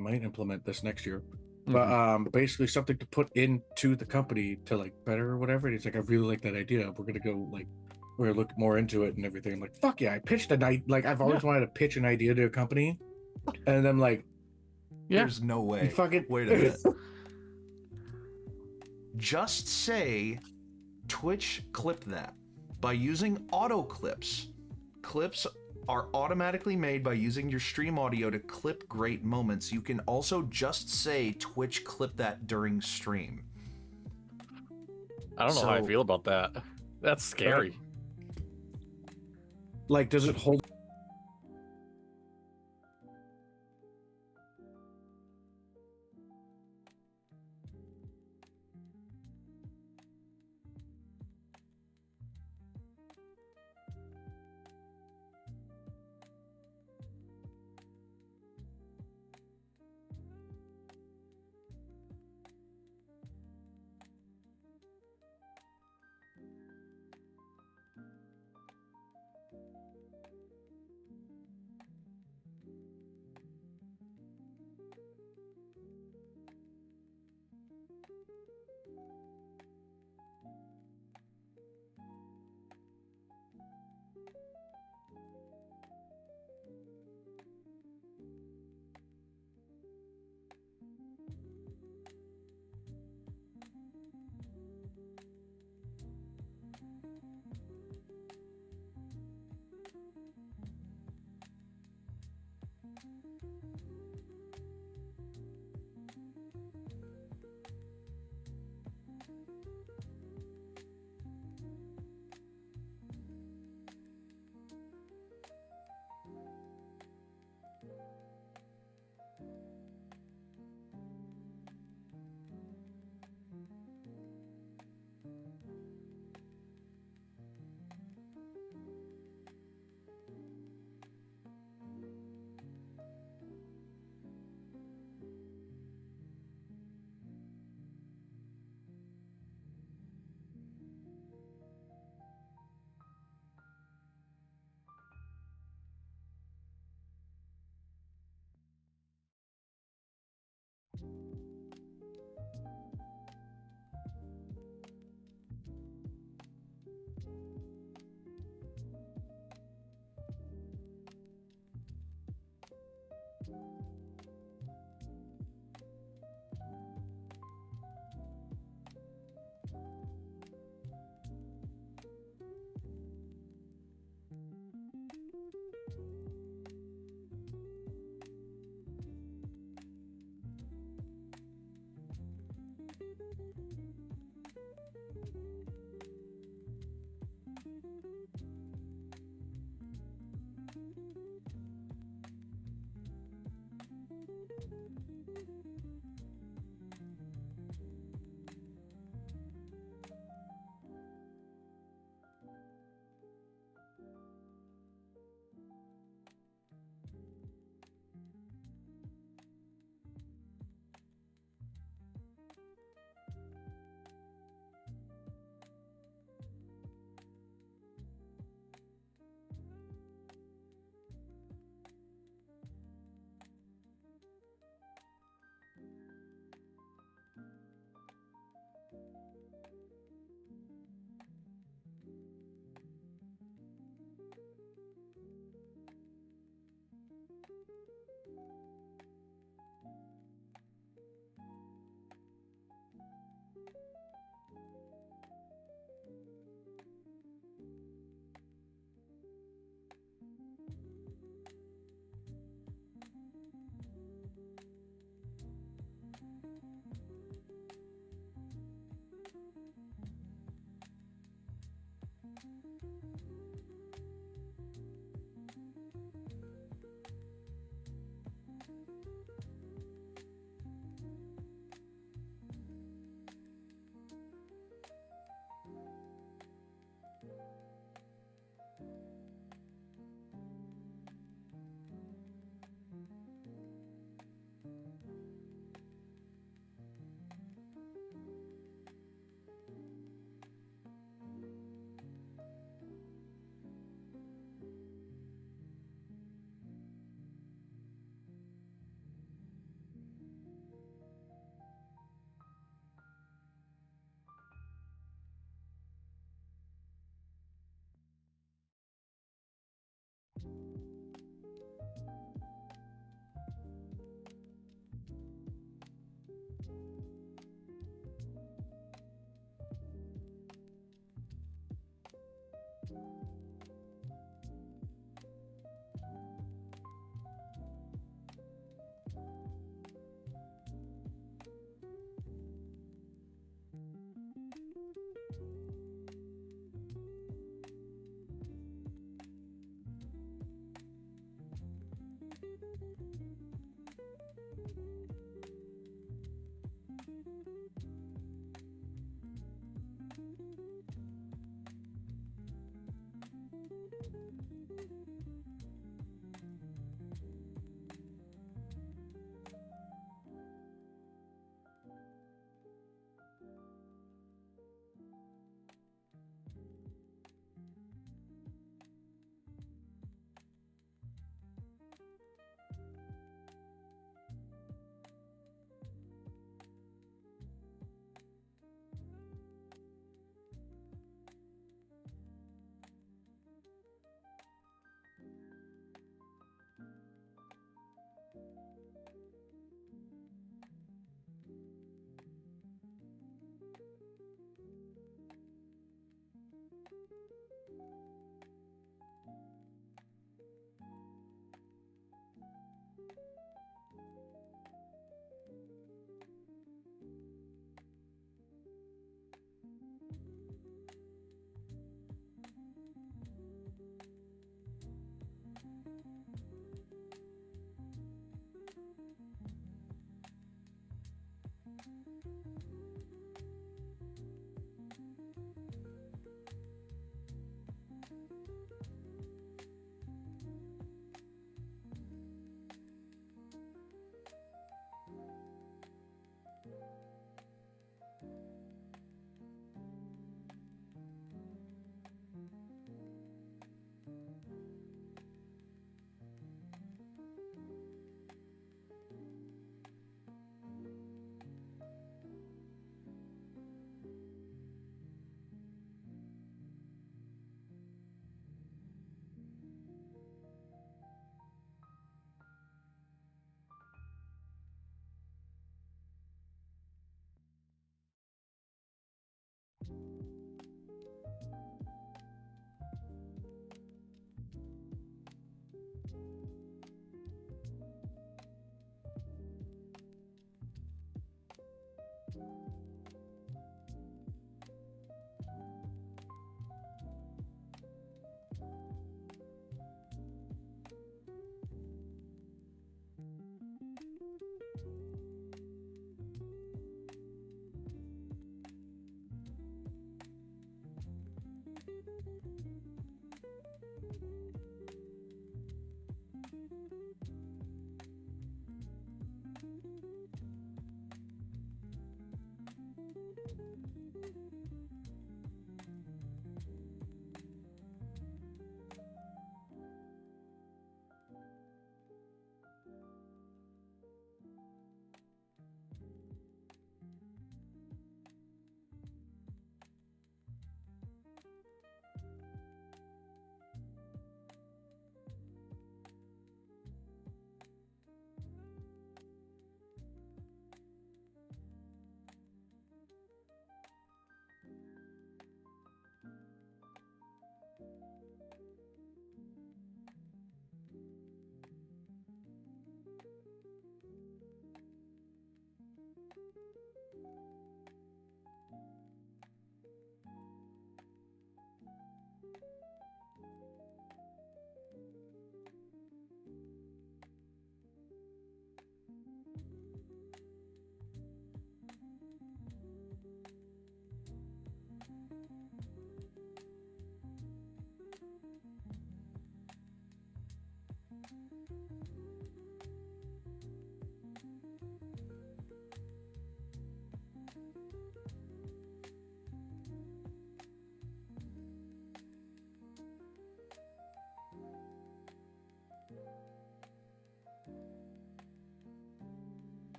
might implement this next year. Mm-hmm. But basically something to put into the company to like better or whatever. And he's like, I really like that idea. We're gonna look more into it and everything. I'm like, fuck yeah, I pitched a night. Like I've always wanted to pitch an idea to a company, and I'm like, There's no way. fucking Wait a minute. Just say Twitch clip that by using auto clips. Clips are automatically made by using your stream audio to clip great moments. You can also just say Twitch clip that during stream. I don't know how I feel about that. That's scary. Like, does it hold?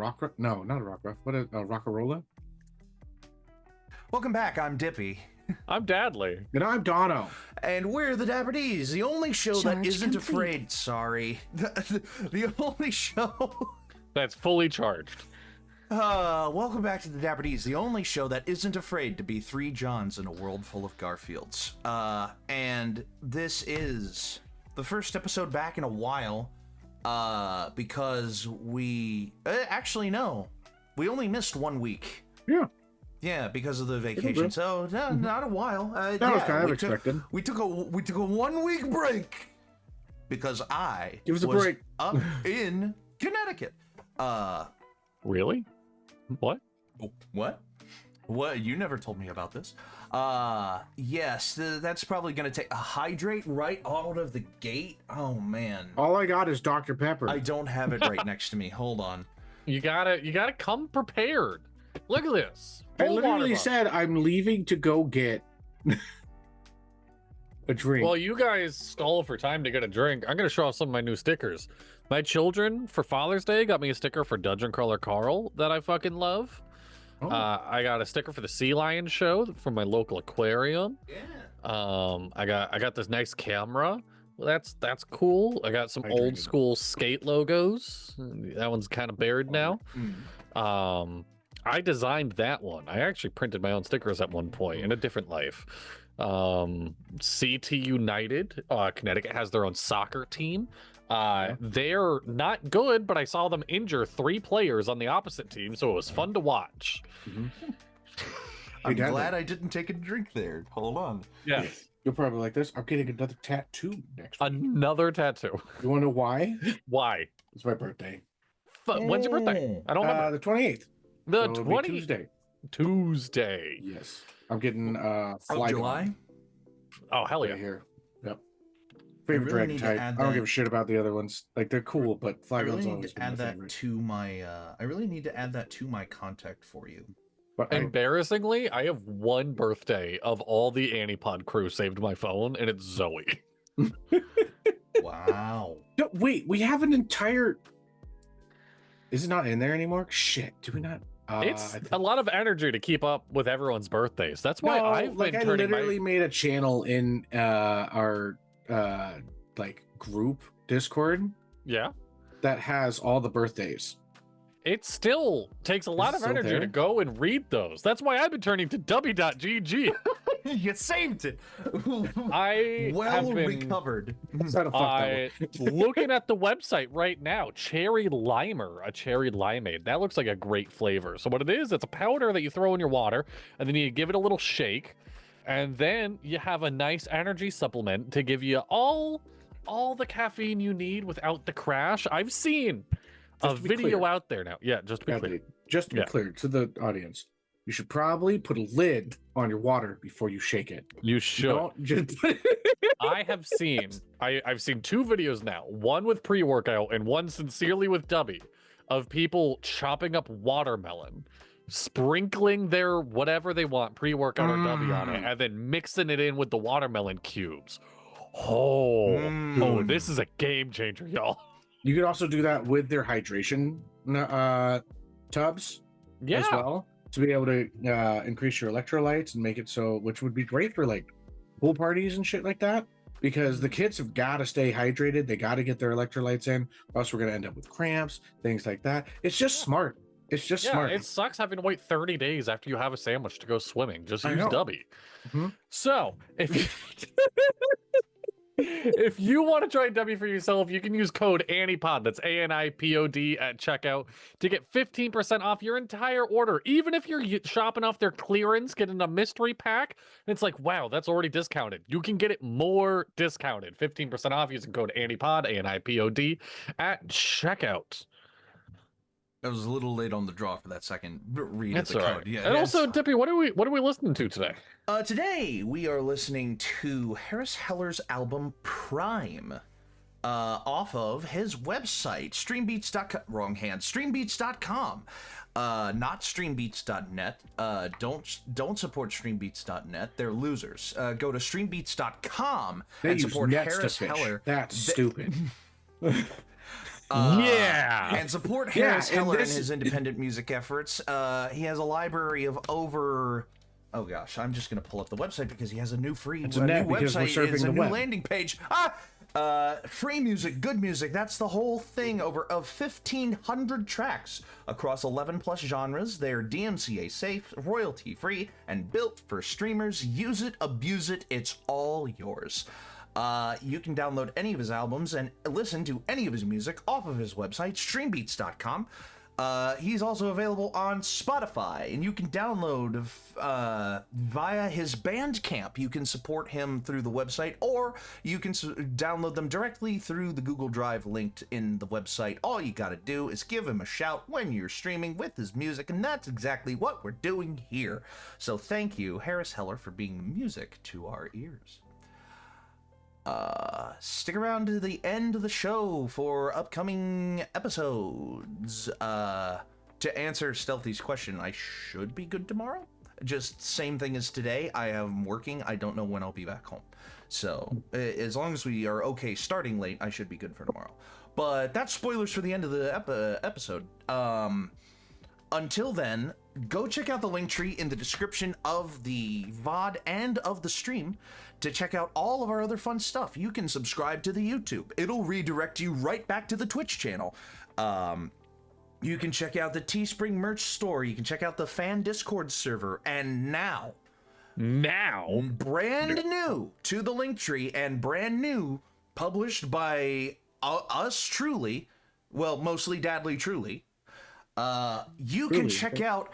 No, not a rock ruff. What a rockarola? Welcome back. I'm Dippy. I'm Dadley. And I'm Dono. And we're the Dapper D's, the only show that Charge isn't complete. afraid. Sorry. The only show. That's fully charged. Welcome back to the Dapper D's, the only show that isn't afraid to be three Johns in a world full of Garfields. And this is the first episode back in a while, because we... actually, no. We only missed 1 week. Yeah. Yeah, because of the vacation. So, not a while. That was kind of expected. We took a 1 week break because I Give us a was break. up in Connecticut. Really? What? What? What? You never told me about this. Yes, that's probably gonna take a hydrate right out of the gate. Oh man. All I got is Dr. Pepper. I don't have it right next to me. Hold on. You gotta come prepared. Look at this. I Full literally water said I'm leaving to go get a drink. Well, you guys stall for time to get a drink. I'm gonna show off some of my new stickers. My children, for Father's Day, got me a sticker for Dungeon Crawler Carl that I fucking love. Oh. I got a sticker for the Sea Lion show from my local aquarium. Yeah. I got this nice camera. That's cool. I got some Hydrated. old school skate logos. That one's kind of buried now. I designed that one. I actually printed my own stickers at one point in a different life. CT United, Connecticut has their own soccer team. They're not good, but I saw them injure 3 players on the opposite team, so it was fun to watch. I'm Dadley. glad I didn't take a drink there. Hold on. Yeah. You're probably like this. I'm getting another tattoo next week. Another tattoo. You want to know why? Why? It's my birthday. When's your birthday? I don't remember. The 28th. The So it'll be 20 Tuesday. Tuesday. Yes. I'm getting Of Flygon July? Oh, hell right yeah. here. Yep. I Favorite really dragon need to type. add I don't that- give a shit about the other ones. Like they're cool, but I Flygon's really need always to been add my that favorite. to my I really need to add that to my contact for you. But Embarrassingly, I have one birthday of all the ANIpod crew saved my phone, and it's Zoe. Wow. No, wait, we have an entire. Is it not in there anymore? Shit, do we not? It's I think- a lot of energy to keep up with everyone's birthdays. That's why No, I've like been I turning literally my... made a channel in our like group Discord Yeah. that has all the birthdays. It still takes a lot it of still energy there? to go and read those. That's why I've been turning to w.gg. You saved it. I well have been recovered. It's not a fuck that one. looking at the website right now. Cherry Limer, a cherry limeade. That looks like a great flavor. So what it is, it's a powder that you throw in your water, and then you give it a little shake, and then you have a nice energy supplement to give you all the caffeine you need without the crash. I've seen a Just to be video clear. out there now. Yeah, just to be clear. Dadley, just to be Yeah. clear to the audience, you should probably put a lid on your water before you shake it. You should. Don't just put I have seen I've seen 2 videos now, one with pre-workout and one sincerely with Dubby, of people chopping up watermelon, sprinkling their whatever they want, pre-workout or Dubby on it, and then mixing it in with the watermelon cubes. Oh, this is a game changer, y'all. You could also do that with their hydration tubs Yeah. as well to be able to increase your electrolytes and make it so, which would be great for like pool parties and shit like that. Because the kids have got to stay hydrated, they got to get their electrolytes in, or else we're gonna end up with cramps, things like that. It's just smart. It's just Yeah, smart. it sucks having to wait 30 days after you have a sandwich to go swimming. Just I use know. Dubby. Mhm. So, if you, if you want to try Dubby for yourself, you can use code ANIpod, that's ANIPOD, at checkout to get 15% off your entire order. Even if you're shopping off their clearance, getting a mystery pack, and it's like, wow, that's already discounted. You can get it more discounted. 15% off using code ANIpod, ANIPOD, at checkout. I was a little late on the draw for that second read That's of the all code. right. Yeah, And that's also, fine. Dippy, what are we listening to today? Today we are listening to Harris Heller's album Prime, off of his website, streambeats.com. Wrong hand. Streambeats.com. Not streambeats.net. Don't support streambeats.net. They're losers. Go to streambeats.com They and use support nets to Harris fish. Heller. That's stupid. Yeah. And support Harris and Heller in this- his independent music efforts. He has a library of over... Oh gosh, I'm just gonna pull up the website because he has a new free It's a net new because we're website. surfing It's a the new web. landing page. Free music, good music. That's the whole thing. Of 1,500 tracks across 11 plus genres. They're DMCA safe, royalty free, and built for streamers. Use it, abuse it. It's all yours. You can download any of his albums and listen to any of his music off of his website, streambeats.com. He's also available on Spotify, and you can download via his Bandcamp. You can support him through the website, or you can download them directly through the Google Drive linked in the website. All you gotta do is give him a shout when you're streaming with his music, and that's exactly what we're doing here. So thank you, Harris Heller, for being music to our ears. Stick around to the end of the show for upcoming episodes. To answer Stealthy's question, I should be good tomorrow. Just same thing as today. I am working. I don't know when I'll be back home. So as long as we are okay starting late, I should be good for tomorrow. But that's spoilers for the end of the episode. Until then, go check out the link tree in the description of the VOD and of the stream to check out all of our other fun stuff. You can subscribe to the YouTube. It'll redirect you right back to the Twitch channel. You can check out the Teespring merch store. You can check out the fan Discord server. And now, brand new to the link tree and brand new, published by us truly, well, mostly Dadley truly, you can check out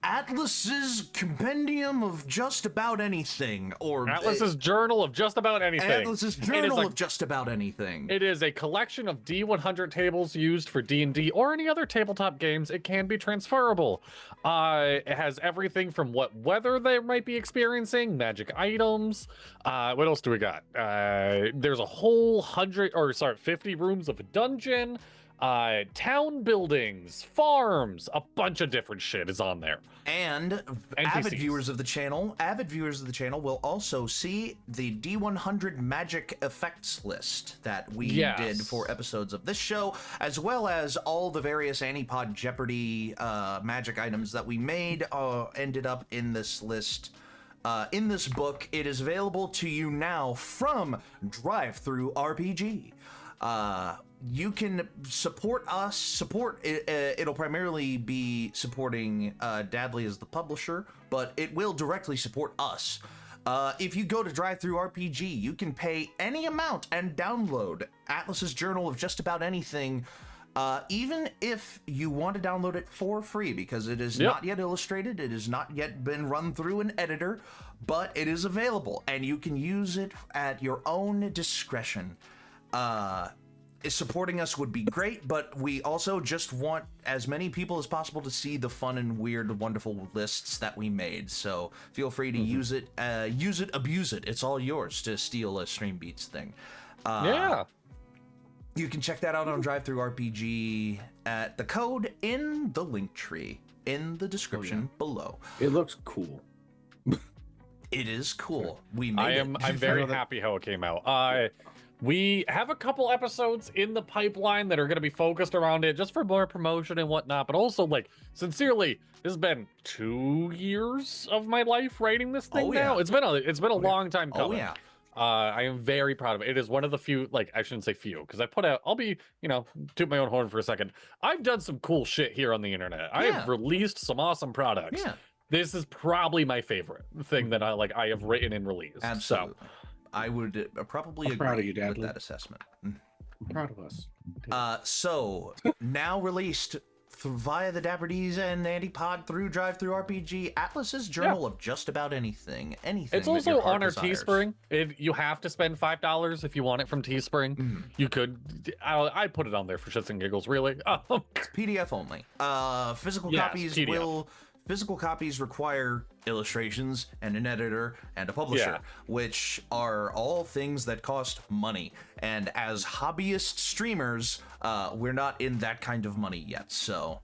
Atlas's Compendium of Just About Anything, or Atlas's Journal of Just About Anything. Atlas's Journal of Just About Anything. It is a collection of D100 tables used for D&D or any other tabletop games. It can be transferable. It has everything from what weather they might be experiencing, magic items. What else do we got? There's a whole 50 rooms of a dungeon. Town buildings, farms, a bunch of different shit is on there. And avid viewers of the channel will also see the D100 magic effects list that we did for episodes of this show, as well as all the various ANIpod Jeopardy magic items that we made ended up in this list. In this book, it is available to you now from Drive-Thru RPG. You can support us. It'll primarily be supporting Dadley as the publisher, but it will directly support us. If you go to Drive-Thru RPG, you can pay any amount and download Atlas's Journal of Just About Anything, even if you want to download it for free, because it is not yet illustrated, it has not yet been run through an editor, but it is available, and you can use it at your own discretion. Supporting us would be great, but we also just want as many people as possible to see the fun and weird, wonderful lists that we made. So feel free to use it, abuse it. It's all yours to steal a Stream Beats thing. You can check that out on Drive-Thru RPG at the code in the link tree in the description below. It looks cool. It is cool. We made it. I'm very happy how it came out. We have a couple episodes in the pipeline that are going to be focused around it just for more promotion and whatnot, but also, like, sincerely, this has been 2 years of my life writing this thing now. It's been a long time coming. I am very proud of it. It is one of the few, like, I shouldn't say few, because I'll be, toot my own horn for a second. I've done some cool shit here on the internet. I have released some awesome products. This is probably my favorite thing that I have written and released. Absolutely. So, I would probably agree with that assessment. I'm proud of us. So, now released via the Dapper D's and ANIpod through Drive-Thru RPG, Atlas's Journal of Just About Anything. It's also on our Teespring. You have to spend $5 if you want it from Teespring. You could. I put it on there for shits and giggles, really. It's PDF only. Physical copies require illustrations and an editor and a publisher, which are all things that cost money. And as hobbyist streamers, we're not in that kind of money yet. So,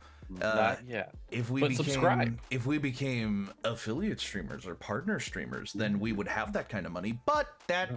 if we became affiliate streamers or partner streamers, then we would have that kind of money. But that,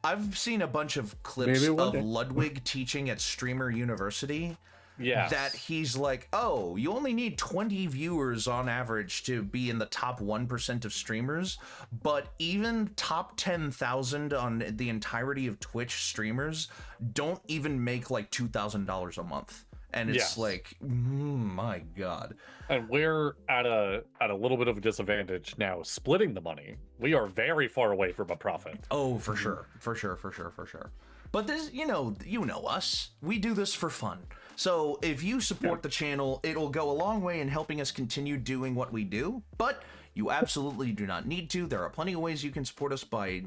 I've seen a bunch of clips Maybe one of day. Ludwig teaching at Streamer University. Yes. That he's like, oh, you only need 20 viewers on average to be in the top 1% of streamers, but even top 10,000 on the entirety of Twitch streamers don't even make like $2,000 a month. And it's like, my God. And we're at a little bit of a disadvantage now splitting the money. We are very far away from a profit. Oh, for sure. For sure. But this, you know us. We do this for fun. So if you support the channel, it'll go a long way in helping us continue doing what we do. But you absolutely do not need to. There are plenty of ways you can support us by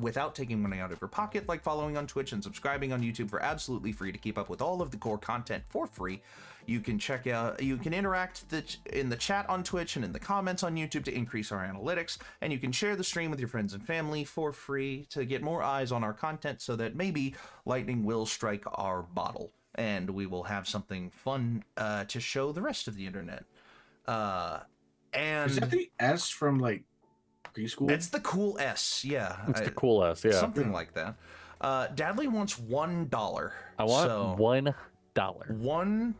without taking money out of your pocket, like following on Twitch and subscribing on YouTube for absolutely free to keep up with all of the core content for free. You can check out, you can interact in the chat on Twitch and in the comments on YouTube to increase our analytics, and you can share the stream with your friends and family for free to get more eyes on our content so that maybe lightning will strike our bottle and we will have something fun to show the rest of the internet. And is that the S from like preschool? it's the cool S, yeah. It's the cool S, yeah. Something like that. Dadley wants $1. I want so $1. $1.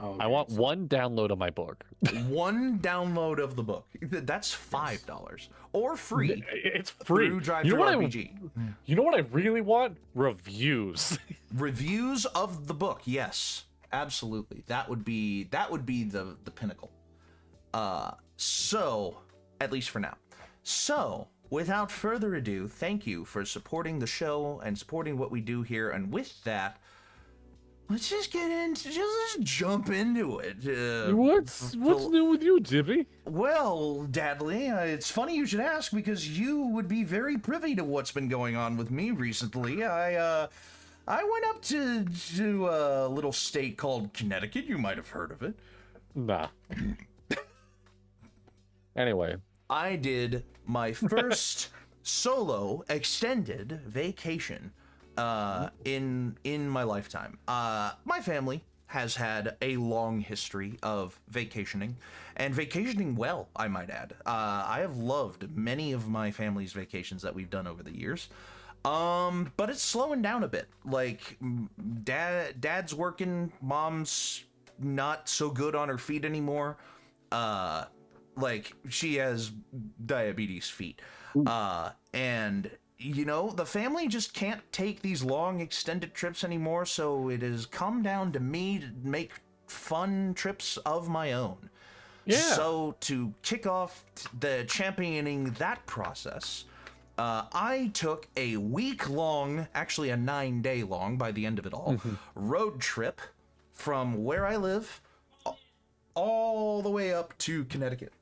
Oh, I want one download of my book. One download of the book. That's $5 or free. It's free. Through Drive You know Thru what RPG. You know what I really want? Reviews. Reviews of the book, yes, absolutely. That would be the pinnacle. So at least for now. So without further ado, thank you for supporting the show and supporting what we do here. And with that, let's just get into, just jump into it. What's new with you, Dippy? Well, Dadley, it's funny you should ask because you would be very privy to what's been going on with me recently. I went up to a little state called Connecticut. You might have heard of it. Nah. Anyway. I did my first solo extended vacation in my lifetime. My family has had a long history of vacationing, and vacationing well, I might add. I have loved many of my family's vacations that we've done over the years. But it's slowing down a bit. Like, dad's working, mom's not so good on her feet anymore. Like, she has diabetes feet. And, you know, the family just can't take these long extended trips anymore, so it has come down to me to make fun trips of my own. Yeah. So to kick off the championing that process, I took a week-long, actually a 9-day long by the end of it all, road trip from where I live all the way up to Connecticut.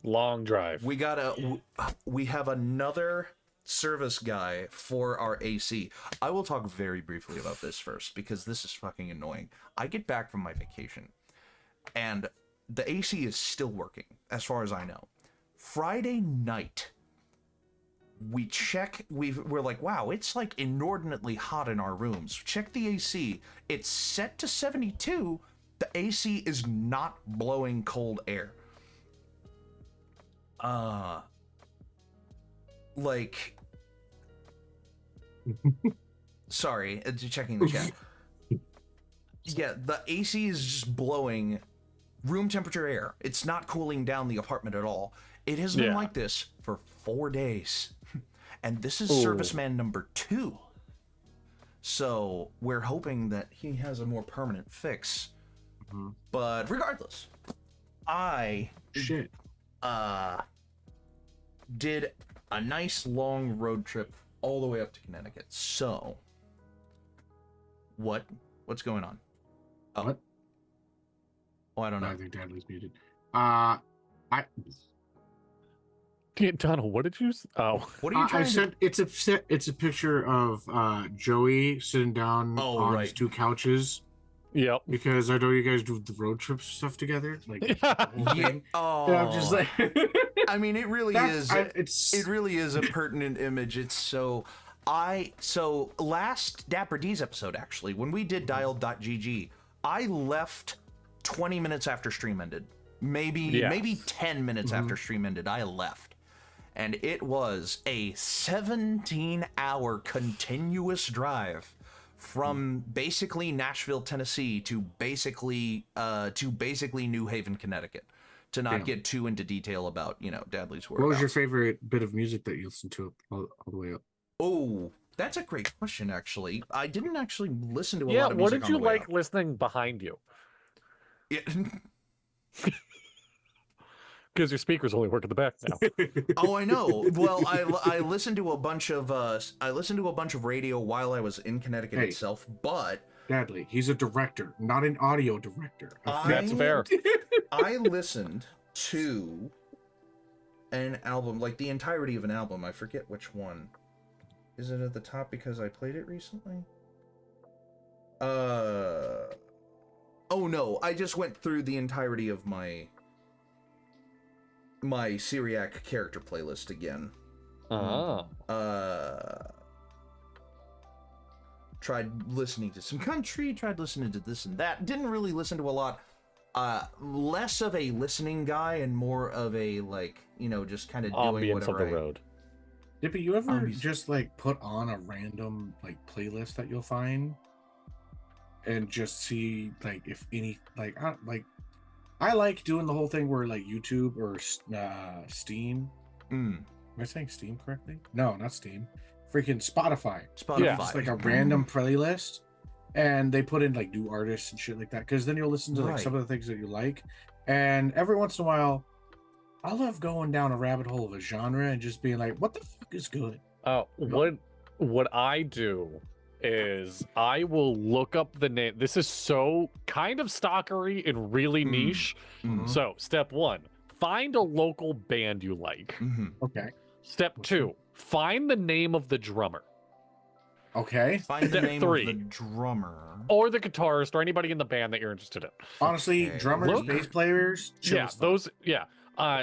Long drive. We have another service guy for our AC. I will talk very briefly about this first because this is fucking annoying. I get back from my vacation and the AC is still working as far as I know. Friday night, we're like, wow, it's like inordinately hot in our rooms. Check the AC. It's set to 72. The AC is not blowing cold air. Like, sorry, checking the chat. Yeah, the AC is just blowing room temperature air. It's not cooling down the apartment at all. It has been like this for 4 days. And this is serviceman number 2. So we're hoping that he has a more permanent fix. But regardless, I did a nice long road trip all the way up to Connecticut. So what's going on? What? Oh, I don't know. I think Dadley's muted. Donald, what did you? What are you trying I said it's a picture of Joey sitting down on his 2 couches. Yep. Because I know you guys do the road trip stuff together. Like, Yeah. Oh. yeah, I'm just like. I mean, it really is. It's. It really is a pertinent image. It's so. So last Dapper D's episode, actually, when we did dialed.gg, I left 20 minutes after stream ended. Maybe 10 minutes after stream ended, I left. and it was a 17-hour continuous drive from basically Nashville, Tennessee to basically New Haven, Connecticut. To not get too into detail about, Dadley's work. What was your favorite bit of music that you listened to all the way up? Oh, that's a great question, actually. I didn't actually listen to a lot of music. What did you like up. listening behind you? Yeah. Because your speakers only work at the back now. Oh, I know. Well, I listened to a bunch of radio while I was in Connecticut itself, but Dadley, he's a director, not an audio director. That's fair. I listened to an album, like the entirety of an album. I forget which one. Is it at the top because I played it recently? Oh no, I just went through the entirety of my Syriac character playlist again. Tried listening to some country, tried listening to this and that. Didn't really listen to a lot. Less of a listening guy and more of a, just kind of doing whatever. Ambience of the road. Dippy, you ever just put on a random playlist that you'll find and just see if any I like doing the whole thing where YouTube or Steam. Am I saying Steam correctly? No, not Steam. Freaking Spotify. Yeah, just a random playlist, and they put in new artists and shit like that. Because then you'll listen to some of the things that you like, and every once in a while, I love going down a rabbit hole of a genre and just being like, "What the fuck is good?" Oh, what I do is I will look up the name. This is so kind of stalkery and really niche. So, step 1, find a local band you like. Okay. Step 2, find the name of the drummer. Okay. Find the name 3, of the drummer. Or the guitarist or anybody in the band that you're interested in. Honestly, drummers, bass players,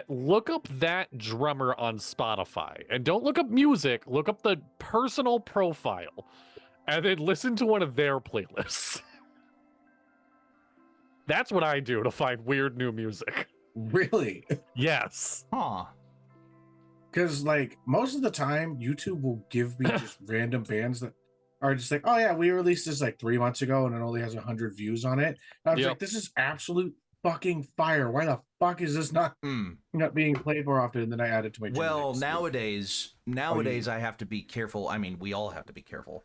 look up that drummer on Spotify. And don't look up music, look up the personal profile. And then listen to one of their playlists. That's what I do to find weird new music. Really? Yes. Huh. Because most of the time, YouTube will give me just random bands that are just oh yeah, we released this 3 months ago and it only has 100 views on it. And I was like, this is absolute fucking fire. Why the fuck is this not being played more often? And then I add it to my nowadays I have to be careful. I mean, we all have to be careful.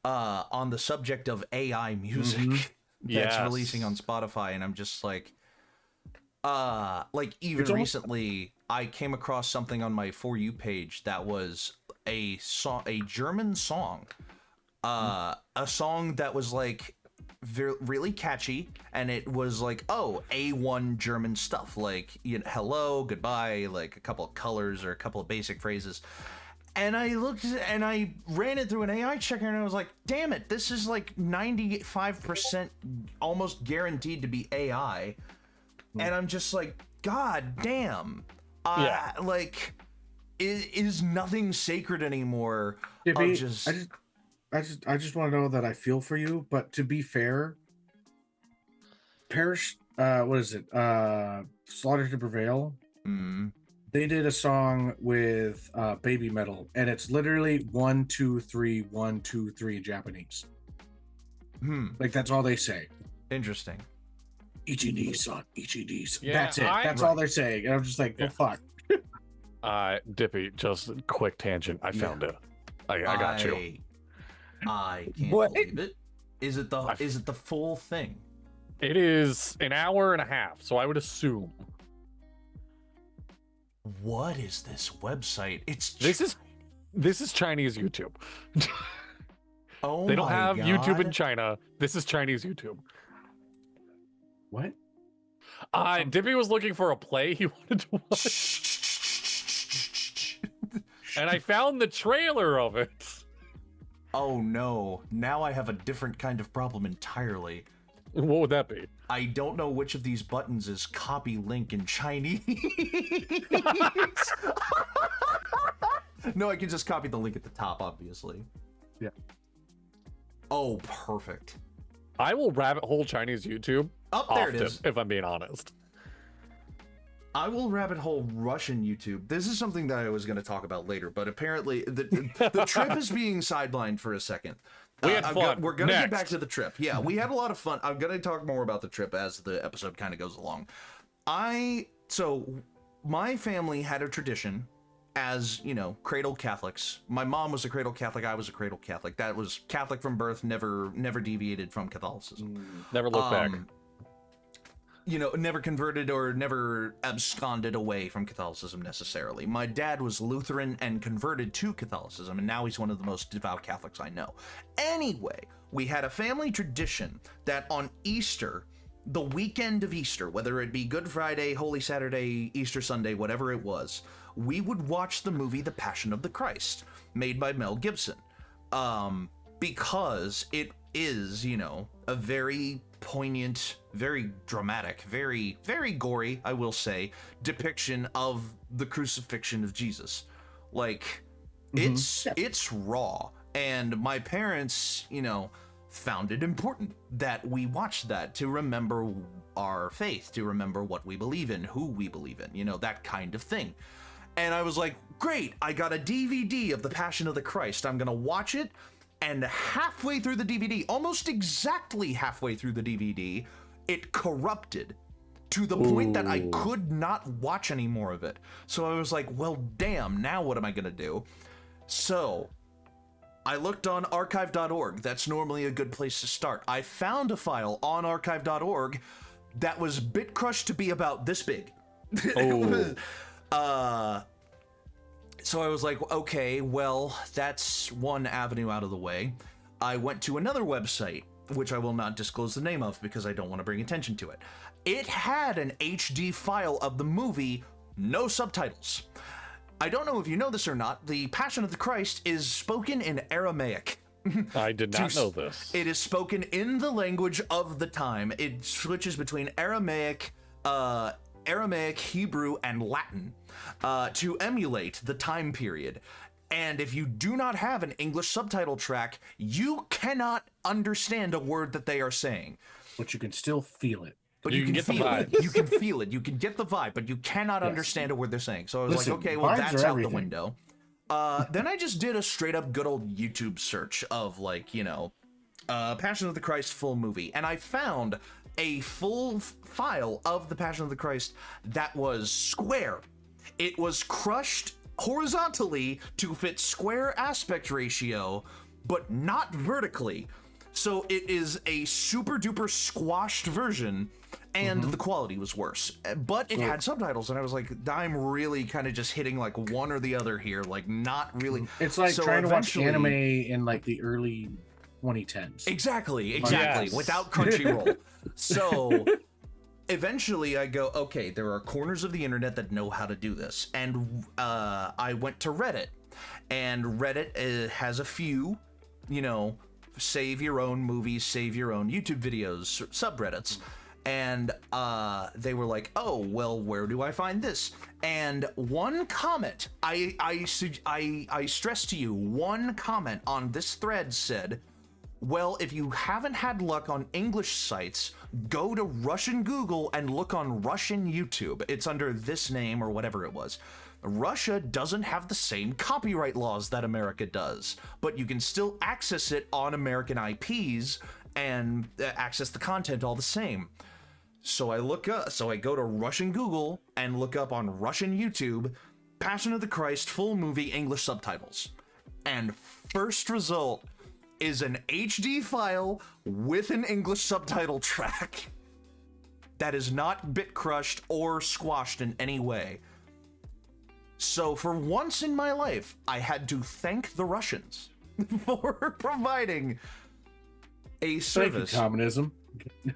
On the subject of AI music that's releasing on Spotify, and I'm just recently I came across something on my For You page that was a German song, a song that was really catchy, and it was A1 German stuff, hello, goodbye, a couple of colors or a couple of basic phrases. And I looked and I ran it through an AI checker, and I was like, damn it, this is 95% almost guaranteed to be AI. And I'm just god damn. Is nothing sacred anymore. I just want to know that I feel for you, but to be fair, Parish, what is it? Slaughter to Prevail. They did a song with Baby Metal, and it's literally 1 2 3 1 2 3 in Japanese. That's all they say. Interesting. Ichidi son, Ichidi. Yeah, that's it. That's all they're saying. And I'm just oh fuck. Dippy, just quick tangent. I found it. I got you. I can't believe it. Is it the full thing? It is an hour and a half, so I would assume. What is this website? This is Chinese YouTube. Oh, they don't have God. YouTube in China. This is Chinese YouTube. What? Dippy was looking for a play he wanted to watch. And I found the trailer of it. Oh no, now I have a different kind of problem entirely. What would that be? I don't know which of these buttons is copy link in Chinese. No, I can just copy the link at the top, obviously. Yeah. Oh, perfect. I will rabbit hole Chinese YouTube there it is. if I'm being honest. I will rabbit hole Russian YouTube. This is something that I was going to talk about later, but apparently the trip is being sidelined for a second. We had fun. We're going to get back to the trip. Yeah, we had a lot of fun. I'm going to talk more about the trip as the episode kind of goes along. So my family had a tradition as, you know, cradle Catholics. My mom was a cradle Catholic. I was a cradle Catholic. That was Catholic from birth, never deviated from Catholicism. Never looked back. You know, never converted or never absconded away from Catholicism necessarily. My dad was Lutheran and converted to Catholicism, and now he's one of the most devout Catholics I know. Anyway, we had a family tradition that on Easter, the weekend of Easter, whether it be Good Friday, Holy Saturday, Easter Sunday, whatever it was, we would watch the movie The Passion of the Christ, made by Mel Gibson. Because it is, you know, a very poignant, very dramatic, very, very gory, I will say, depiction of the crucifixion of Jesus. Like, it's raw. And my parents, you know, found it important that we watch that to remember our faith, to remember what we believe in, who we believe in, you know, that kind of thing. And I was like, great, I got a DVD of The Passion of the Christ. I'm gonna watch it. And halfway through the DVD, almost exactly halfway through the DVD, it corrupted to the point that I could not watch any more of it. So I was like, well, damn, now what am I gonna do? So I looked on archive.org. That's normally a good place to start. I found a file on archive.org that was bit crushed to be about this big. So I was like, okay, well, that's one avenue out of the way. I went to another website, which I will not disclose the name of because I don't want to bring attention to it. It had an HD file of the movie, no subtitles. I don't know if you know this or not, the Passion of the Christ is spoken in Aramaic. I did not know this. It is spoken in the language of the time. It switches between Aramaic, Hebrew, and Latin to emulate the time period. And if you do not have an English subtitle track, you cannot understand a word that they are saying. But you can still feel it. But you can get feel it. You can feel it. You can get the vibe, but you cannot understand a word they're saying. So I was like, okay, well, that's out the window. Then I just did a straight up good old YouTube search of, like, you know, Passion of the Christ full movie. And I found a full file of The Passion of the Christ that was square. It was crushed horizontally to fit square aspect ratio, but not vertically. So it is a super duper squashed version, and the quality was worse. But it had subtitles, and I was like, I'm really kind of just hitting like one or the other here, like not really. It's like so trying to watch anime in like the early 2010s. Exactly, without Crunchyroll. So eventually I go, okay, there are corners of the internet that know how to do this. And I went to Reddit, and Reddit has a few, you know, save your own movies, save your own YouTube videos, subreddits. And they were like, oh, well, where do I find this? And one comment, I stress to you, one comment on this thread said, well, if you haven't had luck on English sites, go to Russian Google and look on Russian YouTube. It's under this name or whatever it was. Russia doesn't have the same copyright laws that America does, but you can still access it on American IPs and access the content all the same. So I go to Russian Google and look up on Russian YouTube, Passion of the Christ full movie English subtitles. And first result is an HD file with an English subtitle track that is not bit crushed or squashed in any way. So for once in my life, I had to thank the Russians for providing a service. Thank you, communism.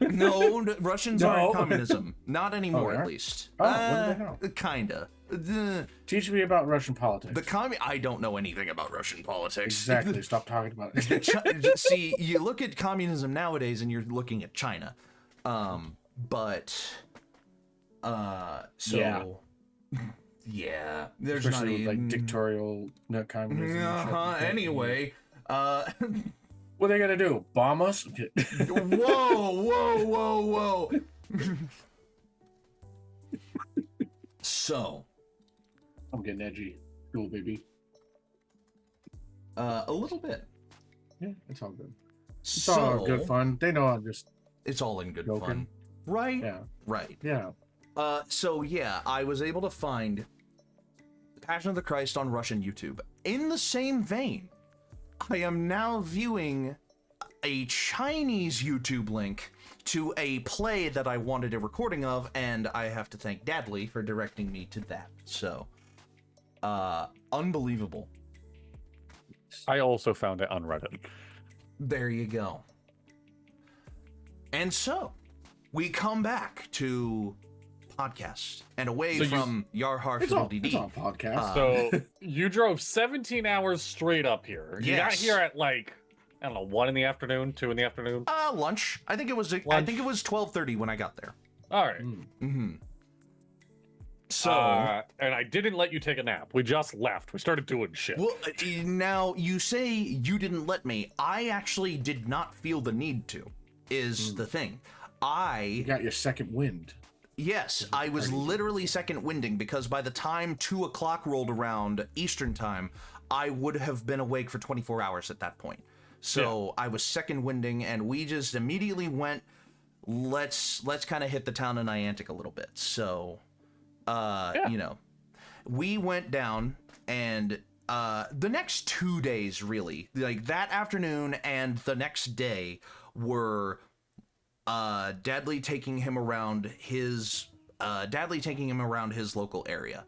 No, Russians aren't communism. Not anymore, at least. Oh, what the hell? Kinda. Teach me about Russian politics. I don't know anything about Russian politics. Exactly. Stop talking about it. See, you look at communism nowadays, and you're looking at China. Yeah, there's especially not with, like dictatorial communism. Anyway, what are they gonna do? Bomb us? Whoa! So, I'm getting edgy. Cool, baby. a little bit. Yeah, it's all good. It's So, all good fun. They know I'm just it's all in good joking. fun. Right? Yeah. Right. Yeah. So yeah, I was able to find Passion of the Christ on Russian YouTube. In the same vein, I am now viewing a Chinese YouTube link to a play that I wanted a recording of, and I have to thank Dadley for directing me to that. So, unbelievable. I also found it on Reddit. There you go. And so, we come back to podcast and away from Yarhar It's all Fiddle-dee-dee. podcast. So you drove 17 hours straight up here. You got Yes. here at like, I don't know, 1 in the afternoon, 2 in the afternoon. Lunch. I think it was 12:30 when I got there. All right. Mm-hmm. So, and I didn't let you take a nap. We just left. We started doing shit. well, now you say you didn't let me. I actually did not feel the need to. Is the thing. You got your second wind. Yes, I was literally second winding because by the time 2 o'clock rolled around Eastern time, I would have been awake for 24 hours at that point. So I was second winding, and we just immediately went, let's kind of hit the town of Niantic a little bit. So, you know, we went down, and the next 2 days, really, like that afternoon and the next day were Dadley taking him around his local area,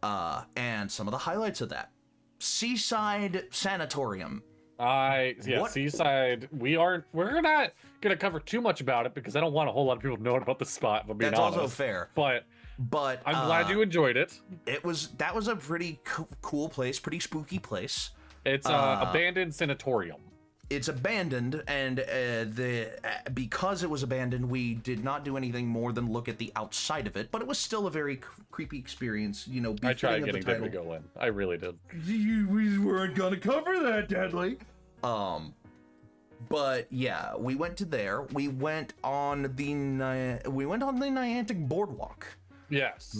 and some of the highlights of that: Seaside Sanatorium. What? Seaside. We're not gonna cover too much about it because I don't want a whole lot of people knowing about the spot. If I'm being That's honest. also fair. But I'm glad you enjoyed it. That was a pretty cool place, pretty spooky place. It's abandoned sanatorium. It's abandoned, and because it was abandoned, we did not do anything more than look at the outside of it. But it was still a very creepy experience, you know. I tried getting Dippy to go in. I really did. We weren't gonna cover that, Dadley. But yeah, we went to there. We went on the Niantic Boardwalk. Yes.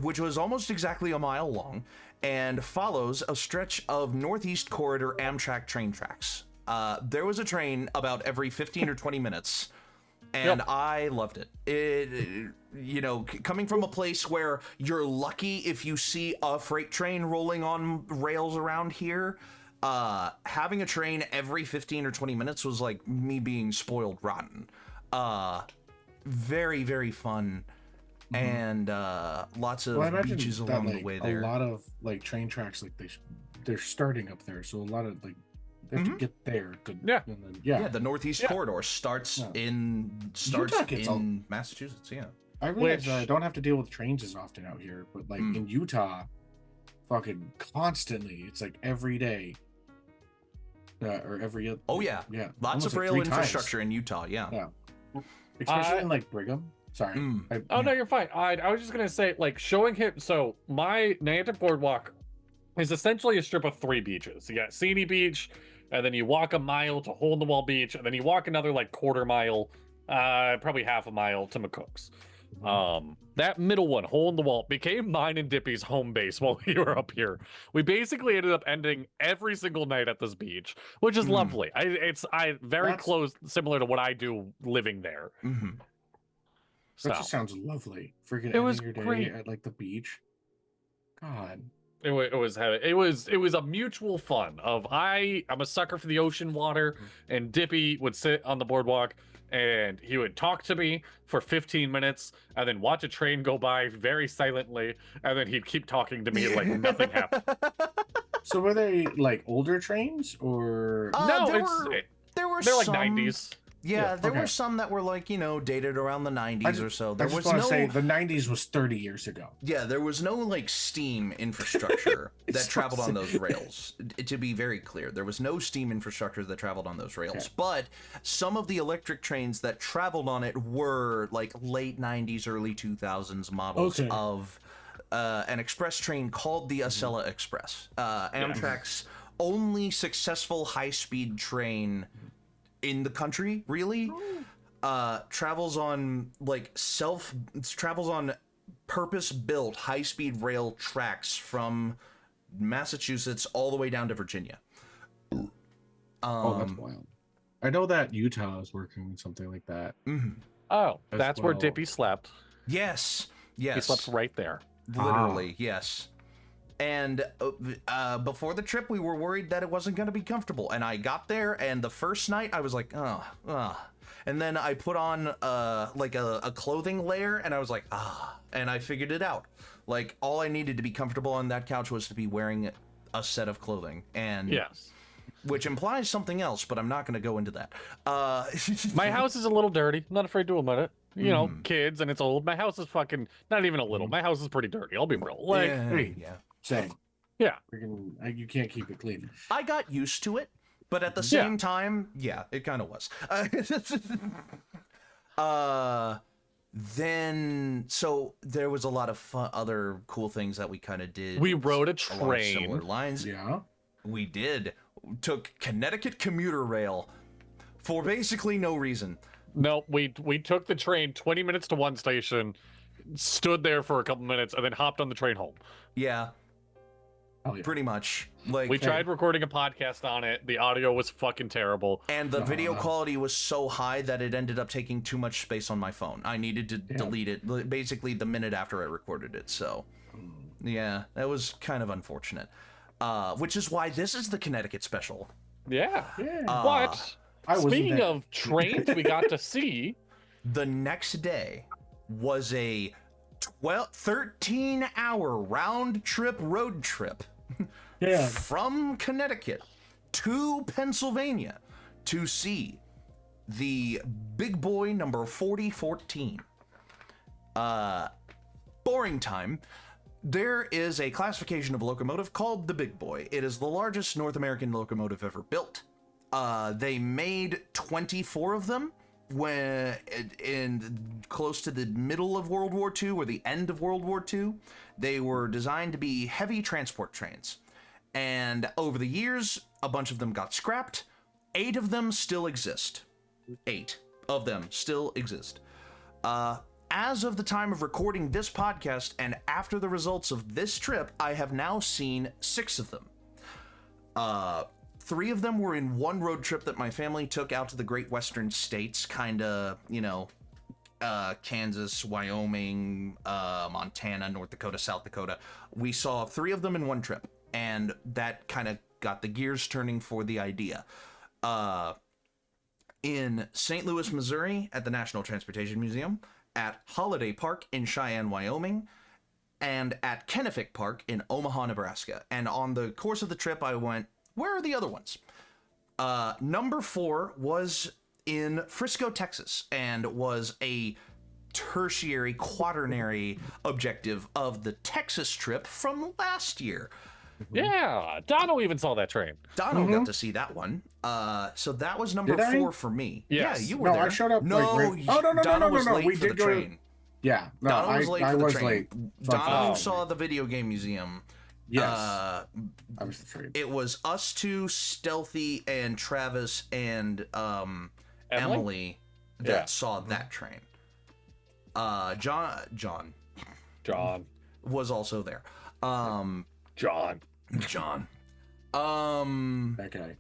Which was almost exactly a mile long, and follows a stretch of Northeast Corridor Amtrak train tracks. There was a train about every 15 or 20 minutes, and I loved it. You know, coming from a place where you're lucky if you see a freight train rolling on rails around here, having a train every 15 or 20 minutes was like me being spoiled rotten. Very, very fun. And lots of beaches along the way there. A lot of like train tracks, like they're starting up there, so a lot of like they have to get there. And then, the Northeast Corridor starts in Massachusetts. Yeah, I realize I don't have to deal with trains as often out here, but like in Utah, fucking constantly, it's like every day. Or every other. Oh yeah, lots of rail infrastructure in Utah. Yeah, especially in like Brigham. Sorry. No, you're fine. I was just gonna say, like, showing him. So my Niantic Boardwalk is essentially a strip of 3 beaches. You got Scenic Beach, and then you walk a mile to Hole in the Wall Beach, and then you walk another like quarter mile, probably half a mile to McCook's. That middle one, Hole in the Wall, became mine and Dippy's home base while we were up here. We basically ended up ending every single night at this beach, which is lovely. It's very close, similar to what I do living there. That just sounds lovely. Freaking it was your day great at like the beach. God. It was a mutual fun of I'm a sucker for the ocean water, and Dippy would sit on the boardwalk and he would talk to me for 15 minutes and then watch a train go by very silently, and then he'd keep talking to me like nothing happened. So were they like older trains or no? They're like 90s. Yeah, there were some that were like, you know, dated around the 90s or so. I just want to say the 90s was 30 years ago. Yeah, there was no like steam infrastructure that traveled on those rails. To be very clear, there was no steam infrastructure that traveled on those rails. Okay. But some of the electric trains that traveled on it were like late 90s, early 2000s models of an express train called the Acela Express. Amtrak's only successful high-speed train in the country, really. Travels on purpose-built high-speed rail tracks from Massachusetts all the way down to Virginia. Oh, that's wild. I know that Utah is working on something like that. Oh, As that's where well. Dippy slept. Yes. He slept right there. Literally, yes. And before the trip, we were worried that it wasn't going to be comfortable. And I got there, and the first night, I was like, And then I put on like a clothing layer, and I was like, and I figured it out. Like, all I needed to be comfortable on that couch was to be wearing a set of clothing. And Yes. which implies something else, but I'm not going to go into that. My house is a little dirty. I'm not afraid to admit it. You know, kids, and it's old. My house is fucking not even a little. My house is pretty dirty. I'll be real. Like, yeah. Same. Yeah. You can't keep it clean. I got used to it, but at the same time, yeah, it kind of was. Then, so there was a lot of fun, other cool things that we kind of did. We rode a along train. similar lines. Yeah. We did. Took Connecticut commuter rail for basically no reason. No, we took the train 20 minutes to one station, stood there for a couple minutes, and then hopped on the train home. Yeah. Oh, yeah. Pretty much. Like, We tried recording a podcast on it. The audio was fucking terrible. and the video quality was so high that it ended up taking too much space on my phone. I needed to delete it basically the minute after I recorded it. So, yeah, that was kind of unfortunate. Which is why this is the Connecticut special. Yeah. Yeah. But speaking of trains we got to see, The next day was a 13-hour round-trip road trip Yeah. from Connecticut to Pennsylvania to see the Big Boy number 4014. Boring time. There is a classification of locomotive called the Big Boy. It is the largest North American locomotive ever built. They made 24 of them when in close to the middle of World War II or the end of World War II. They were designed to be heavy transport trains. And over the years, a bunch of them got scrapped. 8 of them still exist. 8 of them still exist. As of the time of recording this podcast and after the results of this trip, I have now seen 6 of them. 3 of them were in one road trip that my family took out to the Great Western States, kinda, Kansas, Wyoming, Montana, North Dakota, South Dakota. We saw 3 of them in one trip, and that kind of got the gears turning for the idea. In St. Louis, Missouri, at the National Transportation Museum, at Holiday Park in Cheyenne, Wyoming, and at Kennefic Park in Omaha, Nebraska. And on the course of the trip, I went, where are the other ones? Number 4 was in Frisco, Texas, and was a tertiary, quaternary objective of the Texas trip from last year. yeah, Dono even saw that train. Dono got to see that one. So that was number Did I? 4 for me. Yes. Yeah, you were No, there. I showed up. No, like, right... Oh no, Dono was no. late We for did the go. train. Yeah, no, Dono was late I for the was train. late. Dono saw the video game museum. Yes, I was the train. It was us two, Stealthy, and Travis, and Emily that saw that train. John was also there. John. That guy.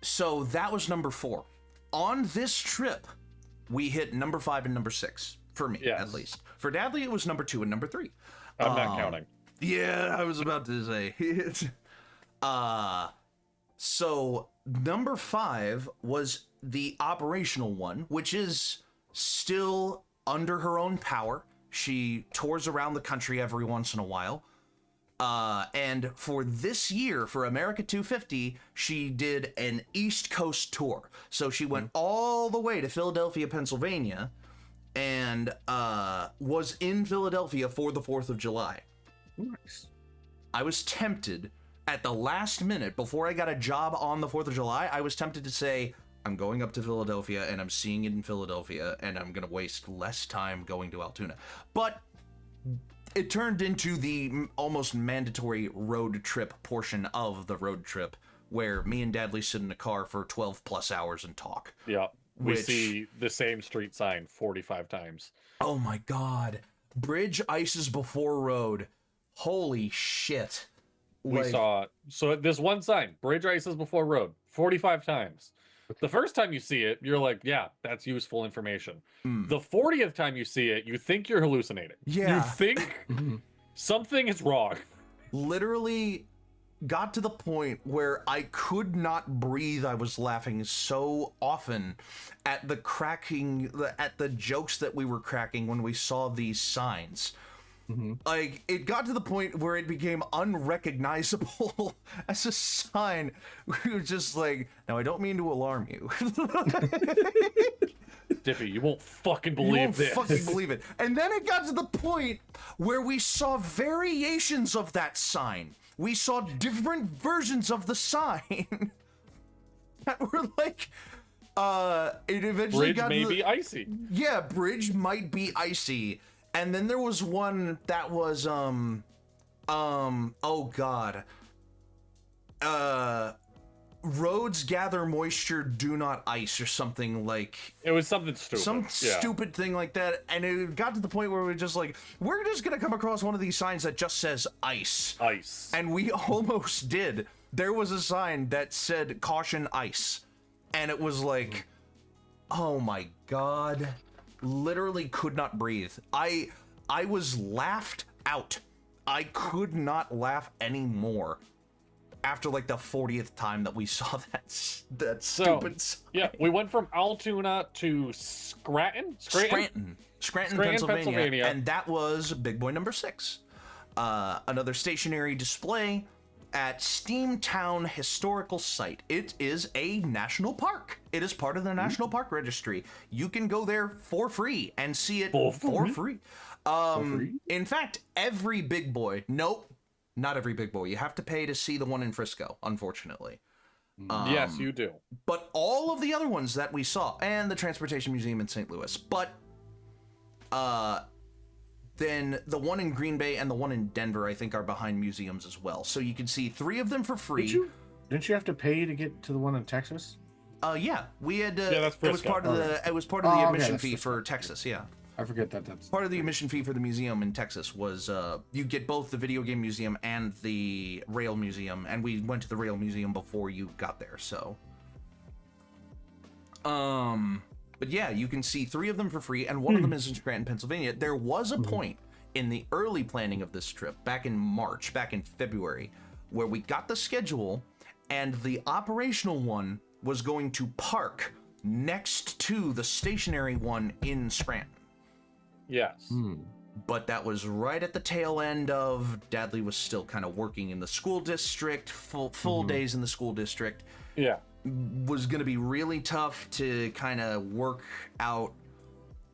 So that was number 4. On this trip, we hit number 5 and number 6 for me, at least. For Dadley, it was number 2 and number 3. I'm not counting. Yeah, I was about to say. So number 5 was the operational one, which is still under her own power. She tours around the country every once in a while. And for this year, for America 250, she did an East Coast tour. So she went all the way to Philadelphia, Pennsylvania, and was in Philadelphia for the 4th of July. Nice. I was tempted at the last minute, before I got a job on the 4th of July, I was tempted to say, I'm going up to Philadelphia and I'm seeing it in Philadelphia and I'm going to waste less time going to Altoona. But it turned into the almost mandatory road trip portion of the road trip where me and Dadley sit in a car for 12 plus hours and talk. Yeah. We see the same street sign 45 times. Oh my God. Bridge ices before road. Holy shit. We Like, saw so this one sign, bridge ices before road, 45 times. The first time you see it, you're like, yeah, that's useful information. The 40th time you see it, you think you're hallucinating. You Yeah. think something is wrong. literally got to the point where I could not breathe. I was laughing so often at the cracking, at the jokes that we were cracking when we saw these signs. Like, it got to the point where it became unrecognizable as a sign. We were just like, now I don't mean to alarm you. Dippy, you won't fucking You believe won't this. fucking believe it. And then it got to the point where we saw variations of that sign. We saw different versions of the sign that were like, it eventually Bridge got may to be icy. yeah, bridge might be icy. And then there was one that was, oh god. Roads gather moisture, do not ice, or something like. It was something stupid. Some stupid thing like that. And it got to the point where we were just like, we're just gonna come across one of these signs that just says ice. Ice. And we almost did. There was a sign that said caution ice. And it was like, oh my god. Literally could not breathe. I was laughed out. I could not laugh anymore after like the 40th time that we saw that stupid sign. Yeah, we went from Altoona to Scranton, Pennsylvania, and that was big boy number 6. Another stationary display at Steamtown Historical Site. It is a national park. It is part of the National Park Registry. You can go there for free and see it for free. In fact, every big boy, nope, not every big boy. You have to pay to see the one in Frisco, unfortunately. Yes, you do. But all of the other ones that we saw, and the Transportation Museum in St. Louis, but then the one in Green Bay and the one in Denver, I think, are behind museums as well. So you can see 3 of them for free. Didn't you have to pay to get to the one in Texas? Yeah, we had. Yeah, that's it was Frisco. part of the. It was part of the admission fee for Texas. Yeah. I forget that. That's Part of the admission fee for the museum in Texas was you get both the video game museum and the rail museum, and we went to the rail museum before you got there. So. But yeah, you can see 3 of them for free, and one of them is in Scranton, Pennsylvania. There was a point in the early planning of this trip, back in February, where we got the schedule, and the operational one was going to park next to the stationary one in Scranton. Yes. But that was right at the tail end of Dadley was still kind of working in the school district, full days in the school district. Yeah. Was going to be really tough to kind of work out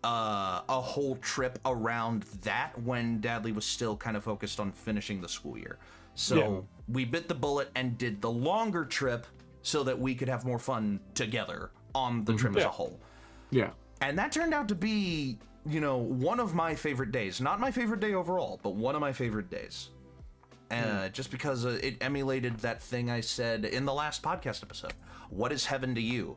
a whole trip around that when Dadley was still kind of focused on finishing the school year. So we bit the bullet and did the longer trip so that we could have more fun together on the trip as a whole. yeah. And that turned out to be, you know, one of my favorite days. Not my favorite day overall, but one of my favorite days. Just because it emulated that thing I said in the last podcast episode. What is heaven to you?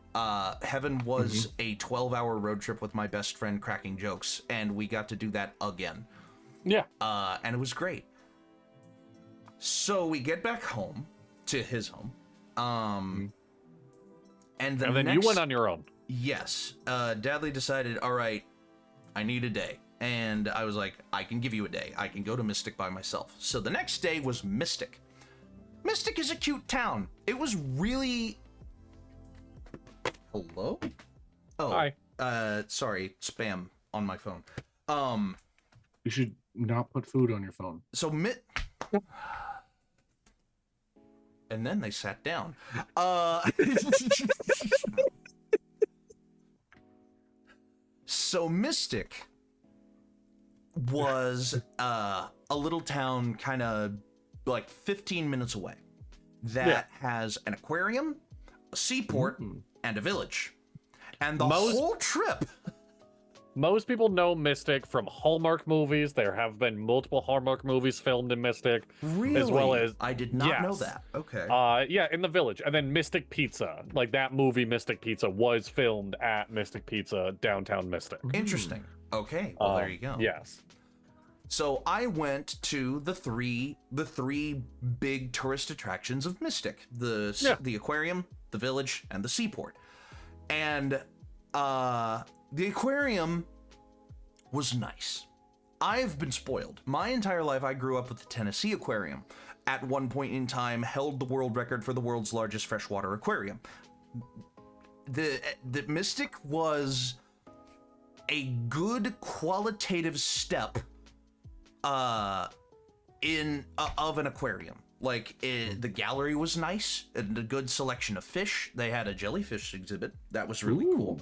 Heaven was a 12-hour road trip with my best friend cracking jokes, and we got to do that again. Yeah. And it was great. So we get back home to his home. And then you went on your own. Yes. Dadley decided, all right, I need a day. And I was like, I can give you a day. I can go to Mystic by myself. So the next day was Mystic. Mystic is a cute town. It was really... Hello? Oh. Hi. Sorry, spam on my phone. You should not put food on your phone. So and then they sat down. So Mystic was a little town kind of like 15 minutes away that has an aquarium, a seaport, and a village. And the whole trip... Most people know Mystic from Hallmark movies. There have been multiple Hallmark movies filmed in Mystic. Really? As well as... I did not know that. Okay. Yeah, in the village. And then Mystic Pizza. Like, that movie, Mystic Pizza, was filmed at Mystic Pizza, downtown Mystic. Interesting. Okay, well, there you go. Yes. So I went to the three big tourist attractions of Mystic: the aquarium, the village, and the seaport. And the aquarium was nice. I've been spoiled. My entire life, I grew up with the Tennessee Aquarium. At one point in time, held the world record for the world's largest freshwater aquarium. The Mystic was a good qualitative step of an aquarium. Like, the gallery was nice, and a good selection of fish. They had a jellyfish exhibit. That was really cool.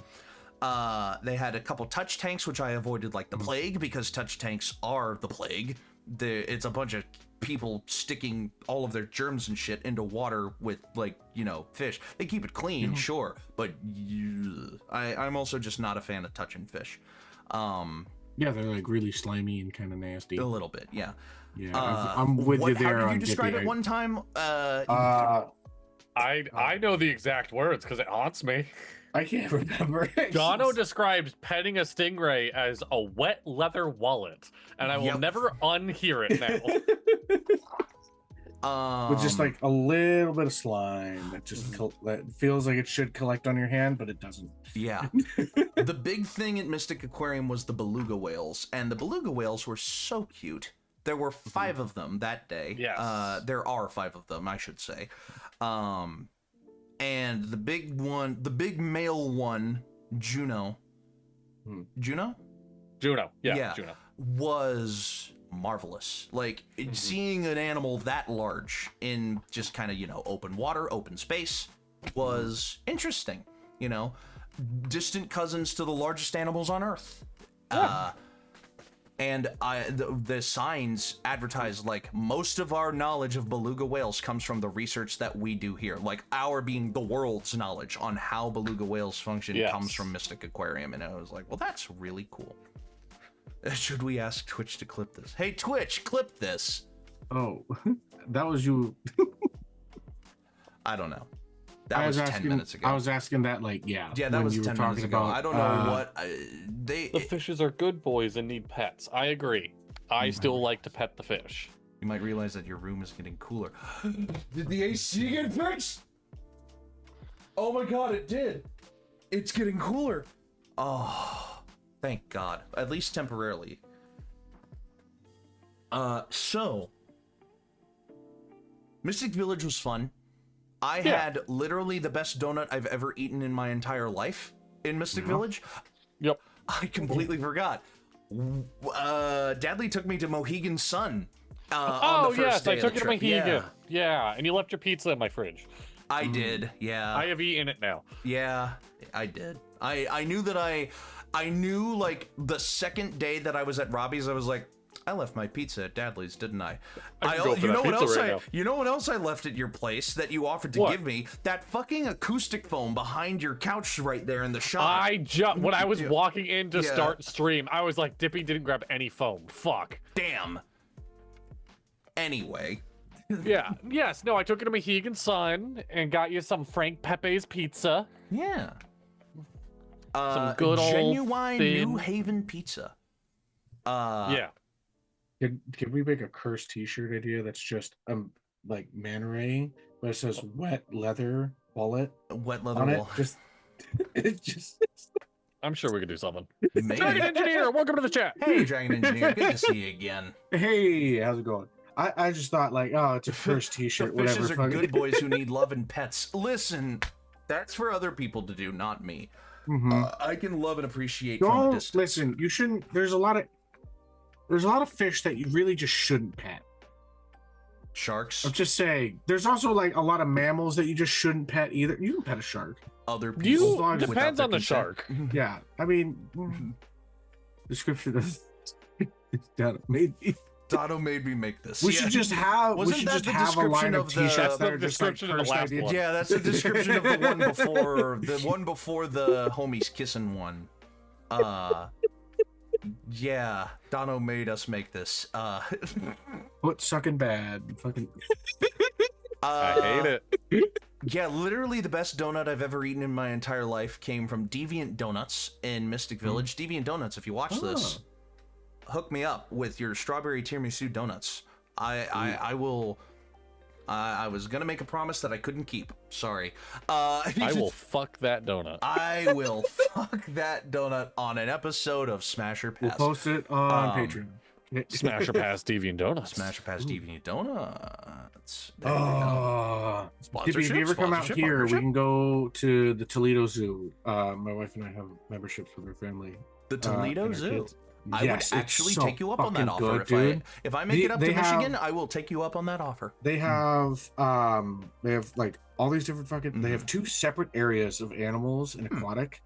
They had a couple touch tanks, which I avoided like the plague, because touch tanks are the plague. It's a bunch of people sticking all of their germs and shit into water with, like, you know, fish. They keep it clean, sure, but I'm also just not a fan of touching fish. Yeah, they're like really slimy and kind of nasty. A little bit, yeah. Yeah, I'm with you there. How did you describe it one time? I know the exact words because it haunts me. I can't remember. Dono describes petting a stingray as a wet leather wallet, and I will never unhear it now. With just like a little bit of slime that just that feels like it should collect on your hand, but it doesn't. Yeah. The big thing at Mystic Aquarium was the beluga whales, and the beluga whales were so cute. There were 5 of them that day. Yes. There are 5 of them, I should say. And the big one, the big male one, Juno. Juno? Juno. Yeah, Juno. Was marvelous. Like, seeing an animal that large in just kind of, you know, open water, open space was interesting. You know, distant cousins to the largest animals on Earth. And the signs advertise, like, most of our knowledge of beluga whales comes from the research that we do here. Like, our being the world's knowledge on how beluga whales function comes from Mystic Aquarium. And I was like, well, that's really cool. Should we ask Twitch to clip this? Hey, Twitch, clip this. Oh, that was you. I don't know. That was 10 minutes ago. I was asking that, like, yeah, that was 10 minutes ago. I don't know what the fishes are good boys and need pets. I agree. I still like to pet the fish. You might realize that your room is getting cooler. Did the AC get fixed? Oh my god, it did. It's getting cooler. Oh, thank God. At least temporarily. So Mystic Village was fun. I had literally the best donut I've ever eaten in my entire life in Mystic Village. Yep. I completely forgot. Dadley took me to Mohegan Sun. On the first day I took you to Mohegan. Yeah. Yeah, and you left your pizza in my fridge. I did, yeah. I have eaten it now. Yeah, I did. I knew that I knew, like, the second day that I was at Robbie's, I was like, I left my pizza at Dadley's, didn't I? You know what else I left at your place that you offered to give me? That fucking acoustic foam behind your couch right there in the shop. When I was walking in to start stream, I was like, Dippy didn't grab any foam. Fuck. Damn. Anyway. Yes. No, I took it to Mohegan Sun and got you some Frank Pepe's pizza. Yeah. Some good old genuine New Haven pizza. Yeah. Can we make a cursed T-shirt idea that's just like Man Ray, but it says wet leather wallet? Wet leather wallet. It just. I'm sure we could do something. Maybe. Dragon Engineer, welcome to the chat. Hey, Dragon Engineer, good to see you again. Hey, how's it going? I just thought, like, oh, it's a cursed T-shirt. The fishes are good boys who need love and pets. Listen, that's for other people to do, not me. I can love and appreciate from a distance. Listen, you shouldn't. There's a lot of fish that you really just shouldn't pet. Sharks. I'm just saying. There's also, like, a lot of mammals that you just shouldn't pet either. You can pet a shark. Other people. Depends on the shark. Yeah, I mean, description of maybe. Dono made me make this. We should just have. Wasn't we should that just the have a line description of of the- T-shirts that the are just like description of the cursed last ideas. one? Yeah, that's the description of the one before the homies kissing one. Yeah, Dono made us make this. Foot sucking bad. Fucking. I hate it. Yeah, literally the best donut I've ever eaten in my entire life came from Deviant Donuts in Mystic Village. Deviant Donuts, if you watch this. hook me up with your strawberry tiramisu donuts. I will. I was gonna make a promise that I couldn't keep. Sorry. I will fuck that donut. I will fuck that donut on an episode of Smash or Pass. We'll post it on Patreon. Smash or Pass Deviant Donuts. Smash or Pass Deviant Donuts. There Oh, Dippy, if you ever come out here, we can go to the Toledo Zoo. My wife and I have memberships with her family. The Toledo and our Zoo. kids. I Yes, would it's actually so take you up on that fucking offer. good, dude. If I make it up to They have- Michigan, I will take you up on that offer. They have like all these different fucking. They have 2 separate areas of animals and aquatic.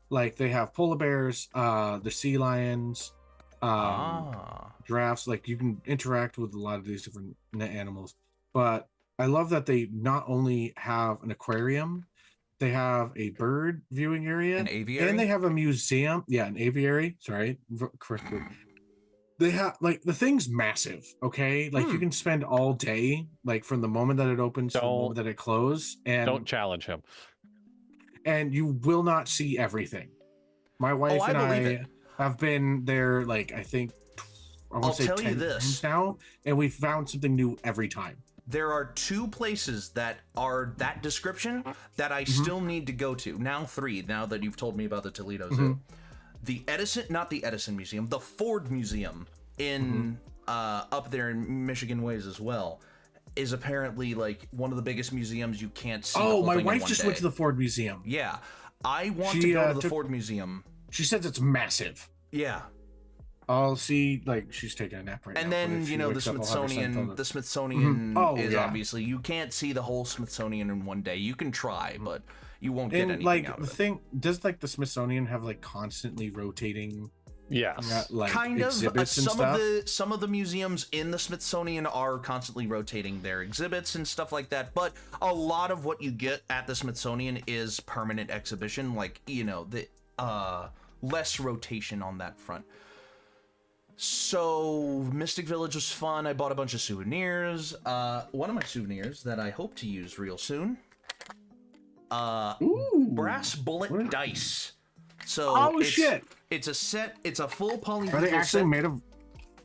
Like they have polar bears, the sea lions, giraffes. Like you can interact with a lot of these different animals. But I love that they not only have an aquarium, they have a bird viewing area, An aviary? and they have a museum. Yeah, an aviary. Sorry, correctly. They have like the thing's massive. Okay, like you can spend all day, like from the moment that it opens to the moment that it closes, and Don't challenge him. And you will not see everything. My wife and I have been there, like I think I want to say 10 times now, and we found something new every time. There are 2 places that are that description that I still need to go to. Now 3, now that you've told me about the Toledo Zoo. The Edison, not the Edison Museum, the Ford Museum in up there in Michigan ways as well, is apparently like one of the biggest museums you can't see. Oh, my wife just went to the Ford Museum. Yeah. I want to go to the Ford Museum. She says it's massive. Yeah. I'll see, like, she's taking a nap right now. And then, you know, the Smithsonian is obviously, you can't see the whole Smithsonian in one day. You can try, but you won't get anything like, out of it. the thing, does, like, the Smithsonian have, like, constantly rotating... Yes. Like, kind of. Some of the museums in the Smithsonian are constantly rotating their exhibits and stuff like that, but a lot of what you get at the Smithsonian is permanent exhibition, like, you know, the less rotation on that front. So Mystic Village was fun. I bought a bunch of souvenirs. One of my souvenirs that I hope to use real soon. Brass bullet dice. So it's a set. It's a full polyhedral. Are they actually made of?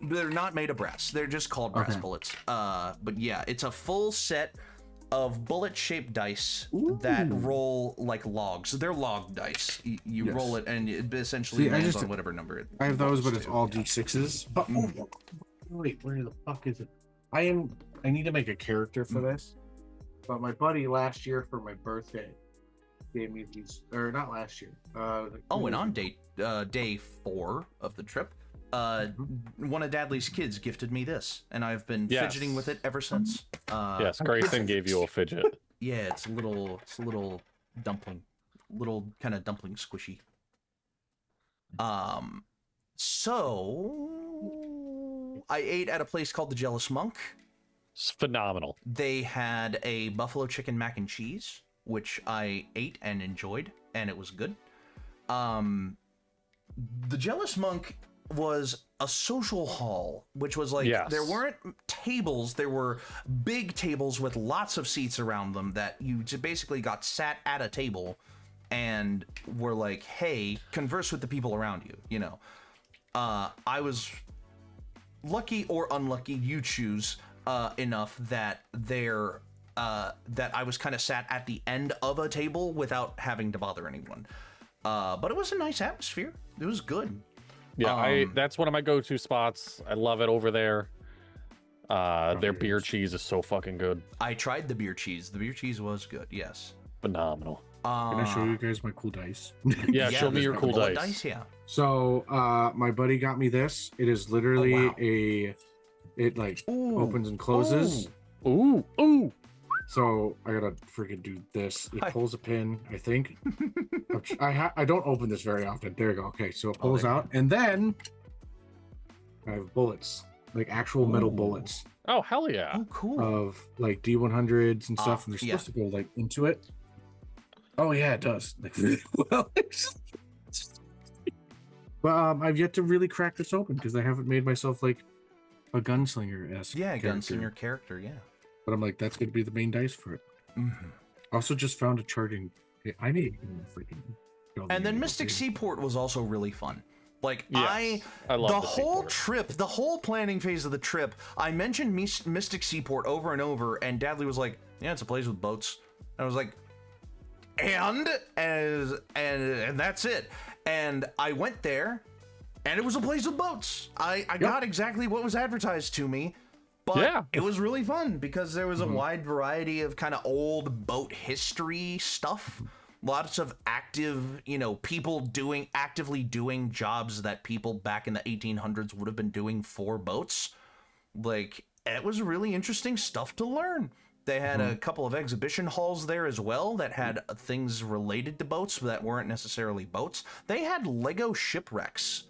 They're not made of brass. They're just called brass bullets. But yeah, it's a full set of bullet-shaped dice that roll like logs. They're log dice. You roll it, and it essentially lands on whatever number it. I have those, but it's all D6s. But wait, where the fuck is it? I need to make a character for this. But my buddy last year for my birthday gave me these, or not last year. And on day 4 of the trip, one of Dadley's kids gifted me this, and I've been fidgeting with it ever since. Yes, Grayson gave you a fidget. Yeah, it's a little dumpling, little kind of dumpling squishy. So I ate at a place called the Jealous Monk. It's phenomenal. They had a buffalo chicken mac and cheese, which I ate and enjoyed, and it was good. The Jealous Monk was a social hall, which was like, there weren't tables, there were big tables with lots of seats around them that you basically got sat at a table and were like, hey, converse with the people around you, you know. I was lucky or unlucky, you choose, enough that that I was kind of sat at the end of a table without having to bother anyone. But it was a nice atmosphere. It was good. Yeah, that's one of my go-to spots. I love it over there. Their beer cheese is so fucking good. I tried the beer cheese. The beer cheese was good, yes. Phenomenal. Can I show you guys my cool dice? Yeah, show me your cool dice. Yeah. So, my buddy got me this. It is literally it like opens and closes. Ooh. So I gotta freaking do this. It pulls a pin, I think. I don't open this very often. There you go. Okay, so it pulls out, and then I have bullets, like actual metal bullets. Oh hell yeah! Oh cool. Of like D100s and stuff, and they're supposed to go like into it. Oh yeah, it does. Like, well, but I've yet to really crack this open because I haven't made myself like a gunslinger-esque. Yeah, gunslinger character. Yeah. But I'm like, that's going to be the main dice for it. Also, just found a charging. I need to freaking. And then Mystic Seaport was also really fun. Like Yes, I love the the whole seaport. trip, the whole planning phase of the trip, I mentioned Mystic Seaport over and over, and Dadley was like, "Yeah, it's a place with boats." And I was like, and that's it. And I went there, and it was a place with boats. I got exactly what was advertised to me, but it was really fun because there was a wide variety of kind of old boat history stuff. Lots of active, people actively doing jobs that people back in the 1800s would have been doing for boats. Like, it was really interesting stuff to learn. They had a couple of exhibition halls there as well that had things related to boats that weren't necessarily boats. They had Lego shipwrecks.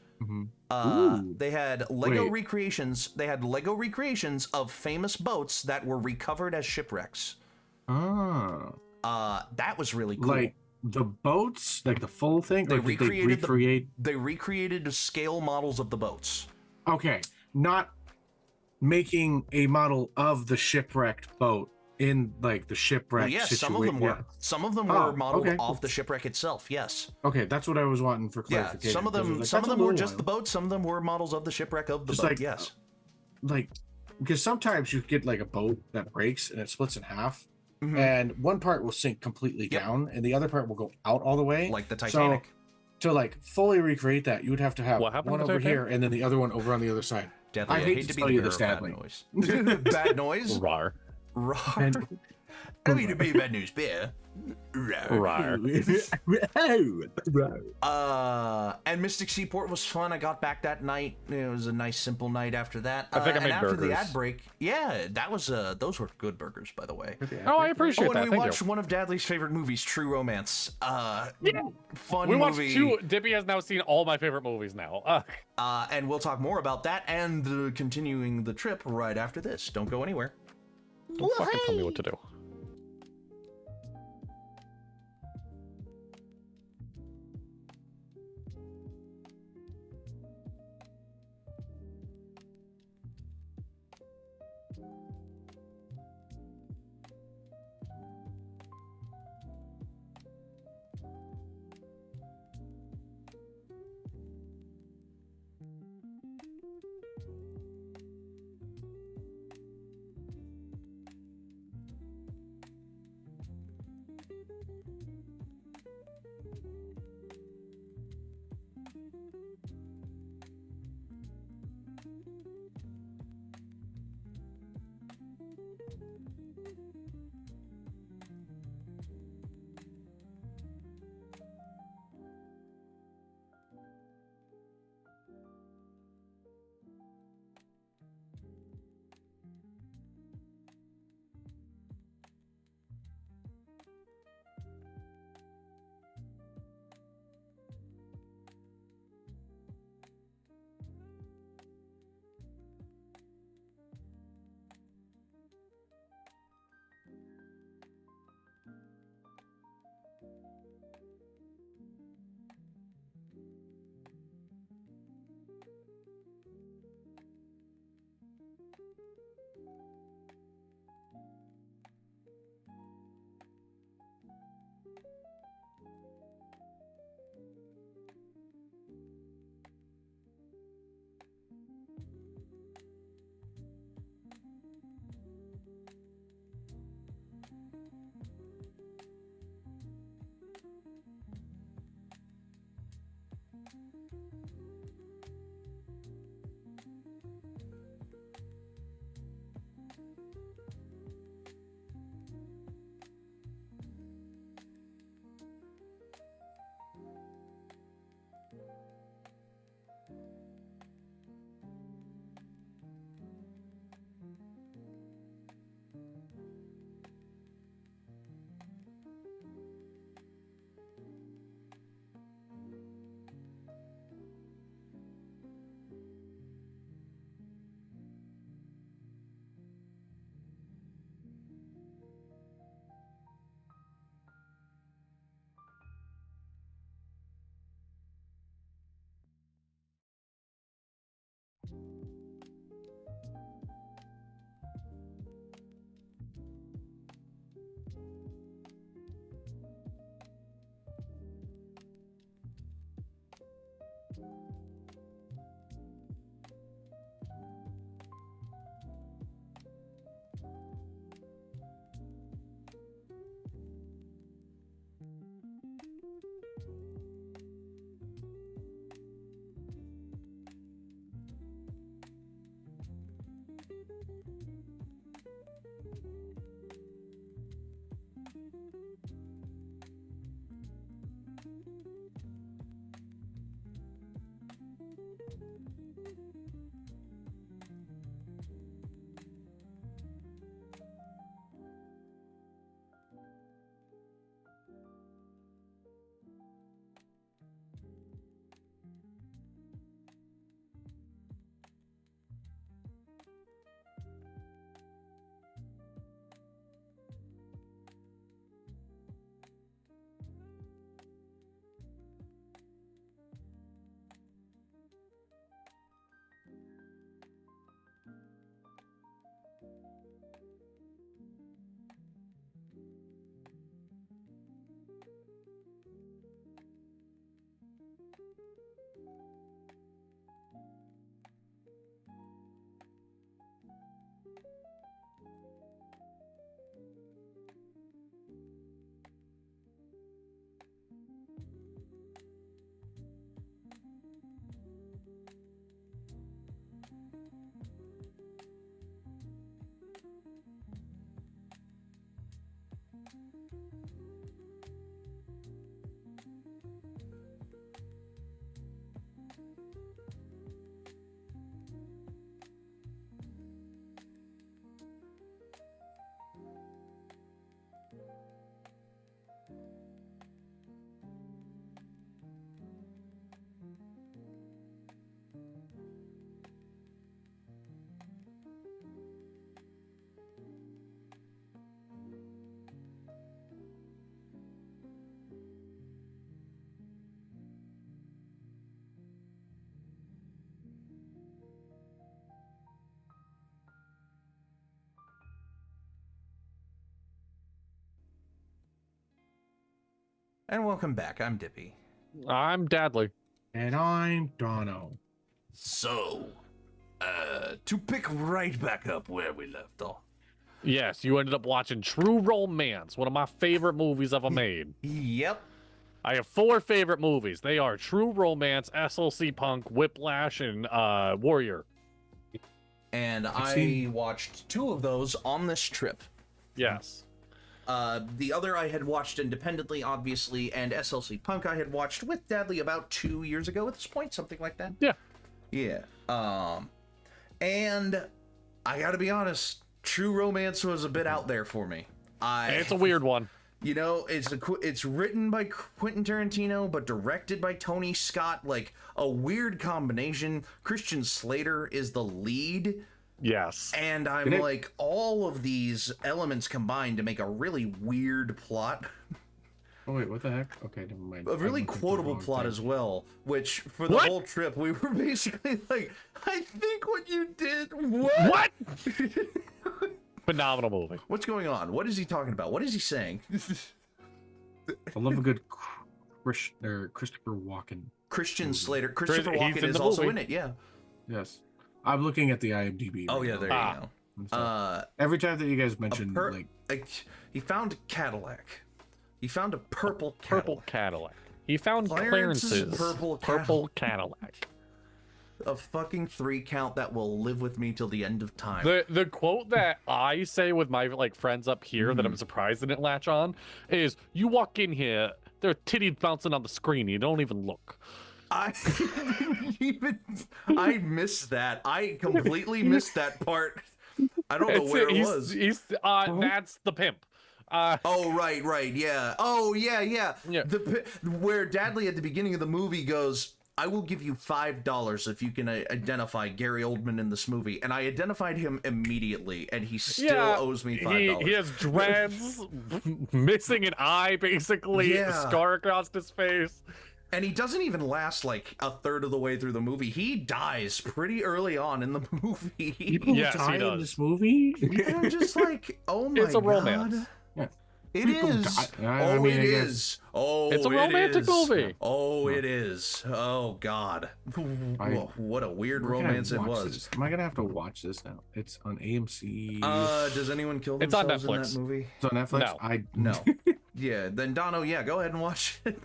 They had Lego recreations. They had Lego recreations of famous boats that were recovered as shipwrecks. That was really cool. Like the boats, like the full thing. They Like, did they recreated recreate. They recreated the scale models of the boats. Okay, not making a model of the shipwrecked boat in like the shipwreck. Well, yes, some of them were. Some of them were modeled off the shipwreck itself. Yes. Okay, that's what I was wanting for Yeah, clarification. some of them. Like, some of them were just wild. the boat. Some of them were models of the shipwreck of the Just boat. like, yes. Like, because sometimes you get like a boat that breaks and it splits in half, and one part will sink completely down, and the other part will go out all the way, Like the Titanic. So to like fully recreate that, you would have to have What happened one to the over Titanic? here and then the other one over on the other side. Dadley, I hate to be tell the you bearer this, of bad Dadley. noise. Bad noise. Rar. Rar. And I mean to be bad news beer. Rar. And Mystic Seaport was fun. I got back that night. It was a nice, simple night after that. I think I and made after burgers. the ad break, that was those were good burgers, by the way. Oh, I appreciate Oh, that. and we Thank watched you. one of Dadley's favorite movies, True Romance. Fun We movie. watched two. Dippy has now seen all my favorite movies now. And we'll talk more about that and continuing the trip right after this. Don't go anywhere. Don't fucking tell me what to do. And welcome back. I'm Dippy. I'm Dadley. And I'm Dono. So, to pick right back up where we left off. Yes, you ended up watching True Romance, one of my favorite movies ever made. Yep. I have 4 favorite movies. They are True Romance, SLC Punk, Whiplash, and Warrior. And I watched 2 of those on this trip. Yes. The other I had watched independently, obviously, and SLC Punk I had watched with Dadley about 2 years ago at this point, something like that. Yeah. Yeah. And I gotta be honest, True Romance was a bit out there for me. It's a weird one. You know, it's written by Quentin Tarantino, but directed by Tony Scott. Like, a weird combination. Christian Slater is the lead. Yes. And I'm like, all of these elements combined to make a really weird plot. Oh, wait, what the heck? Okay, never mind. A really quotable plot as well, which for the whole trip, we were basically like, I think what you did, what? Phenomenal movie. What's going on? What is he talking about? What is he saying? I love a good Christopher Walken. Christian Slater. Christopher He's Walken in is the also movie. in it, yeah. Yes. I'm looking at the IMDb. Oh, right yeah, now. there you And go. so every time that you guys mention, He found a Cadillac. He found a purple Cadillac. Purple Cadillac. He found Clarence's Clarence's purple Cadillac. A fucking 3 count that will live with me till the end of time. The quote that I say with my friends up here that I'm surprised didn't latch on is, "You walk in here, there are titties bouncing on the screen. You don't even look." I missed that. I completely missed that part. I don't know where it was. That's the pimp. Oh, right, yeah. Oh, yeah. Where Dadley at the beginning of the movie goes, I will give you $5 if you can identify Gary Oldman in this movie. And I identified him immediately, and he still owes me $5. He has dreads, missing an eye, basically, a scar across his face. And he doesn't even last like a third of the way through the movie. He dies pretty early on in the movie. People die in this movie? And I'm just like, oh my god. It's a romance. Yeah. It is. I mean, it is. Oh, it's a romantic movie. Oh, it is. Oh god. What a weird romance it was. Am I gonna have to watch this now? It's on AMC. Does anyone kill It's on themselves in Netflix. that movie? It's on Netflix. No. No. Yeah. Then Dono, yeah, go ahead and watch it.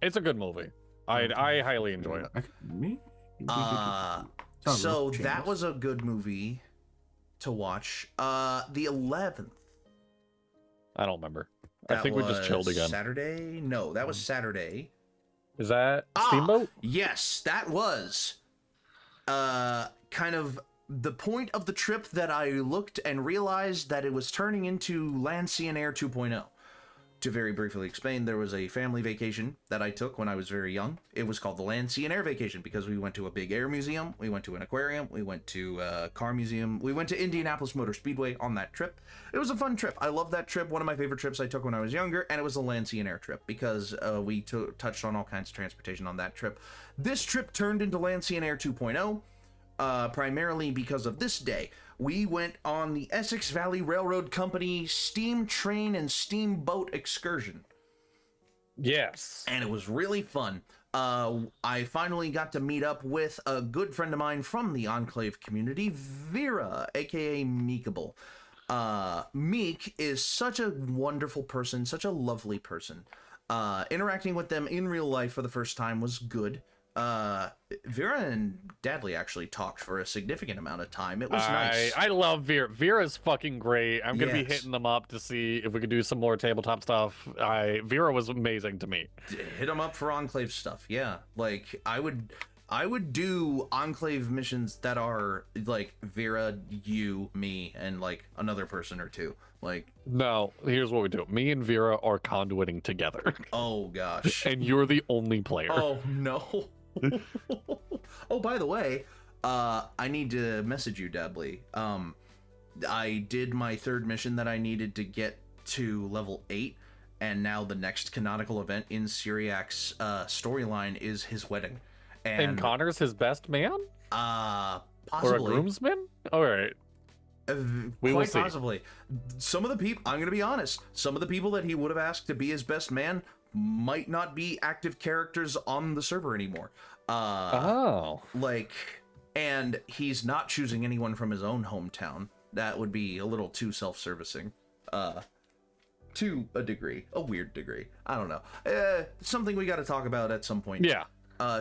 It's a good movie. I highly enjoy it. So that was a good movie to watch. The 11th. I don't remember. I think we just chilled again. Saturday? No, that was Saturday. Is that Steamboat? Yes, that was kind of the point of the trip that I looked and realized that it was turning into Land, Sea, and Air 2.0. To very briefly explain, there was a family vacation that I took when I was very young. It was called the Land, Sea, and Air Vacation because we went to a big air museum, we went to an aquarium, we went to a car museum, we went to Indianapolis Motor Speedway on that trip. It was a fun trip. I love that trip. One of my favorite trips I took when I was younger, and it was the Land, Sea, and Air trip because we touched on all kinds of transportation on that trip. This trip turned into Land, Sea, and Air 2.0, primarily because of this day. We went on the Essex Valley Railroad Company steam train and steamboat excursion. Yes. And it was really fun. I finally got to meet up with a good friend of mine from the Enclave community, Vera, aka Meekable. Meek is such a wonderful person, such a lovely person. Interacting with them in real life for the first time was good. Vera and Dadley actually talked for a significant amount of time. It was nice. I love Vera. Vera's fucking great. I'm gonna be hitting them up to see if we could do some more tabletop stuff. Vera was amazing to me. Hit them up for Enclave stuff. Yeah, like I would do Enclave missions that are like Vera, you, me, and like another person or two. Like, no, here's what we do. Me and Vera are conduiting together. Oh gosh. And you're the only player. Oh no. Oh, by the way, I need to message you, Dadley. I did my 3rd mission that I needed to get to level 8, and now the next canonical event in Syriac's storyline is his wedding. And Connor's his best man? Possibly. Or a groomsman? All right. We will see. Possibly. Some of the people, I'm going to be honest, some of the people that he would have asked to be his best man might not be active characters on the server anymore. Like, and he's not choosing anyone from his own hometown. That would be a little too self-servicing. To a degree, a weird degree. I don't know. Something we got to talk about at some point. Yeah.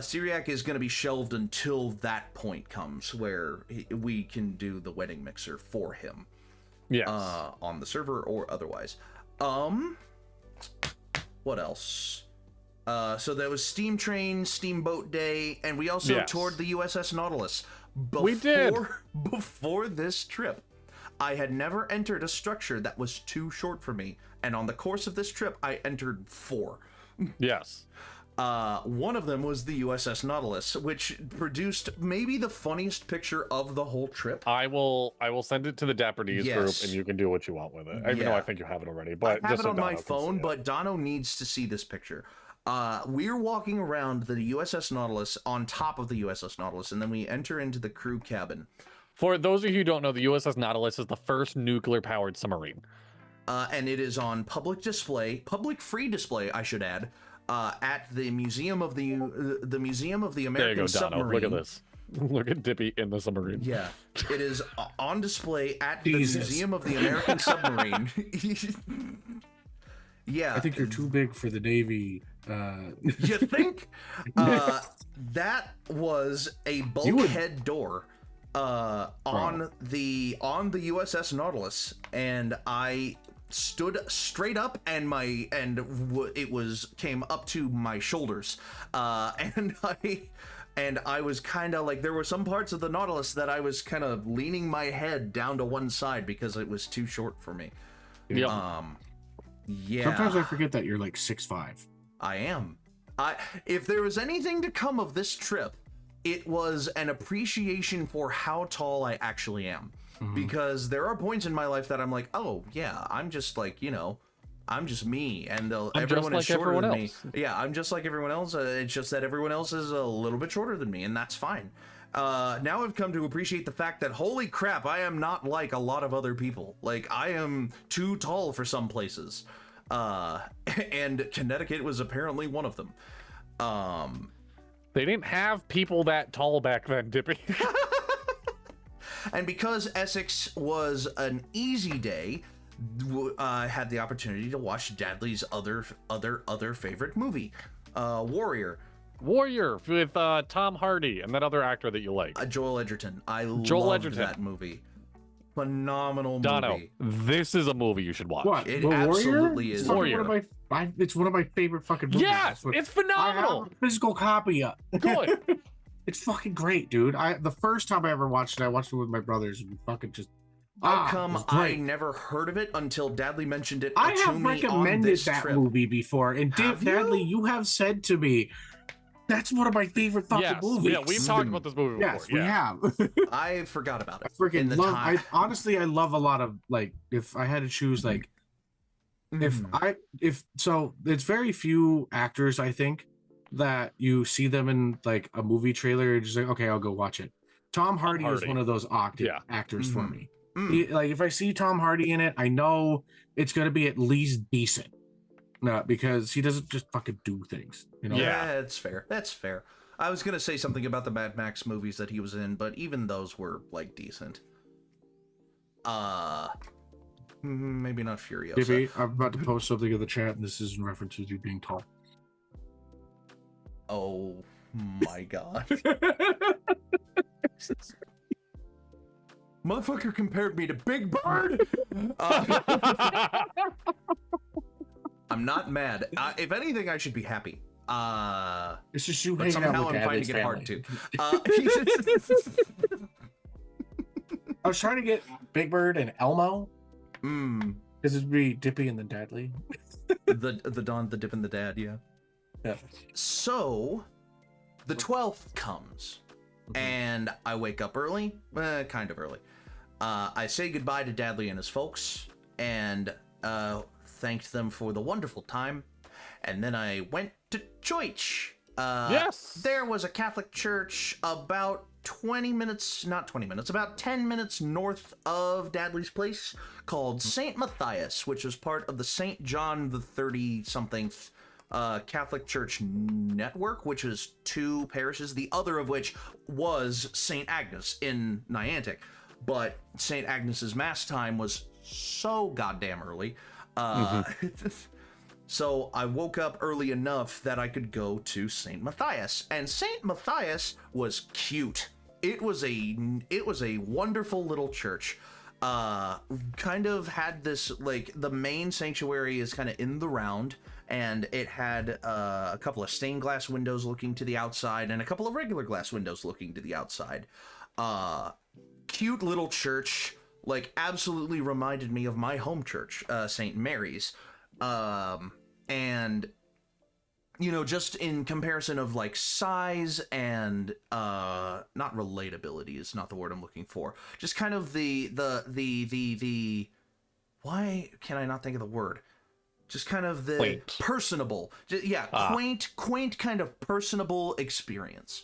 Syriac is going to be shelved until that point comes where we can do the wedding mixer for him. Yes. On the server or otherwise. What else? So there was Steam Train, Steamboat Day, and we also toured the USS Nautilus. We did. Before this trip, I had never entered a structure that was too short for me, and on the course of this trip, I entered 4. Yes. One of them was the USS Nautilus, which produced maybe the funniest picture of the whole trip. I will send it to the Dapper D's group, and you can do what you want with it. Even though I think you have it already, but I have just it so on my phone, but Dono needs to see this picture. We're walking around the USS Nautilus on top of the USS Nautilus, and then we enter into the crew cabin. For those of you who don't know, the USS Nautilus is the first nuclear-powered submarine. And it is on public free display, I should add, at the Museum of the American there you go, Dono. Submarine. Look at this. Look at Dippy in the submarine. Yeah, it is on display at the Museum of the American Submarine. Yeah, I think you're too big for the Navy. You think? That was a bulkhead door on the USS Nautilus, and I stood straight up, and it came up to my shoulders, and I was kind of like, there were some parts of the Nautilus that I was kind of leaning my head down to one side because it was too short for me. Yeah. Yeah. Sometimes I forget that you're like 6'5". I am. If there was anything to come of this trip, it was an appreciation for how tall I actually am. Mm-hmm. Because there are points in my life that I'm like, oh yeah, I'm just like, I'm just me, and everyone is shorter than me. Yeah, I'm just like everyone else. It's just that everyone else is a little bit shorter than me, and that's fine. Now I've come to appreciate the fact that, holy crap, I am not like a lot of other people. Like, I am too tall for some places. And Connecticut was apparently one of them. They didn't have people that tall back then, Dippy. And because Essex was an easy day, I had the opportunity to watch Dadley's other favorite movie, Warrior with Tom Hardy and that other actor that you like, Joel Edgerton. I loved that movie. Phenomenal movie. Dono, this is a movie you should watch. What? It The absolutely is. Warrior. It's one of my favorite fucking movies. Yes, it's phenomenal. I have a physical copy of. Good. It's fucking great, dude. The first time I ever watched it, I watched it with my brothers, and we fucking just. How come I never heard of it until Dadley mentioned it? I have recommended that movie before, and Dadley, you have said to me, that's one of my favorite fucking movies. Yeah, we've talked about this movie before. Yes, we have. I forgot about it. I freaking love. I love a lot of, like, if I had to choose, like, so it's very few actors, I think, that you see them in like a movie trailer, you're just like, okay, I'll go watch it. Tom Hardy is one of those actors for me. Like, if I see Tom Hardy in it, I know it's going to be at least decent. Because he doesn't just fucking do things, Yeah, that's fair. That's fair. I was gonna say something about the Mad Max movies that he was in, but even those were like decent. Maybe not Furiosa. Dippy, I'm about to post something in the chat, and this is in reference to you being tall. Oh my god. Motherfucker compared me to Big Bird. I'm not mad. If anything, I should be happy. It's just you but hanging out somehow with I'm finding Dadley's it hard family. to. I was trying to get Big Bird and Elmo. Because it'd be Dippy and then Dadley. the Don, the Dip, and the Dad, yeah. So, the 12th comes, and I wake up early, kind of early. I say goodbye to Dadley and his folks, and thanked them for the wonderful time, and then I went to church. Yes! There was a Catholic church about 20 minutes, not 20 minutes, about 10 minutes north of Dadley's place called St. Matthias, which was part of the St. John the 30-something Catholic Church network, which is 2 parishes, the other of which was St. Agnes in Niantic. But St. Agnes's mass time was so goddamn early. So I woke up early enough that I could go to St. Matthias, and St. Matthias was cute. It was a wonderful little church. Kind of had this, like, the main sanctuary is kind of in the round, and it had a couple of stained glass windows looking to the outside and a couple of regular glass windows looking to the outside. Cute little church, like, absolutely reminded me of my home church, St. Mary's. And, you know, just in comparison of, like, size and, not relatability is not the word I'm looking for. Just kind of the why can I not think of the word? Just kind of the Quaint. personable. Yeah, quaint kind of personable experience.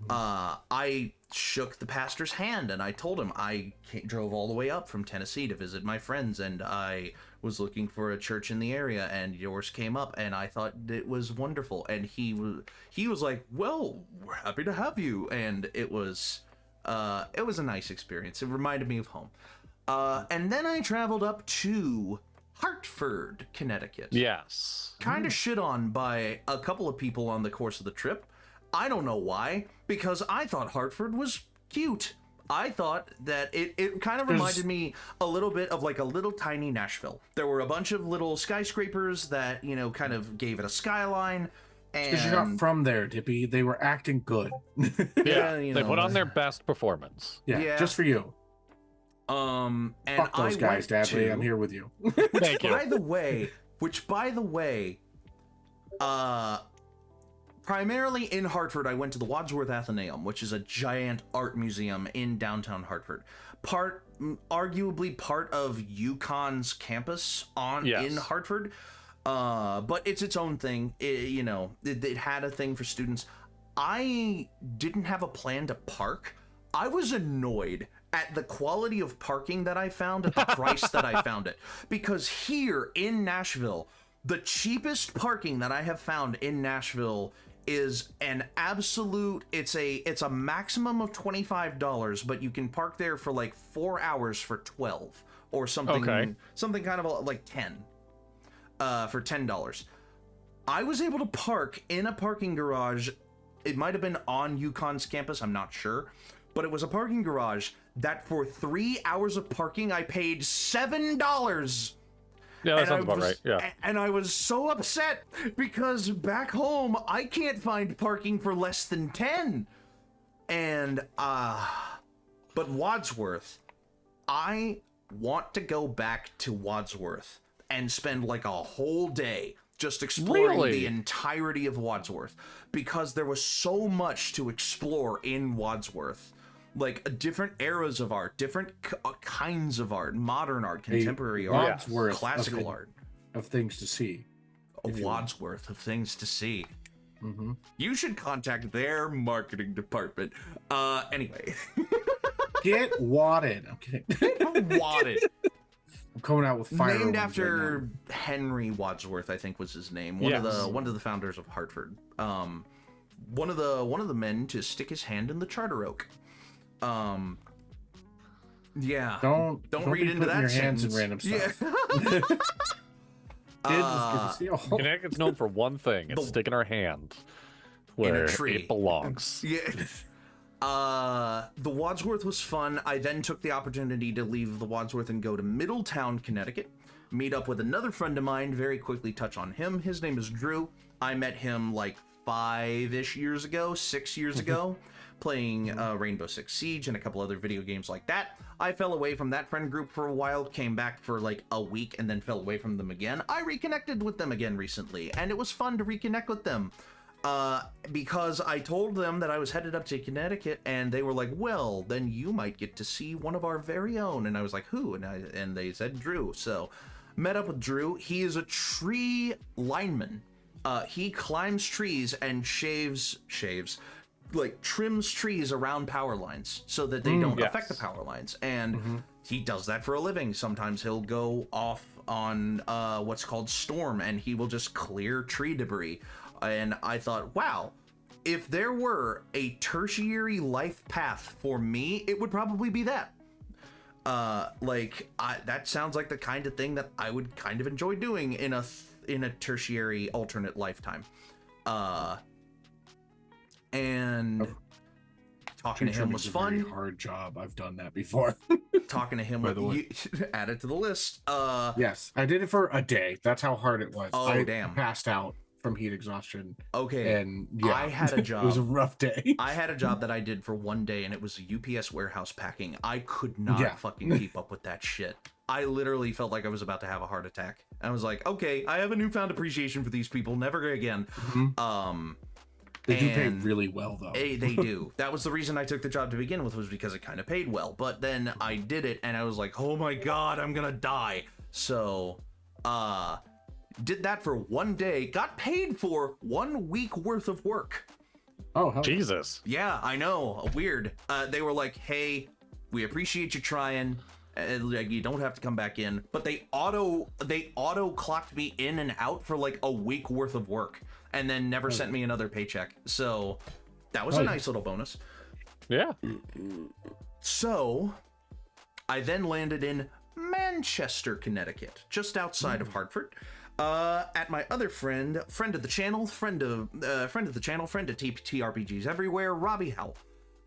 I shook the pastor's hand and I told him I drove all the way up from Tennessee to visit my friends, and I was looking for a church in the area, and yours came up, and I thought it was wonderful. And he was like, "Well, we're happy to have you," and it was a nice experience. It reminded me of home. And then I traveled up to Hartford, Connecticut. Yes. Kind of shit on by a couple of people on the course of the trip. I don't know why, because I thought Hartford was cute. I thought that it kind of reminded me a little bit of like a little tiny Nashville. There were a bunch of little skyscrapers that, you know, kind of gave it a skyline. Because you're not from there, Dippy. They were acting good. Yeah, you they know. put on their best performance. Yeah, just for you. And Fuck those guys, Dadley. I'm here with you. Thank you. By the way, primarily in Hartford, I went to the Wadsworth Athenaeum, which is a giant art museum in downtown Hartford. Arguably part of UConn's campus in Hartford, but it's its own thing. It had a thing for students. I didn't have a plan to park. I was annoyed at the quality of parking that I found at the price that I found it. Because here in Nashville, the cheapest parking that I have found in Nashville is an absolute, it's a maximum of $25, but you can park there for like 4 hours for 12 or something, something kind of like 10 for $10. I was able to park in a parking garage. It might have been on UConn's campus, I'm not sure, but it was a parking garage that for 3 hours of parking I paid $7. Yeah, that sounds about right. Yeah. And I was so upset because back home I can't find parking for less than 10. And but Wadsworth, I want to go back to Wadsworth and spend like a whole day just exploring the entirety of Wadsworth, because there was so much to explore in Wadsworth. Like different eras of art, different kinds of art, modern art, contemporary art, classical art. Of things to see. A Wadsworth of things to see. Mm-hmm. You should contact their marketing department. Anyway. Get wadded. I'm kidding. Wadded. I'm coming out with fire. Named after Henry Wadsworth, I think was his name. One of the founders of Hartford. One of the men to stick his hand in the charter oak. Yeah. Don't read into that your sentence. hands in random stuff. Yeah. Connecticut's known for one thing: it's sticking our hand where it belongs. Yeah. The Wadsworth was fun. I then took the opportunity to leave the Wadsworth and go to Middletown, Connecticut. Meet up with another friend of mine. Very quickly touch on him. His name is Drew. I met him like 6 years ago. Playing Rainbow Six Siege and a couple other video games like that. I fell away from that friend group for a while, came back for like a week, and then fell away from them again. I reconnected with them again recently, and it was fun to reconnect with them. Because I told them that I was headed up to Connecticut, and they were like, well, then you might get to see one of our very own. And I was like, who? And they said Drew. So, met up with Drew. He is a tree lineman. He climbs trees and shaves like trims trees around power lines so that they don't affect the power lines. And he does that for a living. Sometimes he'll go off on what's called storm, and he will just clear tree debris. And I thought, wow, if there were a tertiary life path for me, it would probably be that. That sounds like the kind of thing that I would kind of enjoy doing in a tertiary alternate lifetime. And talking to him was fun. Very hard job. I've done that before. Talking to him, add it to the list. Yes, I did it for a day. That's how hard it was. Oh, damn. Passed out from heat exhaustion. Okay. And yeah, I had a job. It was a rough day. I had a job that I did for one day, and it was a UPS warehouse packing. I could not fucking keep up with that shit. I literally felt like I was about to have a heart attack. And I was like, okay, I have a newfound appreciation for these people. Never again. They do pay really well, though. They do. That was the reason I took the job to begin with, was because it kind of paid well. But then I did it, and I was like, oh my god, I'm gonna die. So, did that for one day, got paid for 1 week worth of work. Oh, hell. Jesus. Yeah, I know. Weird. They were like, hey, we appreciate you trying. Like, you don't have to come back in. But they auto clocked me in and out for like a week worth of work, and then never sent me another paycheck. So that was a nice little bonus. Yeah. So I then landed in Manchester, Connecticut, just outside of Hartford. At my other friend of the channel, friend of TRPGs everywhere, Robbie Howell.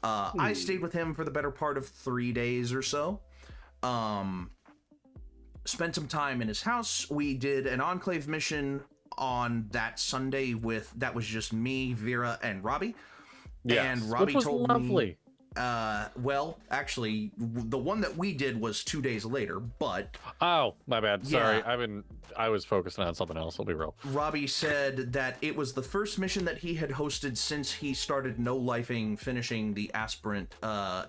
I stayed with him for the better part of 3 days or so. Spent some time in his house. We did an Enclave mission on that Sunday that was just me, Vera, and Robbie. Yes, and Robbie which was told lovely. me. Well, actually, the one that we did was 2 days later, but... Oh, my bad. Sorry. Yeah. I was focusing on something else. I'll be real. Robbie said that it was the first mission that he had hosted since he started no-lifing, finishing the aspirant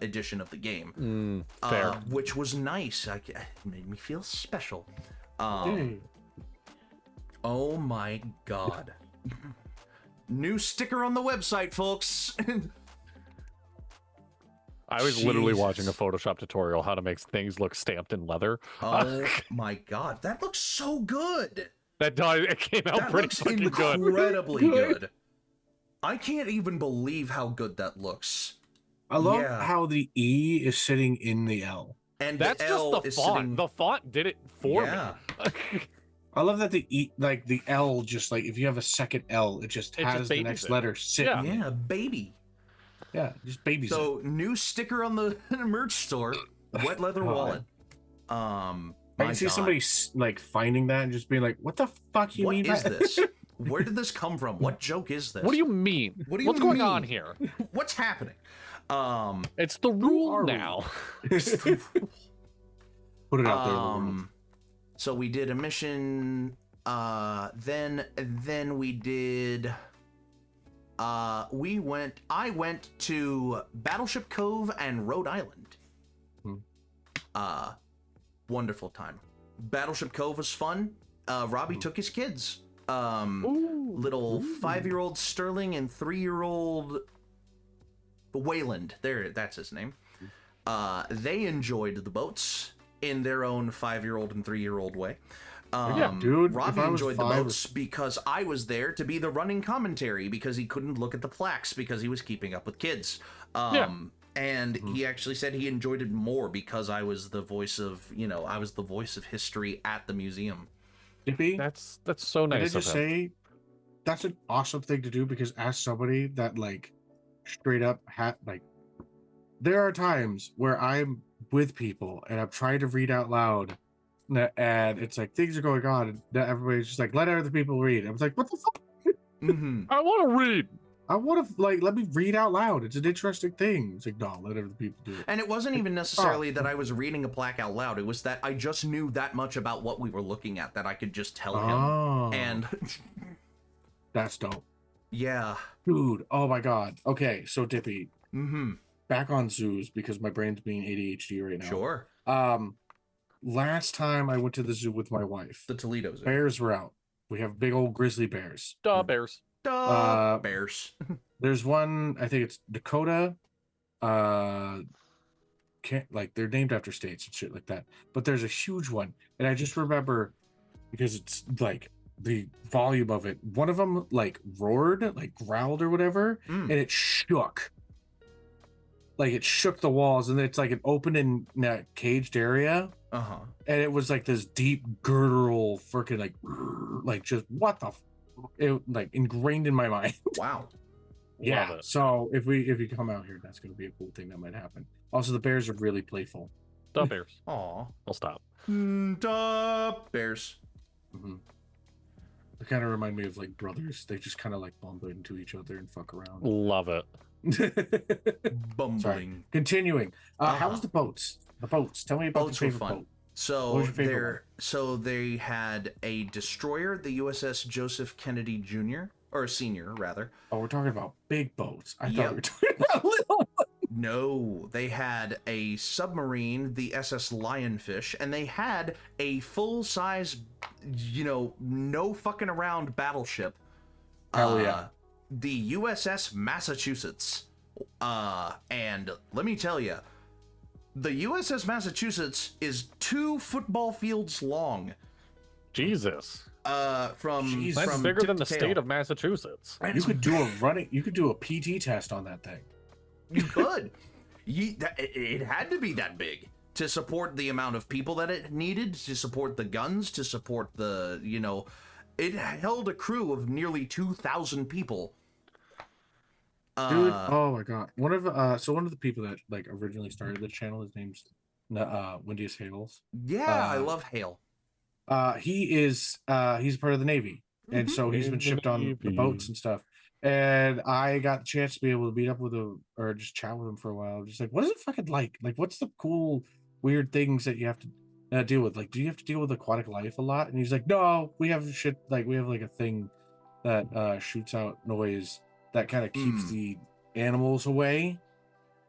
edition of the game. Fair. Which was nice. It made me feel special. Oh my god. New sticker on the website, folks. I was literally watching a Photoshop tutorial how to make things look stamped in leather. Oh my god, that looks so good. It came out pretty fucking good. Incredibly good. I can't even believe how good that looks. I love how the E is sitting in the L. And that's the L just the font. Sitting... The font did it for me. I love that the E, like the L, just like if you have a second L, it just has the next letter sitting. Yeah, baby. Yeah, just babies. So new sticker on the merch store, wet leather wallet. I can see somebody like finding that and just being like, "What the fuck you mean? What is this? Where did this come from? What joke is this? What do you mean? What's going on here? What's happening? It's the rule now. Put it out there. So we did a mission. Then we did. I went to Battleship Cove and Rhode Island. Wonderful time. Battleship Cove was fun. Robbie took his kids. Little 5-year-old Sterling and 3-year-old Wayland. That's his name. They enjoyed the boats in their own 5-year-old and 3-year-old way. Dude, Robbie enjoyed the boats because I was there to be the running commentary because he couldn't look at the plaques because he was keeping up with kids. And he actually said he enjoyed it more because I was the voice of, history at the museum. Dippy, that's so nice. Can I just say, that's an awesome thing to do because as somebody that like straight up there are times where I'm with people and I'm trying to read out loud. And it's like things are going on, and everybody's just like, let other people read. I was like, what the fuck? I want to read. I want to let me read out loud. It's an interesting thing. It's like, no, let other people do it. And it wasn't even necessarily that I was reading a plaque out loud. It was that I just knew that much about what we were looking at that I could just tell him. And that's dope. Yeah, dude. Oh my god. Okay, so Dippy. Mm-hmm. Back on zoos because my brain's being ADHD right now. Sure. Last time I went to the zoo with my wife, the Toledo Zoo. Bears were out. We have big old grizzly bears. Bears. Bears. There's one, I think it's Dakota. Can't like they're named after states and shit like that. But there's a huge one, and I just remember because it's like the volume of it. One of them like roared, like growled or whatever, and it shook. Like it shook the walls, and it's like an open and caged area. And it was like this deep guttural freaking like just what the it like ingrained in my mind. Wow. Yeah. Love it. So if you come out here, that's gonna be a cool thing that might happen. Also, the Bears are really playful. The Bears. Aw. I'll stop. The Bears. They kind of remind me of like brothers. They just kind of like bump into each other and fuck around. Love it. Bumbling. Sorry. Continuing. How was the boats? The boats. Tell me about Boats the were favorite fun. boat. So they had a destroyer, the USS Joseph Kennedy Jr. or Sr. rather. Oh, we're talking about big boats. I thought Yep. we were talking about little ones. No, they had a submarine, the SS Lionfish, and they had a full-size, no fucking around battleship. Hell yeah. The USS Massachusetts. And let me tell you, the USS Massachusetts is 2 football fields long. Jesus. Jeez. That's from bigger tip than to the tail. state of Massachusetts. You could do a PT test on that thing. You could. It had to be that big to support the amount of people that it needed, to support the guns, to support the, it held a crew of nearly 2,000 people. Dude, oh my god. One of the people that like originally started the channel, his name's Windiest Hales. Yeah, I love Hale. He's part of the Navy, and so he's been shipped on the boats and stuff. And I got the chance to be able to meet up with him or just chat with him for a while. Just like, what is it fucking like? Like, what's the cool, weird things that you have to deal with? Like, do you have to deal with aquatic life a lot? And he's like, no, we have shit. Like, we have like a thing that shoots out noise that kind of keeps the animals away.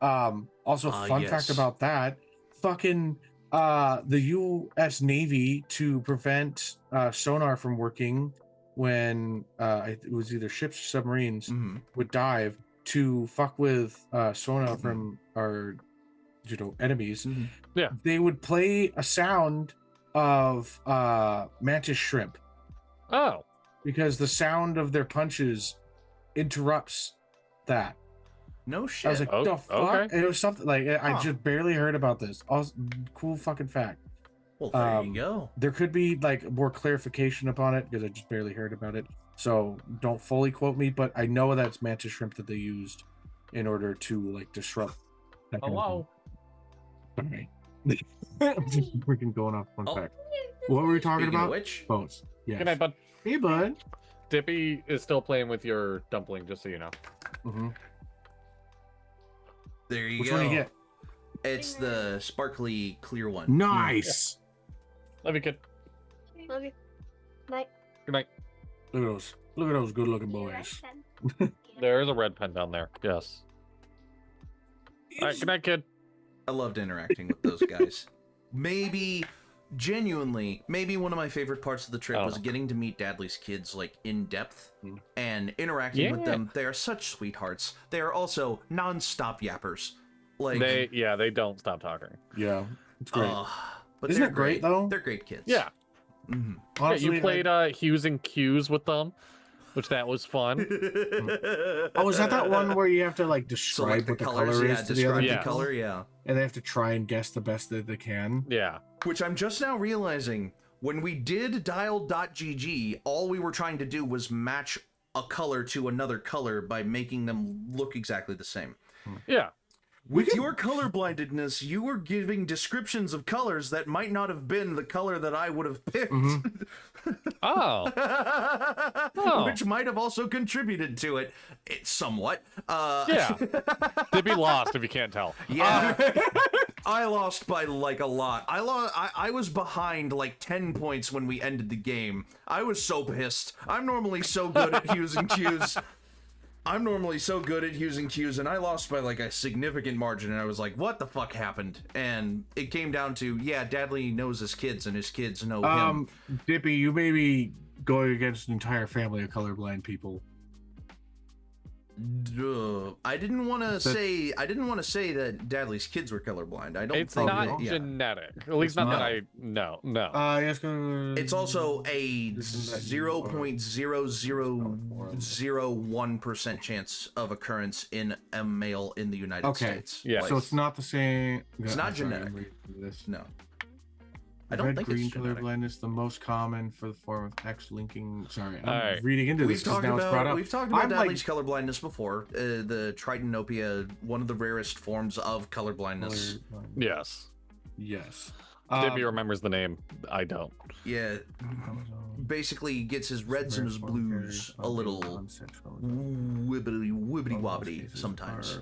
Also, fun fact about that, fucking the U.S. Navy, to prevent sonar from working when it was either ships or submarines, would dive to fuck with sonar from our enemies. Yeah, they would play a sound of mantis shrimp. Oh, because the sound of their punches interrupts that. No shit. I was like, the fuck? okay. And it was something like I just barely heard about this. Also, cool fucking fact. Well, there you go. There could be like more clarification upon it because I just barely heard about it. So don't fully quote me, but I know that's mantis shrimp that they used in order to like disrupt. That kind of thing. Sorry. I'm just freaking going off one fact. What were we talking Speaking of about? which, Boats. Yeah. good night, bud. Hey, bud. Dippy is still playing with your dumpling, just so you know. there you Which go. one do you get? It's the sparkly clear one. Nice. Love you, kid. Love you. Night. Good night. Look at those good-looking boys. There's a red pen down there. Yes. All right. Good night, kid. I loved interacting with those guys. Genuinely, maybe one of my favorite parts of the trip was getting to meet Dadley's kids, like, in depth and interacting with them. They are such sweethearts. They are also non-stop yappers. Like they don't stop talking. Yeah, it's great. But Isn't they're it great, though? They're great kids. Yeah. Honestly, you played Hues and Cues with them, which that was fun. Oh, is that one where you have to like describe the what the colors, color is to the other describe the people? color, yeah. And they have to try and guess the best that they can. Yeah. Which I'm just now realizing, when we did dial.gg, all we were trying to do was match a color to another color by making them look exactly the same. Yeah. With your colorblindedness, you were giving descriptions of colors that might not have been the color that I would have picked. Oh. Which might have also contributed to it somewhat. Yeah. Dippy lost, if you can't tell. Yeah. I lost by like a lot. I was behind like 10 points when we ended the game. I was so pissed. I'm normally so good at Hues and Cues. And I lost by like a significant margin, and I was like, what the fuck happened? And it came down to, Dadley knows his kids, and his kids know him. Dippy, you may be going against an entire family of colorblind people. I didn't want to say that Dadley's kids were colorblind. I don't. It's think not that- yeah. genetic. At least It's not that not. I no. It's gonna. It's also a Isn't that you are- 0.0001% chance of occurrence in a male in the United Okay. States. Yeah. So it's not the same. It's not I'm sorry, genetic. I'm reading through this. No. I don't think Red-green it's genetic. colorblindness, the most common for the form of X-linking. Sorry, I'm Alright. reading into this because now it's brought up. We've talked about I'm like- Dadley's colorblindness before. The tritanopia, one of the rarest forms of colorblindness. Yes. Yes. Dippy remembers the name. I don't. Yeah, basically gets his reds and his blues a little wibbly wobbly sometimes.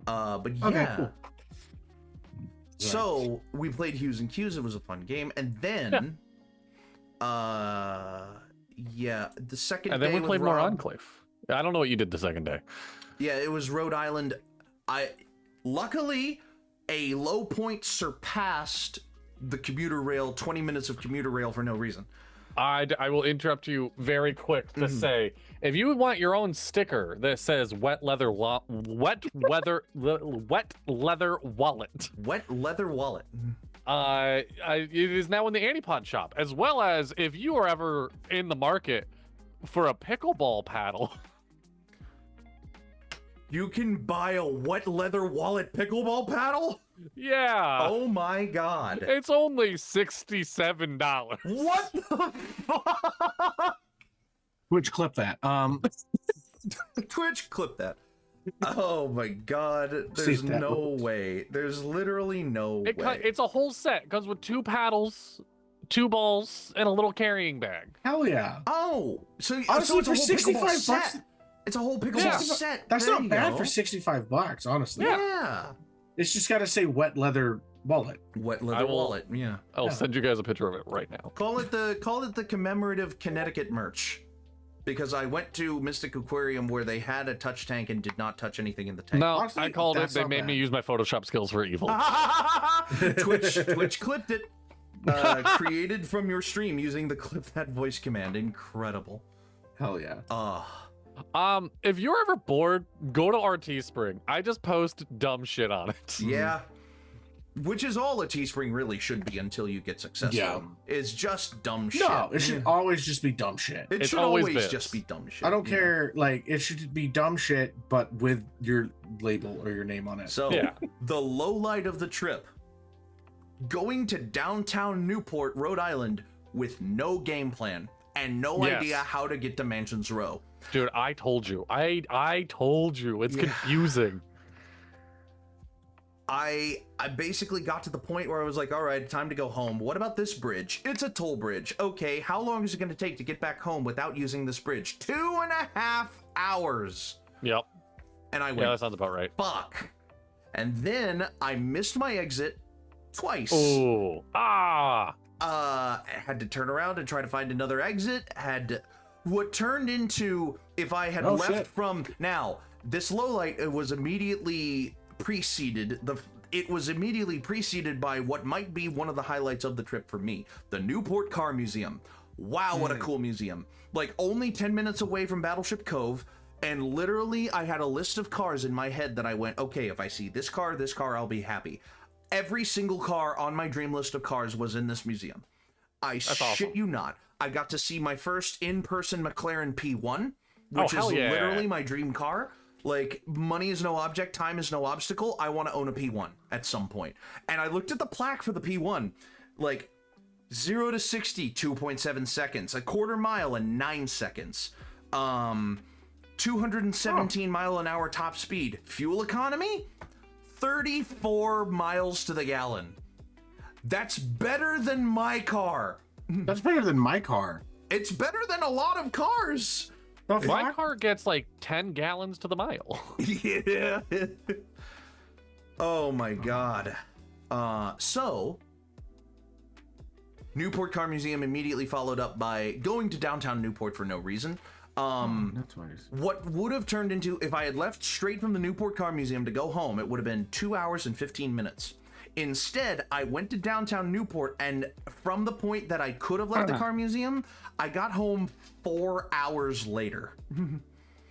But yeah. Okay, cool. So we played Hues and Cues. It was a fun game, and then, the second. And then day we with played more Rob- Enclave. I don't know what you did the second day. Yeah, it was Rhode Island. Luckily, a low point surpassed the commuter rail. 20 minutes of commuter rail for no reason. I will interrupt you very quick to Mm-hmm. say, if you want your own sticker that says wet leather wallet, Wet leather wallet. it is now in the ANIpod shop, as well as if you are ever in the market for a pickleball paddle. You can buy a wet leather wallet pickleball paddle? Yeah. Oh my god. It's only $67. What the fuck? Twitch, clip that. Twitch, clip that. Oh my god. See There's if that no works. way. There's literally no way. It's a whole set. It comes with 2 paddles, 2 balls, and a little carrying bag. Hell yeah. Oh, so Honestly, it's a for whole 65 pickleball bucks- set. It's a whole pickleball Yeah. set. That's There not you bad go. for $65, honestly. Yeah. It's just got to say wet leather wallet. Wet I leather will- wallet. Yeah. I'll Yeah. send you guys a picture of it right now. Call it the commemorative Connecticut merch. Because I went to Mystic Aquarium where they had a touch tank and did not touch anything in the tank. No, Honestly, I called it. that's They not made me bad. use my Photoshop skills for evil. Twitch clipped it. Created from your stream using the clip that voice command. Incredible. Hell yeah. If you're ever bored, go to our Teespring. I just post dumb shit on it. Yeah. Which is all a Teespring really should be until you get successful. Yeah. It's just dumb shit. No, it should always just be dumb shit. It It's should always always bits. just be dumb shit. I don't yeah. care. Like, it should be dumb shit, but with your label or your name on it. So, Yeah. the low light of the trip, going to downtown Newport, Rhode Island, with no game plan and no Yes. idea how to get to Mansions Row. Dude, I told you. I told you. It's confusing. I basically got to the point where I was like, all right, time to go home. What about this bridge? It's a toll bridge. Okay, how long is it going to take to get back home without using this bridge? 2.5 hours. Yep. And I Yeah, went, that sounds about right. fuck. And then I missed my exit twice. Oh. Ah. Had to turn around and try to find another exit. What turned into, if I had Oh, left shit. from now, this low light was immediately preceded. It was immediately preceded by what might be one of the highlights of the trip for me, the Newport Car Museum. Wow, what a cool museum! Like only 10 minutes away from Battleship Cove. And literally, I had a list of cars in my head that I went, okay, if I see this car, I'll be happy. Every single car on my dream list of cars was in this museum. I shit awesome. you not. I got to see my first in-person McLaren P1, which is hell yeah. literally my dream car. Like, money is no object, time is no obstacle. I want to own a P1 at some point. And I looked at the plaque for the P1, like 0 to 60, 2.7 seconds, a quarter mile in 9 seconds. 217 mile an hour top speed. Fuel economy? 34 miles to the gallon. That's better than my car. That's better than my car. It's better than a lot of cars. The My fuck? car gets like 10 gallons to the mile. Yeah. Oh my god. So Newport Car Museum immediately followed up by going to downtown Newport for no reason. That's nice. What would have turned into, if I had left straight from the Newport Car Museum to go home, it would have been 2 hours and 15 minutes. Instead, I went to downtown Newport, and from the point that I could have left the car museum, I got home 4 hours later.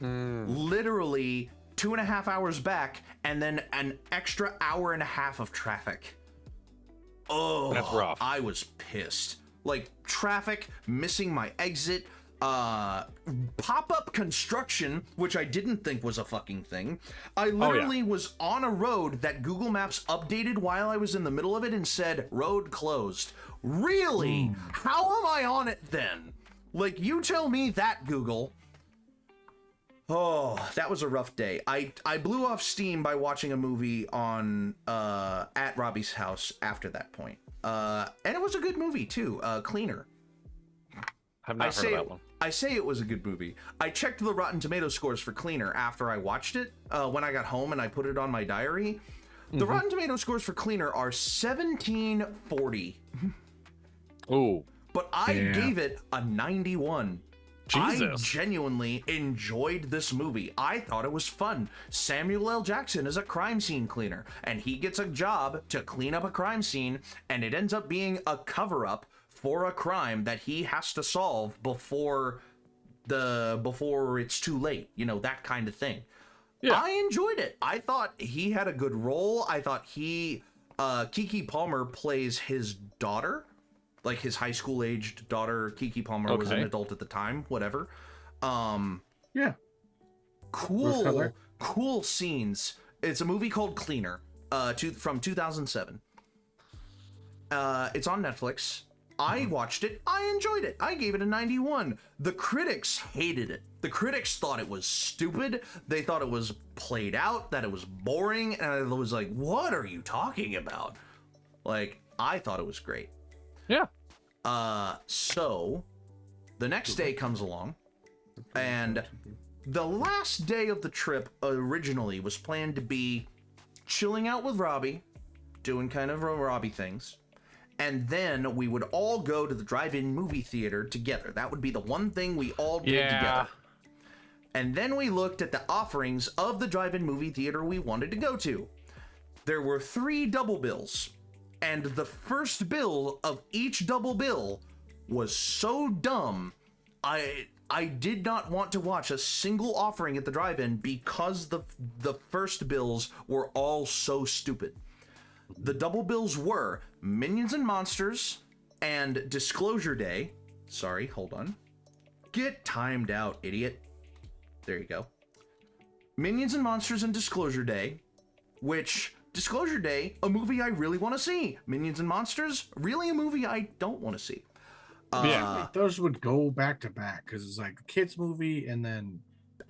Literally 2.5 hours back, and then an extra hour and a half of traffic. Oh, that's rough. I was pissed. Like, traffic, missing my exit, pop-up construction, which I didn't think was a fucking thing. I literally was on a road that Google Maps updated while I was in the middle of it and said, road closed. Really? How am I on it then? Like, you tell me that, Google. Oh, that was a rough day. I blew off steam by watching a movie on at Robbie's house after that point. And it was a good movie too. Cleaner. I've not heard of that one. I say it was a good movie. I checked the Rotten Tomato scores for Cleaner after I watched it when I got home and I put it on my diary. The Rotten Tomato scores for Cleaner are 1740. Ooh. But I gave it a 91. Jesus. I genuinely enjoyed this movie. I thought it was fun. Samuel L. Jackson is a crime scene cleaner, and he gets a job to clean up a crime scene, and it ends up being a cover-up for a crime that he has to solve before it's too late. You know, that kind of thing. Yeah. I enjoyed it. I thought he had a good role. I thought Keke Palmer plays his daughter. Like his high school aged daughter, Keke Palmer, was an adult at the time, whatever. Yeah. Cool scenes. It's a movie called Cleaner, from 2007. It's on Netflix. I watched it. I enjoyed it. I gave it a 91. The critics hated it. The critics thought it was stupid. They thought it was played out, that it was boring, and I was like, what are you talking about? Like, I thought it was great. Yeah. So the next day comes along, and the last day of the trip originally was planned to be chilling out with Robbie, doing kind of Robbie things, and then we would all go to the drive-in movie theater together. That would be the one thing we all did together. And then we looked at the offerings of the drive-in movie theater we wanted to go to. There were 3 double bills. And the first bill of each double bill was so dumb, I did not want to watch a single offering at the drive-in because the first bills were all so stupid. The double bills were Minions and Monsters and Disclosure Day. Sorry, hold on. Get timed out, idiot. There you go. Minions and Monsters and Disclosure Day, which... Disclosure Day, a movie I really want to see. Minions and Monsters, really a movie I don't want to see. Those would go back to back because it's like a kids movie and then...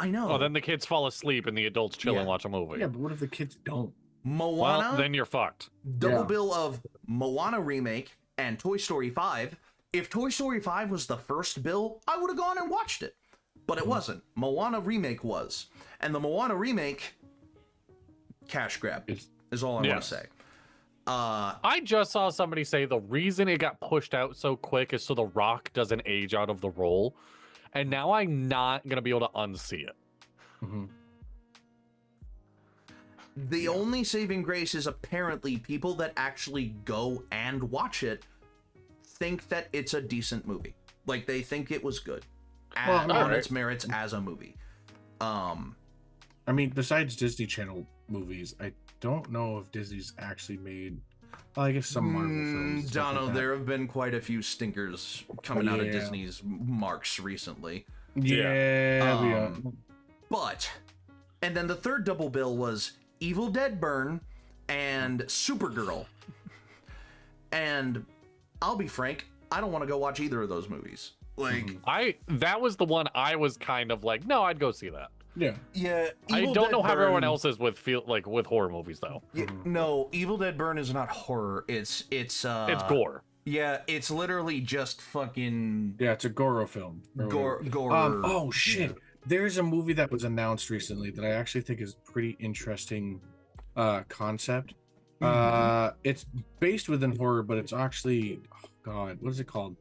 I know. Oh, then the kids fall asleep and the adults chill and watch a movie. Yeah, but what if the kids don't? Moana? Well, then you're fucked. Double bill of Moana remake and Toy Story 5. If Toy Story 5 was the first bill, I would have gone and watched it. But it wasn't. Moana remake was. And the Moana remake, cash grab. Is all I want to say. I just saw somebody say the reason it got pushed out so quick is so The Rock doesn't age out of the role. And now I'm not going to be able to unsee it. The only saving grace is apparently people that actually go and watch it think that it's a decent movie. Like, they think it was good on its merits as a movie. I mean, besides Disney Channel movies, I don't know if Disney's actually made... Well, I guess some Marvel films. Dono, there have been quite a few stinkers coming out of Disney's marks recently. But, and then the third double bill was Evil Dead Burn and Supergirl. And I'll be frank, I don't want to go watch either of those movies. Like, that was the one I was kind of like, no, I'd go see that. Yeah. I don't know how everyone else is with with horror movies though. No, Evil Dead Burn is not horror. It's gore. Yeah, it's literally just fucking. Yeah, it's a Goro film. Gore. Oh shit! Yeah. There's a movie that was announced recently that I actually think is pretty interesting concept. It's based within horror, but it's actually, oh god, what is it called?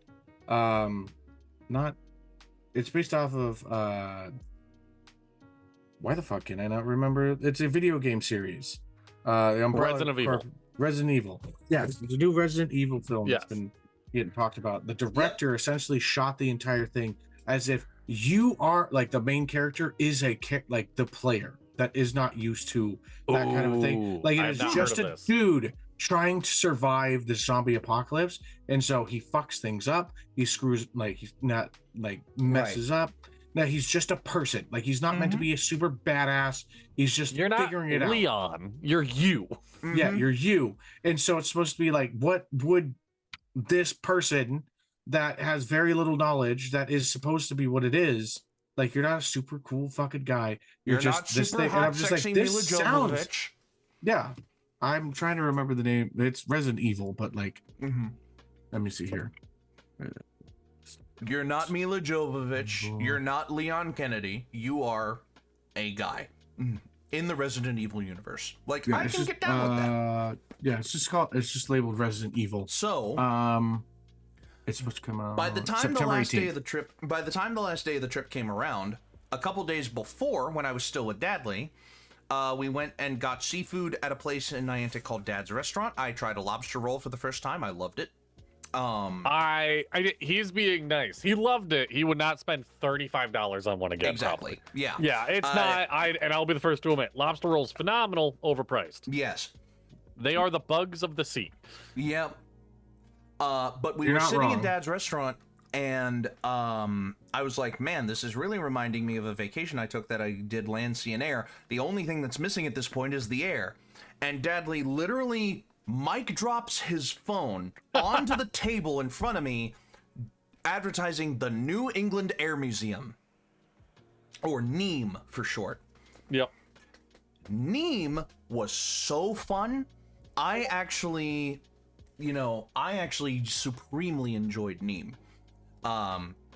It's based off of why the fuck can I not remember? It's a video game series. Resident Evil. Resident Evil. Yeah, the new Resident Evil film Yes. that's been getting talked about. The director essentially shot the entire thing as if you are like the main character is like the player that is not used to that kind of a thing. Ooh, Like I it have is not just heard of a this. dude trying to survive the zombie apocalypse, and so he fucks things up. He screws like he's not like messes up. Now he's just a person. Like he's not meant to be a super badass. He's just You're not figuring it out. Leon. You're you. Yeah, you're you. And so it's supposed to be like, what would this person that has very little knowledge, that is supposed to be what it is, like you're not a super cool fucking guy. You're just not this super thing. hot, And I'm just like, sexy this Mila sounds. Jovovich. Yeah. I'm trying to remember the name. It's Resident Evil, but like, let me see here. You're not Mila Jovovich. You're not Leon Kennedy. You are a guy in the Resident Evil universe. Like, Yeah, I it's can just, get down with that. Yeah, it's just labeled Resident Evil. So, it's supposed to come out by the time September the last 18th. day of the trip, came around, a couple days before, when I was still with Dadley, we went and got seafood at a place in Niantic called Dad's Restaurant. I tried a lobster roll for the first time. I loved it. He's being nice. He loved it. He would not spend $35 on one again. Exactly. Probably. Yeah. Yeah, it's not. And I'll be the first to admit, lobster rolls phenomenal, overpriced. Yes. They are the bugs of the sea. Yep. But we You're were not sitting in wrong. Dad's Restaurant, and I was like, man, this is really reminding me of a vacation I took that I did land, sea, and air. The only thing that's missing at this point is the air. And Dadley literally mic drops his phone onto the table in front of me, advertising the New England Air Museum, or NEAM for short. Yep. NEAM was so fun. I actually supremely enjoyed NEAM.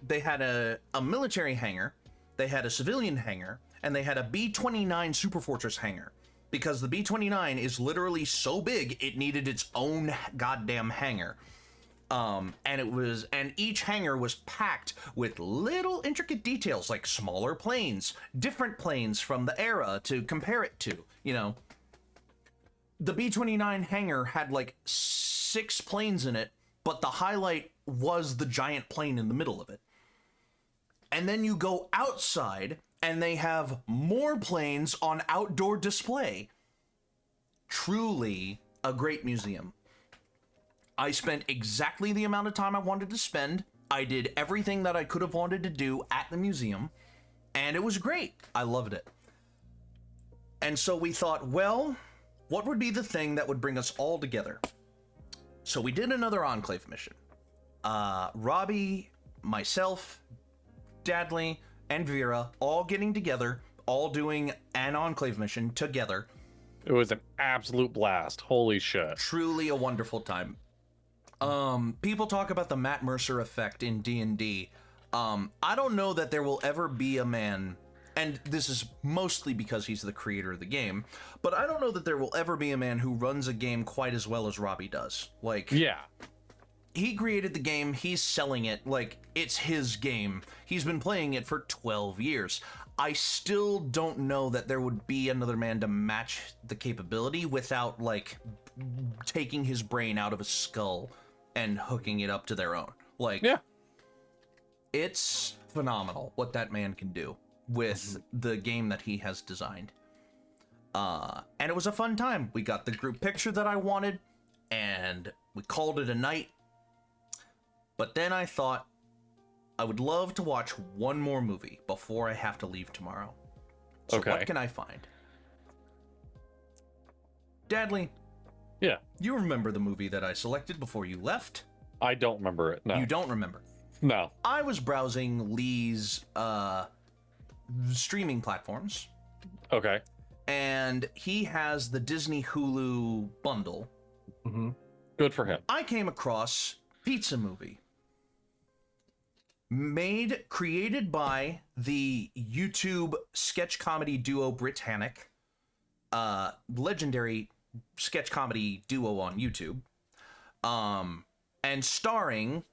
They had a military hangar, they had a civilian hangar, and they had a B-29 Superfortress hangar. Because the B-29 is literally so big, it needed its own goddamn hangar. And each hangar was packed with little intricate details, like smaller planes, different planes from the era to compare it to, you know. The B-29 hangar had like 6 planes in it, but the highlight was the giant plane in the middle of it. And then you go outside, and they have more planes on outdoor display. Truly a great museum. I spent exactly the amount of time I wanted to spend. I did everything that I could have wanted to do at the museum, and it was great. I loved it. And so we thought, well, what would be the thing that would bring us all together? So we did another Enclave mission. Robbie, myself, Dadley, and Vera all getting together, all doing an Enclave mission together. It was an absolute blast. Holy shit. Truly a wonderful time. People talk about the Matt Mercer effect in D&D. I don't know that there will ever be a man, and this is mostly because he's the creator of the game, but I don't know that there will ever be a man who runs a game quite as well as Robbie does. Like, Yeah. he created the game, he's selling it like it's his game. He's been playing it for 12 years. I still don't know that there would be another man to match the capability without, like, taking his brain out of his skull and hooking it up to their own. Like, Yeah. it's phenomenal what that man can do with the game that he has designed. And it was a fun time. We got the group picture that I wanted, and we called it a night. But then I thought, I would love to watch one more movie before I have to leave tomorrow. So Okay. what can I find? Dadley, Yeah. you remember the movie that I selected before you left? I don't remember it. No. You don't remember. No. I was browsing Lee's streaming platforms, Okay. and he has the Disney Hulu bundle. Good for him. I came across Pizza Movie. Created by the YouTube sketch comedy duo Britannic, legendary sketch comedy duo on YouTube, and starring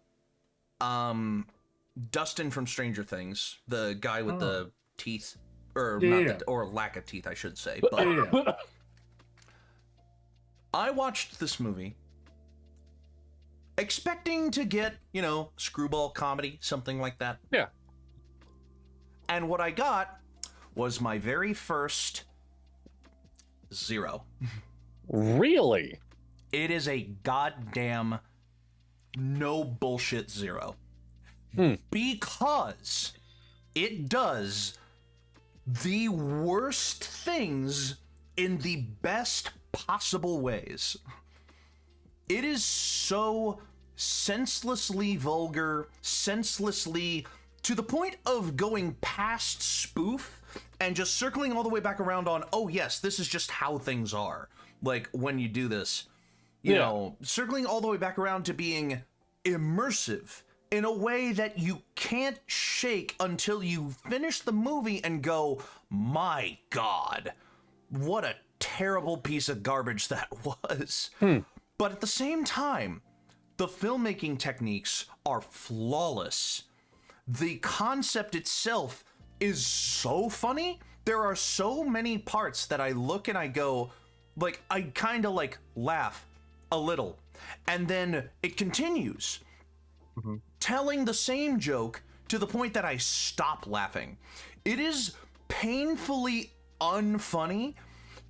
Dustin from Stranger Things, the guy with the teeth, or Yeah. not the, or lack of teeth, I should say. But I watched this movie expecting to get, screwball comedy, something like that. Yeah. And what I got was my very first 0. Really? It is a goddamn no bullshit 0. Because it does the worst things in the best possible ways. It is so senselessly vulgar, senselessly to the point of going past spoof and just circling all the way back around on, oh yes, this is just how things are. Like when you do this, you know, circling all the way back around to being immersive in a way that you can't shake until you finish the movie and go, my God, what a terrible piece of garbage that was. But at the same time, the filmmaking techniques are flawless. The concept itself is so funny. There are so many parts that I look and I go, like, I kind of like laugh a little. And then it continues, telling the same joke to the point that I stop laughing. It is painfully unfunny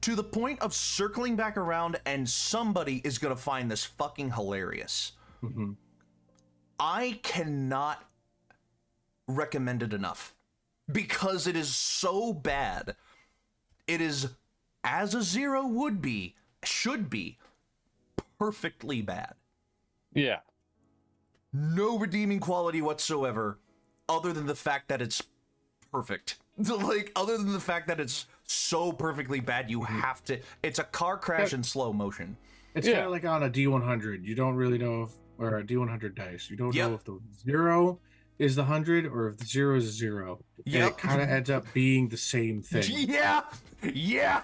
to the point of circling back around and somebody is gonna find this fucking hilarious. I cannot recommend it enough because it is so bad. It is, as a 0 would be, should be, perfectly bad. Yeah. No redeeming quality whatsoever, other than the fact that it's perfect. Like, other than the fact that it's so perfectly bad, you have to. It's a car crash in slow motion. It's kind of like on a D100. You don't really know if, or a D100 dice. You don't Yep. know if the 0 is the 100 or if the 0 is 0. And Yep. it kind of ends up being the same thing. Yeah.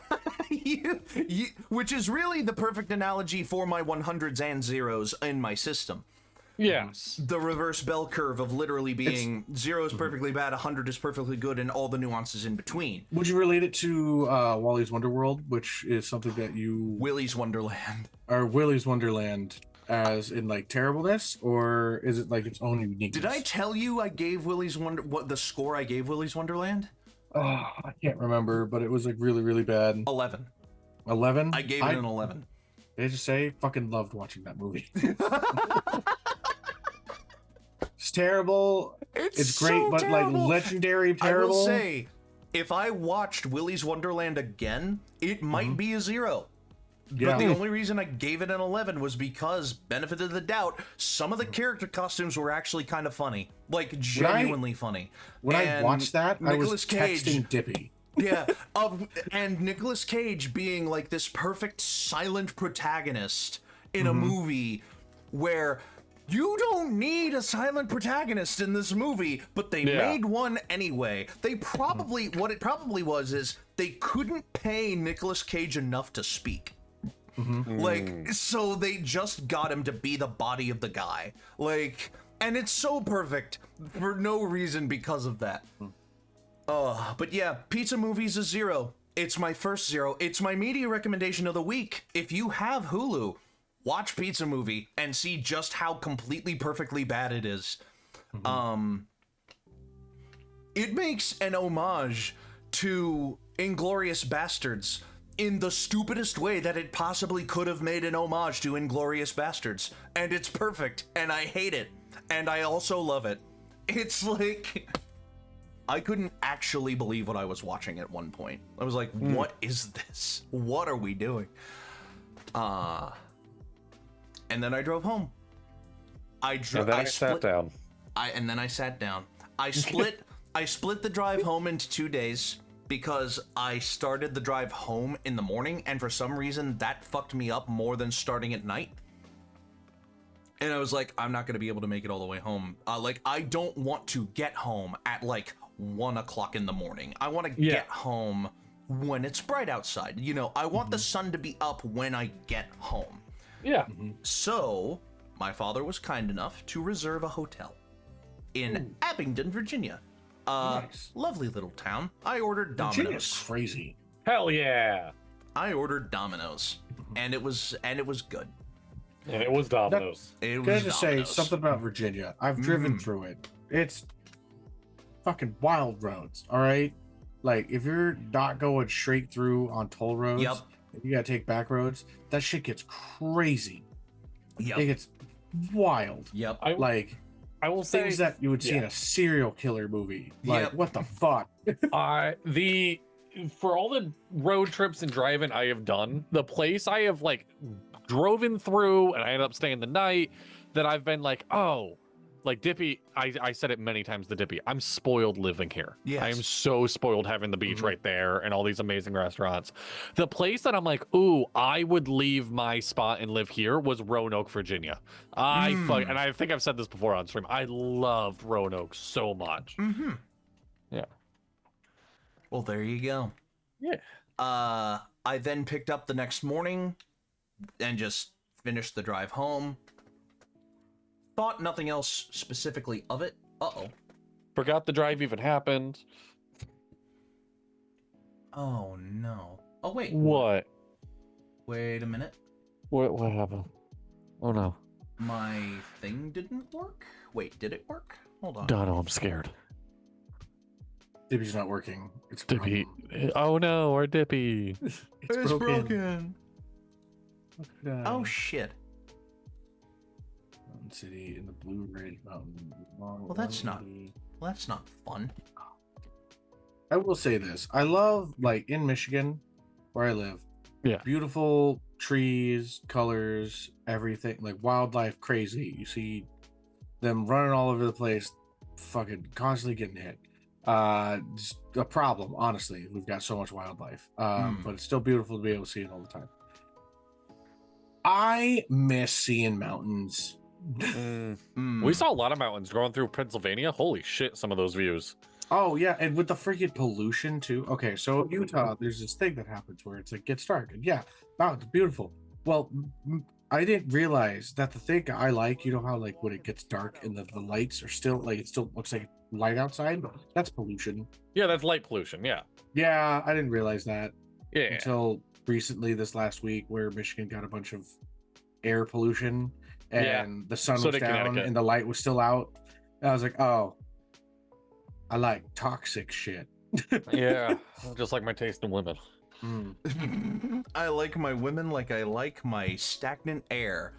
Which is really the perfect analogy for my 100s and 0s in my system. Yes. The reverse bell curve of literally being 0 is perfectly bad, 100 is perfectly good, and all the nuances in between. Would you relate it to Wally's Wonderworld, which is something that you... Willy's Wonderland. Or Willy's Wonderland, as in, like, terribleness? Or is it, like, its own uniqueness? Did I tell you I gave what the score I gave Willy's Wonderland? Oh, I can't remember, but it was, like, really, really bad. 11. 11? I gave it an 11. Did I just say? Fucking loved watching that movie. It's terrible. It's great, so but terrible. like legendary terrible. I will say, if I watched Willy's Wonderland again, it might be a 0. Yeah. But the only reason I gave it an 11 was because, benefit of the doubt, some of the character costumes were actually kind of funny. Like, genuinely funny. When I And watched that, I was Nicolas Cage, texting Dippy. yeah, and Nicolas Cage being like this perfect silent protagonist in a movie where you don't need a silent protagonist in this movie, but they made one anyway. They probably, what it probably was is they couldn't pay Nicolas Cage enough to speak. Like, so they just got him to be the body of the guy. Like, and it's so perfect for no reason because of that. But yeah, Pizza Movie's a 0. It's my first 0. It's my media recommendation of the week. If you have Hulu, watch Pizza Movie and see just how completely perfectly bad it is. It makes an homage to Inglourious Bastards in the stupidest way that it possibly could have made an homage to Inglourious Bastards. And it's perfect, and I hate it, and I also love it. It's like... I couldn't actually believe what I was watching at one point. I was like, what is this? What are we doing? And then I drove home. I sat down. And then I sat down. I split the drive home into 2 days because I started the drive home in the morning, and for some reason that fucked me up more than starting at night. And I was like, I'm not gonna be able to make it all the way home. Like, I don't want to get home at like 1 o'clock in the morning. I want to get home when it's bright outside. You know, I want the sun to be up when I get home. Yeah. So my father was kind enough to reserve a hotel in Abingdon, Virginia. Nice. Lovely little town. I ordered Domino's. Virginia's crazy. Hell yeah. I ordered Domino's, and it was good. And it was Domino's. It was Can I just say Domino's. something about Virginia? I've driven through it. It's fucking wild roads, all right? Like, if you're not going straight through on toll roads, Yep. you gotta take back roads, that shit gets crazy. Yep. It gets wild. Yep. I will say Things that you would see in a serial killer movie. Like, Yep. what the fuck? For all the road trips and driving I have done, the place I have like driven through and I ended up staying the night, that I've been like, oh, like Dippy, I said it many times to Dippy, I'm spoiled living here. Yes. I am so spoiled having the beach right there and all these amazing restaurants. The place that I'm like, ooh, I would leave my spot and live here was Roanoke, Virginia. And I think I've said this before on stream. I loved Roanoke so much. Mm-hmm. Yeah. Well, there you go. Yeah. I then picked up the next morning and just finished the drive home. Thought nothing else specifically of it. Uh-oh. Forgot the drive even happened. Oh, no. Oh, wait. What? Wait a minute. What happened? Oh no. My thing didn't work? Wait, did it work? Hold on. Dono, I'm scared. Dippy's not working. It's Dippy. problem. Oh no, our Dippy. It's broken. Oh, shit. Mountain City in the Blue Ridge Mountain. Well, that's not fun. I will say this. I love, like, in Michigan, where I live. Yeah. Beautiful trees, colors, everything. Like, wildlife, crazy. You see them running all over the place, fucking constantly getting hit. Just a problem, honestly. We've got so much wildlife. But it's still beautiful to be able to see it all the time. I miss seeing mountains. We saw a lot of mountains going through Pennsylvania. Holy shit, some of those views. Oh yeah, and with the freaking pollution too. Okay, so in Utah, there's this thing that happens where it's like gets dark, and yeah, mountains beautiful. Well, I didn't realize that the thing I like, you know how like when it gets dark and the lights are still like it still looks like light outside. That's pollution. Yeah, that's light pollution. Yeah. Yeah, I didn't realize that Yeah. until recently this last week, where Michigan got a bunch of air pollution and the sun So was did down Connecticut. and the light was still out. And I was like, oh, I like toxic shit. Yeah. Just like my taste in women. I like my women like I like my stagnant air.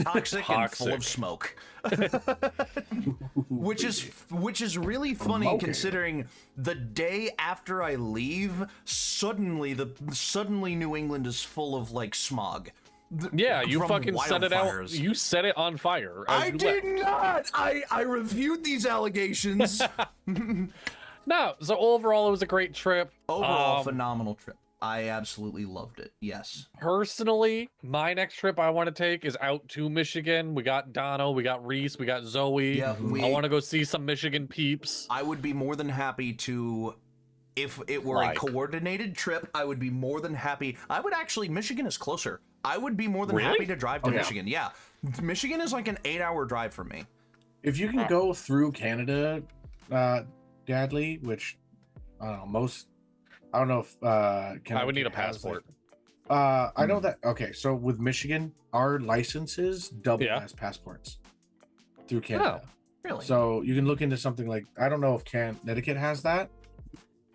Toxic and full of smoke. which is really funny Okay. considering the day after I leave, suddenly New England is full of like smog. Yeah, you From fucking set it out. wildfires. You set it on fire. as I you did left. not. I reviewed these allegations. No, so overall, it was a great trip. Overall, phenomenal trip. I absolutely loved it. Yes. Personally, my next trip I want to take is out to Michigan. We got Dono, we got Reese, we got Zoe. Yeah, I want to go see some Michigan peeps. I would be more than happy to, if it were a Like. coordinated trip, I would be more than happy. I would actually, Michigan is closer. I would be more than Really? happy to drive to Oh, yeah. Michigan. Yeah. Michigan is like an 8-hour drive for me. If you can go through Canada, Dadley, which I don't know, I don't know if Canada I would need a has, passport. like, I know that. Okay, so with Michigan, our licenses double Yeah. as passports through Canada. Really? So you can look into something like, I don't know if Connecticut has that,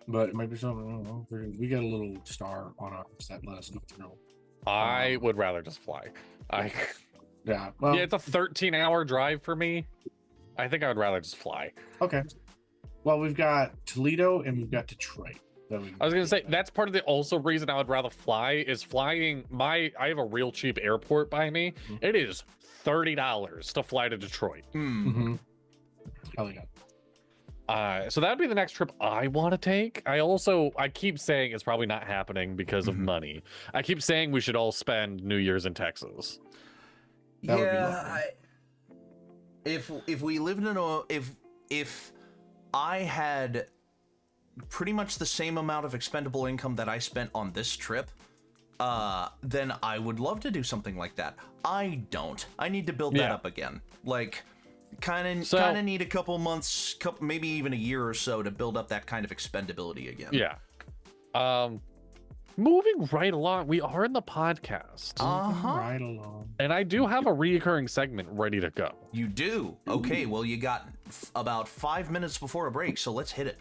but it might be something. I don't know. We got a little star on ours that let us know. I would rather just fly. Yeah. Well, Yeah, it's a 13-hour drive for me. I think I would rather just fly. okay. Well, we've got Toledo and we've got Detroit. I was gonna say that's part of the also reason I would rather fly is flying. I have a real cheap airport by me. It is $30 to fly to Detroit. Mm-hmm. Hell yeah. So that'd be the next trip I want to take. I keep saying it's probably not happening because of money. I keep saying we should all spend New Year's in Texas. That would be yeah. lovely. If we lived in a if I had pretty much the same amount of expendable income that I spent on this trip, then I would love to do something like that. I don't. I need to build that Yeah. up again. Like, kind of So- need a couple months, maybe even a year or so to build up that kind of expendability again. Yeah. moving right along, we are in the podcast. Uh-huh. Right along. And I do have a reoccurring segment ready to go. You do? Okay, well, you got about 5 minutes before a break, so let's hit it.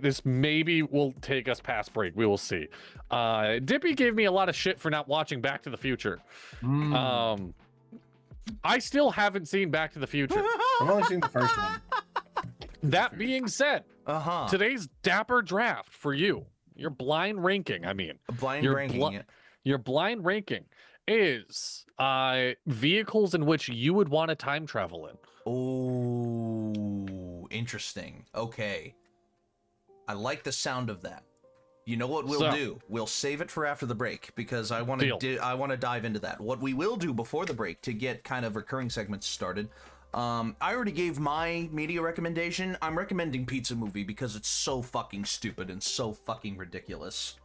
This maybe will take us past break. We will see. Dippy gave me a lot of shit for not watching Back to the Future. I still haven't seen Back to the Future. I've only seen the first one. That being said, today's Dapper draft for you, your blind ranking, I mean. Blind ranking. Your blind ranking is vehicles in which you would want to time travel in. Oh, interesting. Okay. I like the sound of that. You know what we'll do? We'll save it for after the break because I want to dive into that. What we will do before the break to get kind of recurring segments started. I already gave my media recommendation. I'm recommending Pizza Movie because it's so fucking stupid and so fucking ridiculous.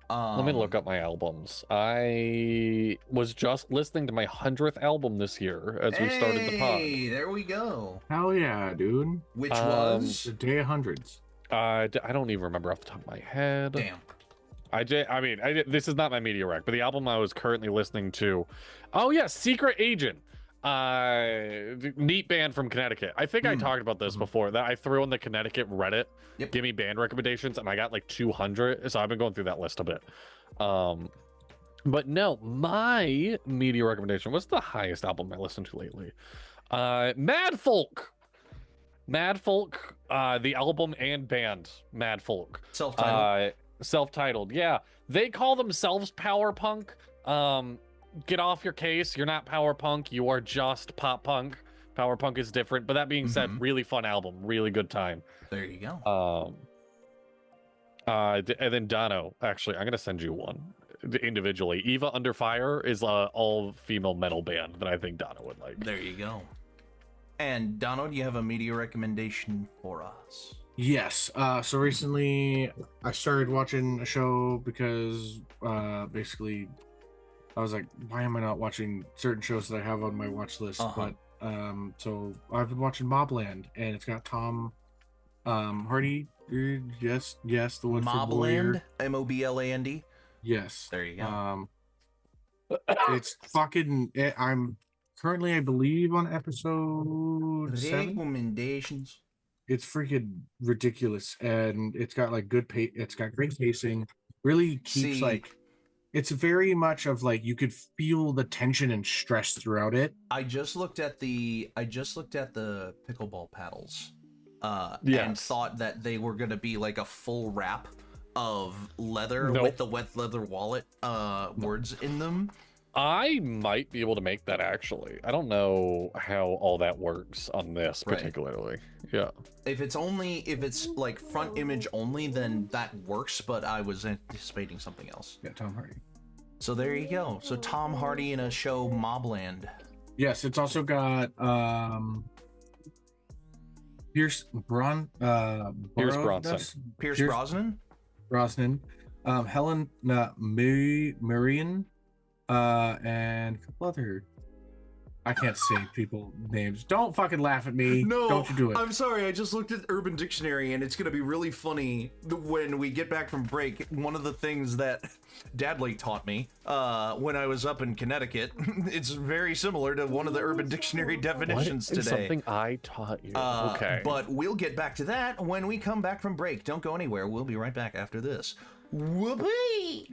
Let me look up my albums. I was just listening to my 100th album this year as we started the pod. Hey, there we go. Hell yeah, dude. Which was? The Day of Hundreds. I don't even remember off the top of my head. Damn. This is not my media rec, but the album I was currently listening to. Oh yeah, Secret Agent. Neat band from Connecticut. I think I talked about this before, that I threw in the Connecticut Reddit. Yep. Give me band recommendations, and I got like 200. So I've been going through that list a bit. But no, my media recommendation was the highest album I listened to lately. Mad Folk. Mad Folk, the album and band, Mad Folk. Self-titled. Self-titled, yeah. They call themselves power punk. Get off your case. You're not power punk. You are just pop punk. Power punk is different. But that being said, really fun album. Really good time. There you go. And then Dono, actually, I'm going to send you one individually. Eva Under Fire is a all-female metal band that I think Dono would like. There you go. And Dono, do you have a media recommendation for us? Yes. So recently I started watching a show because basically I was like, why am I not watching certain shows that I have on my watch list? But so I've been watching Mobland, and it's got Tom Hardy. Yes, the one from Warrior. Mobland. Yes. There you go. It's fucking. I'm currently, I believe, on episode 7. Recommendations. It's freaking ridiculous, and it's got like it's got great pacing. Really keeps it's very much of like you could feel the tension and stress throughout it. I just looked at the pickleball paddles, and thought that they were gonna be like a full wrap of leather with the wet leather wallet words in them. I might be able to make that, actually. I don't know how all that works on this particularly. Yeah. If it's like front image only, then that works, but I was anticipating something else. Yeah, Tom Hardy. So there you go. So Tom Hardy in a show, Mobland. Yes, it's also got Pierce Brosnan. Helen Mirren, and a couple other. I can't say people names. Don't fucking laugh at me. No, don't you do it. I'm sorry. I just looked at Urban Dictionary, and it's gonna be really funny when we get back from break. One of the things that Dadley taught me when I was up in Connecticut, it's very similar to one of the Urban Dictionary definitions today. Something I taught you. Okay. But we'll get back to that when we come back from break. Don't go anywhere. We'll be right back after this. Whoopee!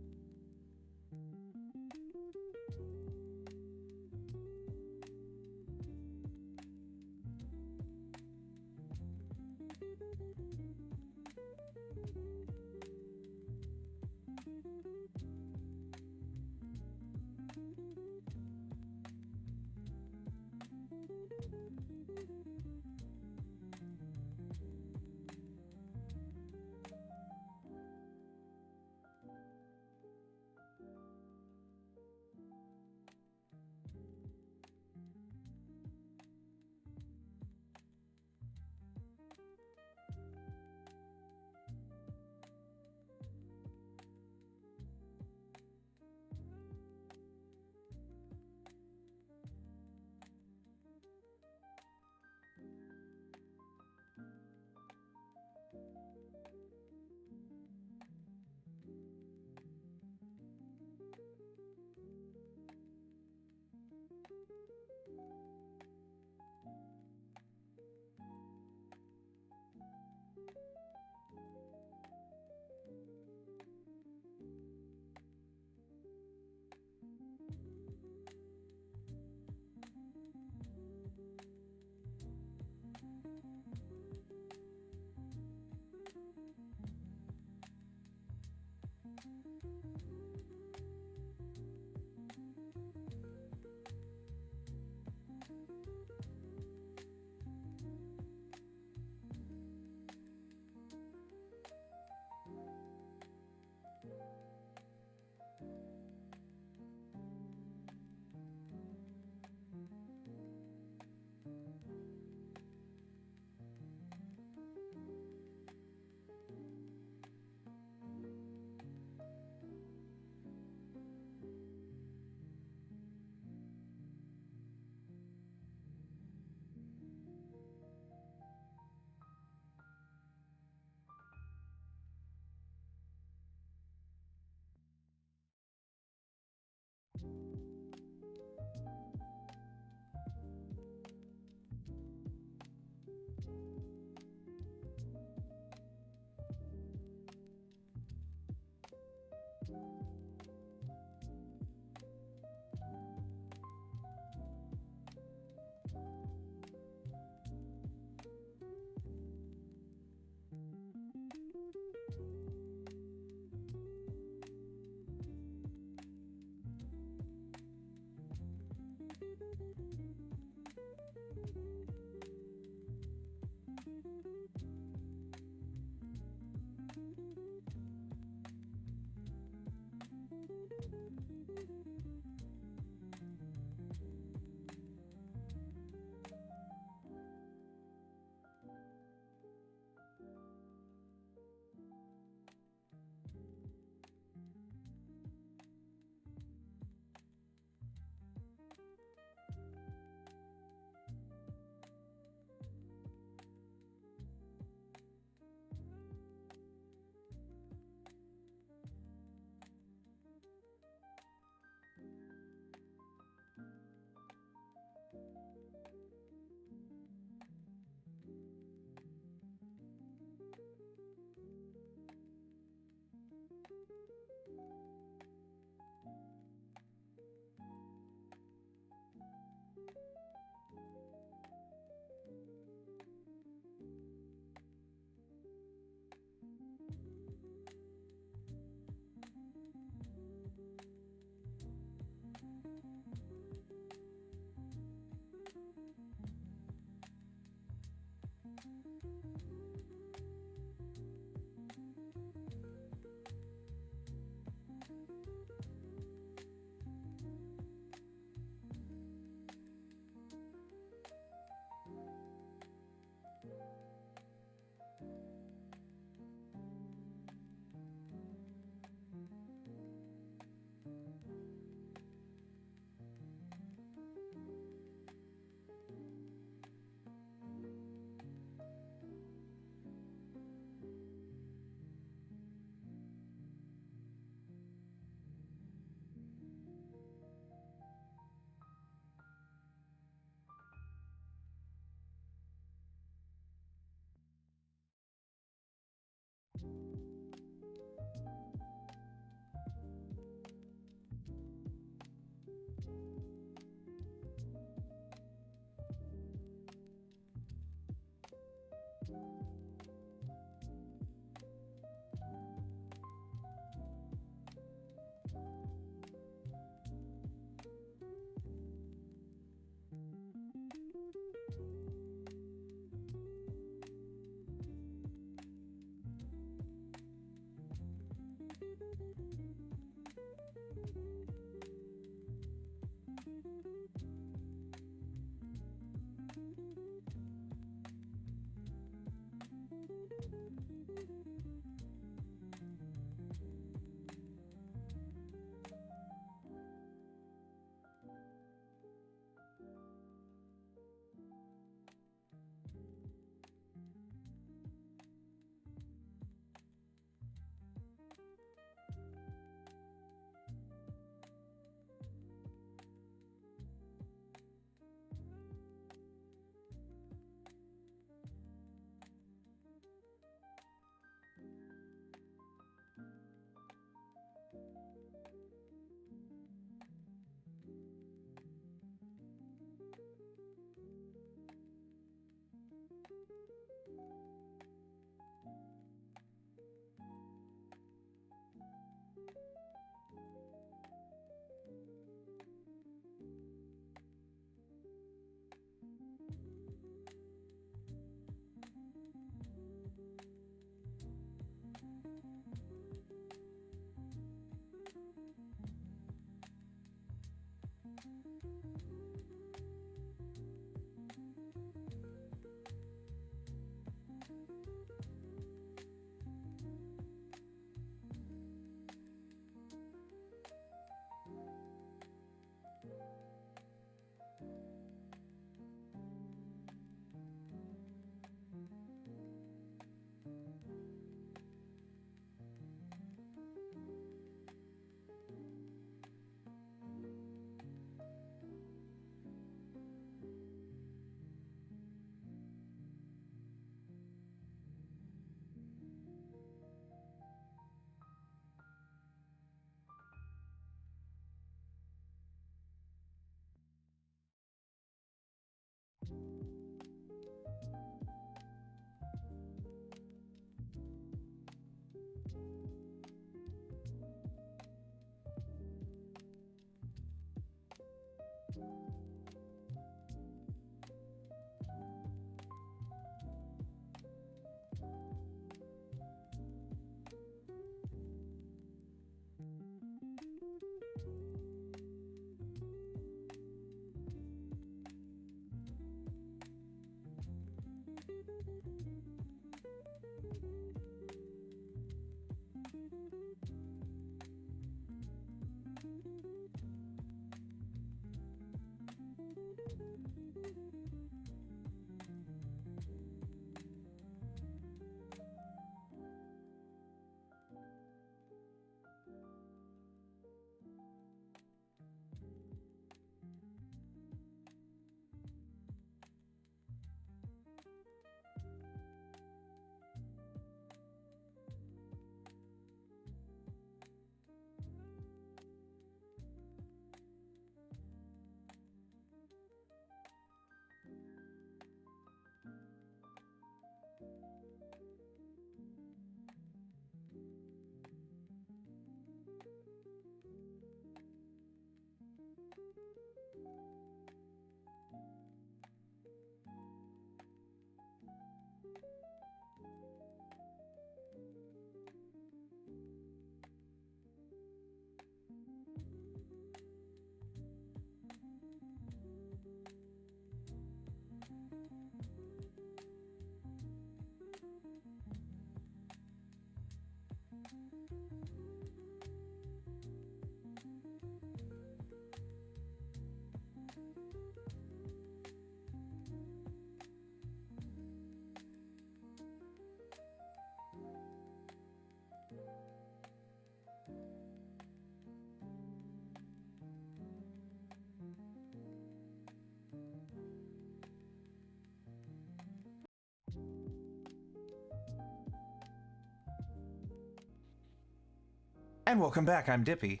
And welcome back. I'm Dippy.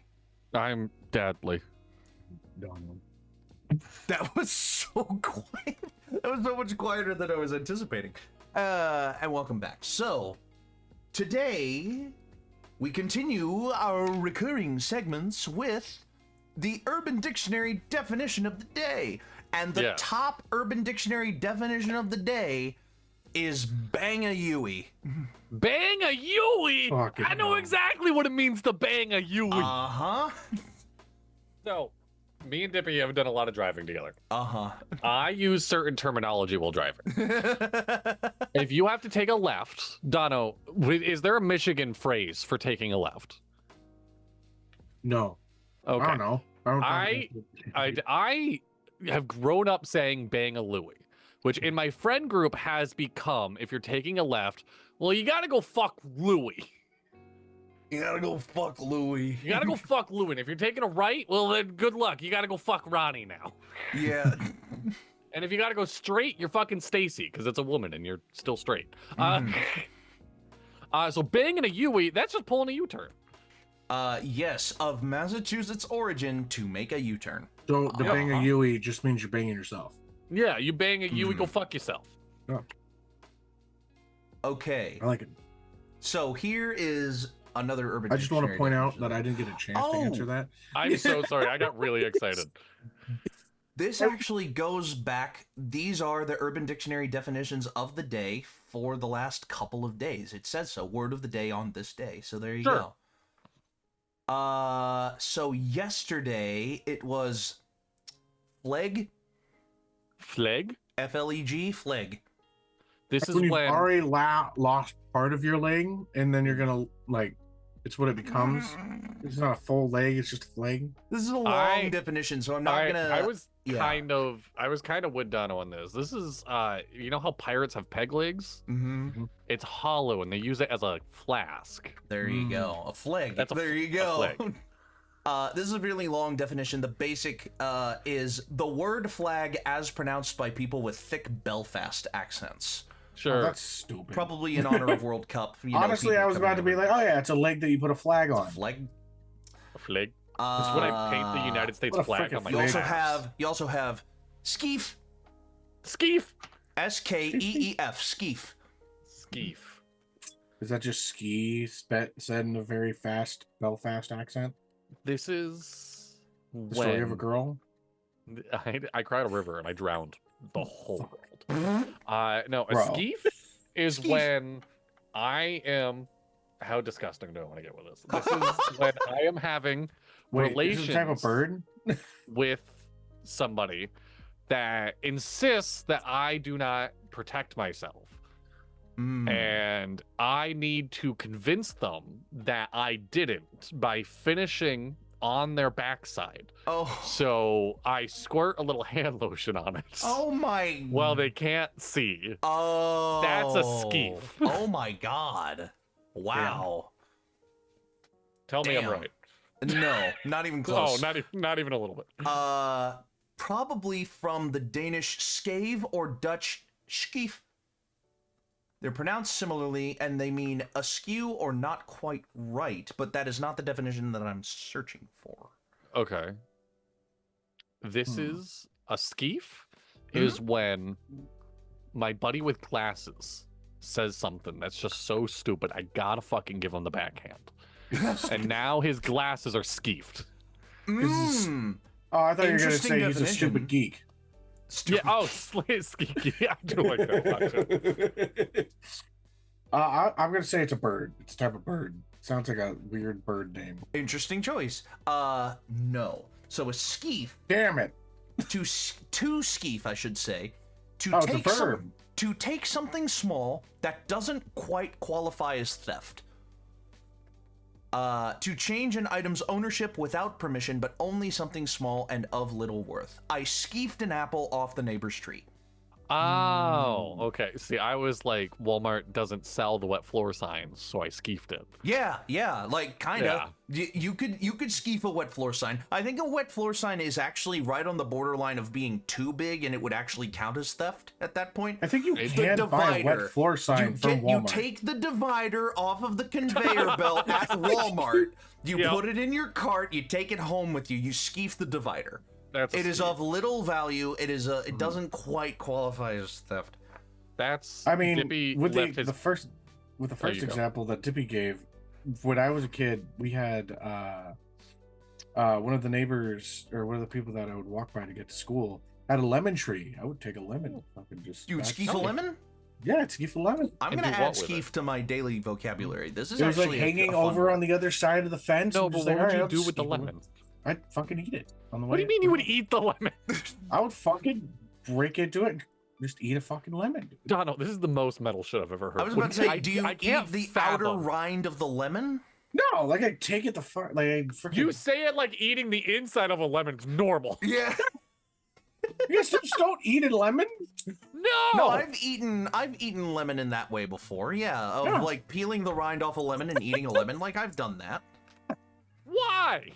I'm Dadley. Donald. That was so quiet. That was so much quieter than I was anticipating. And welcome back. So, today we continue our recurring segments with the Urban Dictionary definition of the day. And the top Urban Dictionary definition of the day is bang-a-Yui. Bang-a-Yui? I know exactly what it means to bang-a-Yui. Uh-huh. So, me and Dippy have done a lot of driving together. Uh-huh. I use certain terminology while driving. If you have to take a left, Dono, is there a Michigan phrase for taking a left? No. Okay. I don't know. I have grown up saying bang-a-Louie, which in my friend group has become, if you're taking a left, well, you gotta go fuck Louie. You gotta go fuck Louie. You gotta go fuck Louie. And if you're taking a right, well, then good luck. You gotta go fuck Ronnie now. Yeah. And if you gotta go straight, you're fucking Stacy, because it's a woman and you're still straight. So banging a Yui, that's just pulling a U-turn. Yes, of Massachusetts origin to make a U-turn. So the bang a Yui just means you're banging yourself. Yeah, you bang a Yui, go fuck yourself. Oh. Okay. I like it. So here is another urban. I just want to point out that I didn't get a chance to answer that. I'm so sorry. I got really excited. This actually goes back. These are the Urban Dictionary definitions of the day for the last couple of days. It says so. Word of the day on this day. So there you go. So yesterday it was fleg. Fleg? F-L-E-G, fleg. This That's is when you've when already lost part of your leg, and then you're gonna like. It's what it becomes. It's not a full leg; it's just a flag. This is a long definition, so I'm not gonna. I was kind of with Dono on this. This is, you know how pirates have peg legs? Mm-hmm. It's hollow, and they use it as a flask. There you go, a flag. That's there you go. This is a really long definition. The basic is the word flag as pronounced by people with thick Belfast accents. Sure. Oh, that's stupid. Probably in honor of World Cup. Honestly, I was about to be like, oh yeah, it's a leg that you put a flag on. Flag. A flag. That's when I paint the United States flag on my house. You also have skeef. Skeef. S-K-E-E-F. Skeef. Skeef. Is that just ski said in a very fast Belfast accent? This is the story of a girl. I cried a river and I drowned the whole world. No, a skeef is when I am. How disgusting do I want to get with this? This is when I am having relations. Is it a type of bird? with somebody that insists that I do not protect myself. And I need to convince them that I didn't by finishing on their backside. Oh. So I squirt a little hand lotion on it. Oh my. Well, they can't see. Oh. That's a skeef. Oh my god. Wow. Tell me I'm Damn. right. No, not even close. Oh, not even a little bit. Probably from the Danish skave or Dutch skeef. They're pronounced similarly, and they mean askew or not quite right, but that is not the definition that I'm searching for. Okay. This is a skeef is when my buddy with glasses says something that's just so stupid, I gotta fucking give him the backhand. And now his glasses are skeefed. Mm. Oh, I thought you were going to Interesting say he's a definition. stupid geek. Yeah, oh, skeeky. I do like that a lot, too. I'm going to say it's a bird. It's a type of bird. Sounds like a weird bird name. Interesting choice. No. So a skeef. Damn it. To skeef, I should say. To Oh, it's a take verb. to take something small that doesn't quite qualify as theft. To change an item's ownership without permission, but only something small and of little worth. I skeefed an apple off the neighbor's tree. Oh, okay. See, I was like, Walmart doesn't sell the wet floor signs, so I skeefed it. Yeah, like kinda. You could skeef a wet floor sign. I think a wet floor sign is actually right on the borderline of being too big, and it would actually count as theft at that point. I think you The can buy a wet floor sign from Walmart. You take the divider off of the conveyor belt at Walmart. You put it in your cart. You take it home with you. You skeef the divider. It is of little value. It doesn't quite qualify as theft. That's I mean, Dippy with left the his... first example that Dippy gave, when I was a kid, we had one of the neighbors or one of the people that I would walk by to get to school had a lemon tree. I would take a lemon, fucking just. You would skeef a lemon? Yeah, I'd skeef a lemon. I'm And gonna do add what with skeef to my daily vocabulary. This is It was actually like hanging a fun over one. on the other side of the fence. No, and but just what like, would you "Alright, do I'll with the skeef a lemon? I'd fucking eat it on the way. What do you mean you would eat the lemon? I would fucking break into it and just eat a fucking lemon. Dude. Donald, this is the most metal shit I've ever heard. I was about to say, do you I can't eat the fathom. outer rind of the lemon? No, like I take it the fuck, like I freaking. You say it like eating the inside of a lemon is normal. Yeah. You guys just don't eat a lemon? No! No, I've eaten lemon in that way before. Yeah, of like peeling the rind off a lemon and eating a lemon. Like I've done that. Why?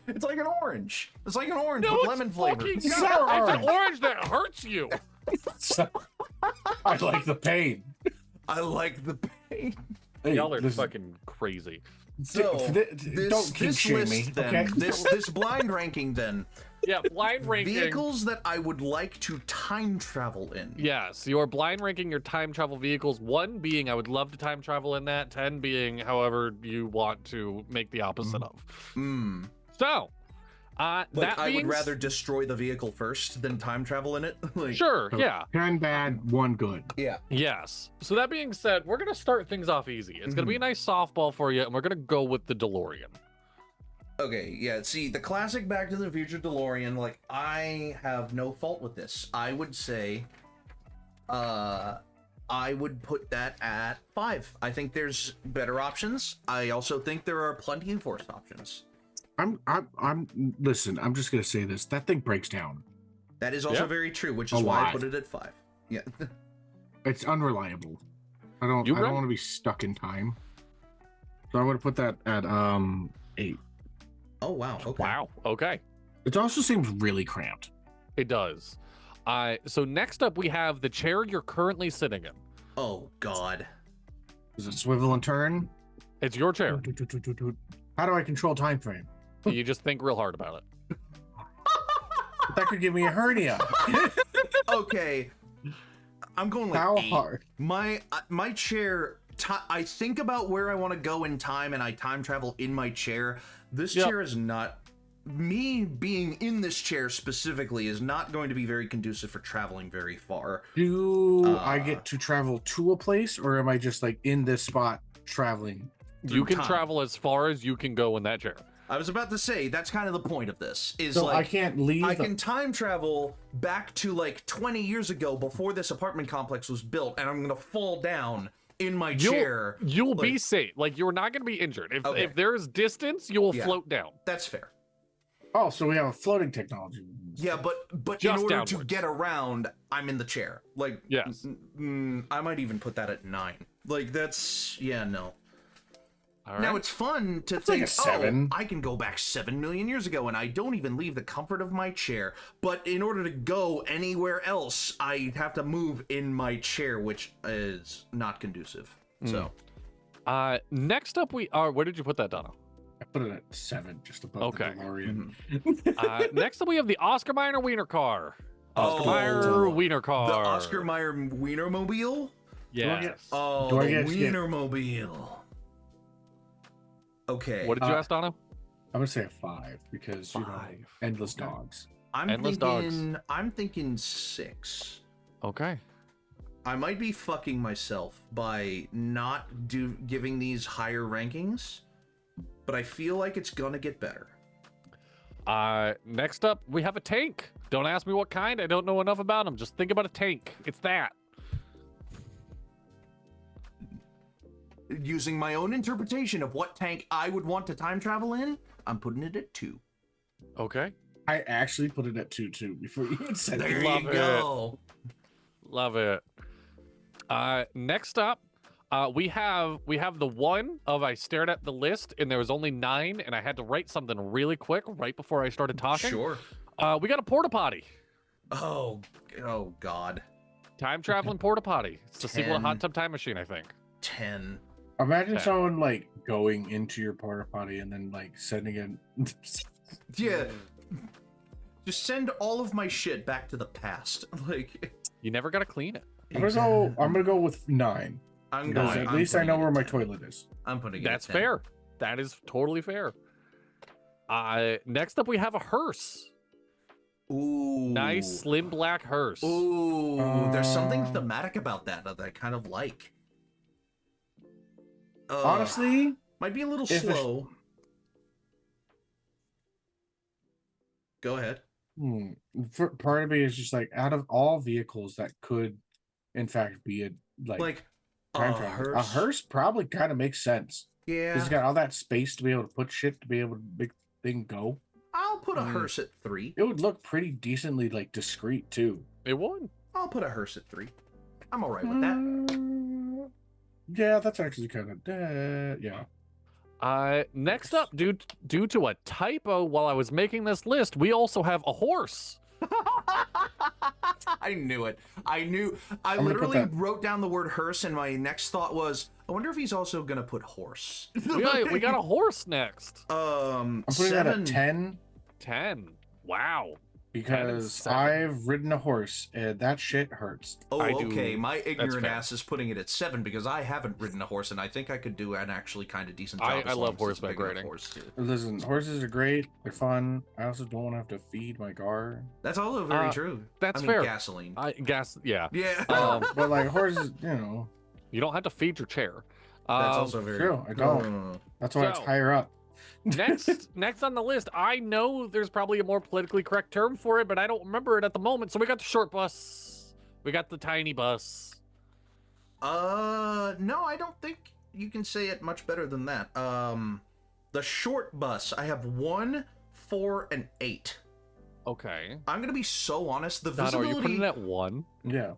It's like an orange. It's like an orange No, with it's lemon flavor. fucking It's not. sour It's an orange. orange that hurts you. I like the pain. I like the pain. Hey, Y'all are listen, fucking crazy. So don't kink shame me, then, okay? this blind ranking then. Yeah, blind ranking. Vehicles that I would like to time travel in. Yes, you're blind ranking your time travel vehicles. 1 being I would love to time travel in that. 10 being however you want to make the opposite of. So, Like that I would being rather destroy the vehicle first than time travel in it. Like, Sure, yeah. 10 bad, 1 good. Yeah. Yes. So that being said, we're gonna start things off easy. It's gonna be a nice softball for you, and we're gonna go with the DeLorean. Okay, yeah, see, the classic Back to the Future DeLorean, like, I have no fault with this. I would say, I would put that at 5. I think there's better options. I also think there are plenty of worse options. Listen, I'm just gonna say this. That thing breaks down. That is also Yep. very true, which is A why I lot. put it at 5. Yeah. It's unreliable. I don't You run- want to be stuck in time. So I'm gonna put that at 8. Oh, wow, okay. Wow. Okay. It also seems really cramped. It does. So next up we have the chair you're currently sitting in. Oh, God. Does it swivel and turn? It's your chair. How do I control time frame? You just think real hard about it. That could give me a hernia. Okay. I'm going like How 8. hard? My chair, I think about where I want to go in time and I time travel in my chair. This Yep. chair is not, me being in this chair specifically is not going to be very conducive for traveling very far. Do I get to travel to a place, or am I just like in this spot traveling? You can time. travel as far as you can go in that chair. I was about to say, that's kind of the point of this. Is So like, I can't leave. I can time travel back to like 20 years ago before this apartment complex was built, and I'm gonna fall down in my chair. You'll like, be safe. Like, you're not gonna be injured. Okay. If there's distance, you will Yeah. float down. That's fair. Oh, so we have a floating technology. Yeah, but in Just order to downwards. get around, I'm in the chair. Like, Yes. I might even put that at 9. Like, that's no. All right. Now it's fun to like think, a 7. I can go back 7 million years ago, and I don't even leave the comfort of my chair. But in order to go anywhere else, I have to move in my chair, which is not conducive. So, Next up, we are. Where did you put that, Donna? I put it at 7, just above Okay. the DeLorean. Next up, we have the Oscar Mayer Wiener car. Oscar Oh, Mayer Wiener the car. Oscar Mayer Wienermobile? Yes. Oh, Do I the get- Wienermobile. Okay. What did you ask, Donna? I'm gonna say a 5 because you know 5. endless Okay. dogs. Endless dogs. I'm thinking 6. Okay. I might be fucking myself by not giving these higher rankings, but I feel like it's gonna get better. Next up, we have a tank. Don't ask me what kind. I don't know enough about them. Just think about a tank. It's that. Using my own interpretation of what tank I would want to time travel in, I'm putting it at 2. Okay. I actually put it at 2 too before you even said There it. Love you it. go. Love it. Next up, we have the one of I stared at the list and there was only 9 and I had to write something really quick right before I started talking. Sure. We got a porta potty. Oh God. Time traveling porta potty. It's the sequel to 10. Hot Tub Time Machine, I think. 10. Imagine 10. someone like going into your porta potty and then like sending it. Yeah. Just send all of my shit back to the past. Like, You never got to clean it. I'm gonna go with 9. I'm Because going. at least I putting know it where at my 10. toilet is. I'm putting it. That's at 10. fair. That is totally fair. Next up, we have a hearse. Ooh. Nice slim black hearse. Ooh. There's something Uh, thematic about that I kind of like. Honestly, might be a little if it's- slow. Go ahead. part of me is just like out of all vehicles that could, in fact, be a Like time a travel, a hearse. hearse probably kind of makes sense. Yeah. It's got all that space to be able to put shit to be able to make thing go. I'll put a hearse at 3. It would look pretty decently like discreet too. It would. I'll put a hearse at 3. I'm all right with that. Yeah, that's actually kind of yeah. Next up, due to a typo while I was making this list, we also have a horse. I knew it. I gonna put literally that- wrote down the word hearse, and my next thought was, I wonder if he's also gonna put horse. We got a horse next. I'm putting that at 10 10. Wow. because 7. I've ridden a horse and that shit hurts. Oh, I do- okay. My ignorant fair. ass is putting it at 7 because I haven't ridden a horse, and I think I could do an actually kind of decent I job. as love long as it's a horseback big enough riding. horse to- Listen, horses are great. They're fun. I also don't want to have to feed my car. That's also very true. that's I mean, fair. Gasoline. I guess, yeah. Yeah. But like horses, You don't have to feed your chair. That's also very true, I don't. That's why it's So- higher up. Next on the list, I know there's probably a more politically correct term for it, but I don't remember it at the moment. So we got the short bus. We got the tiny bus. No, I don't think you can say it much better than that. The short bus, I have 1, 4, and 8. Okay. I'm gonna be so honest. The Dono, are you putting visibility, it at 1? Yeah.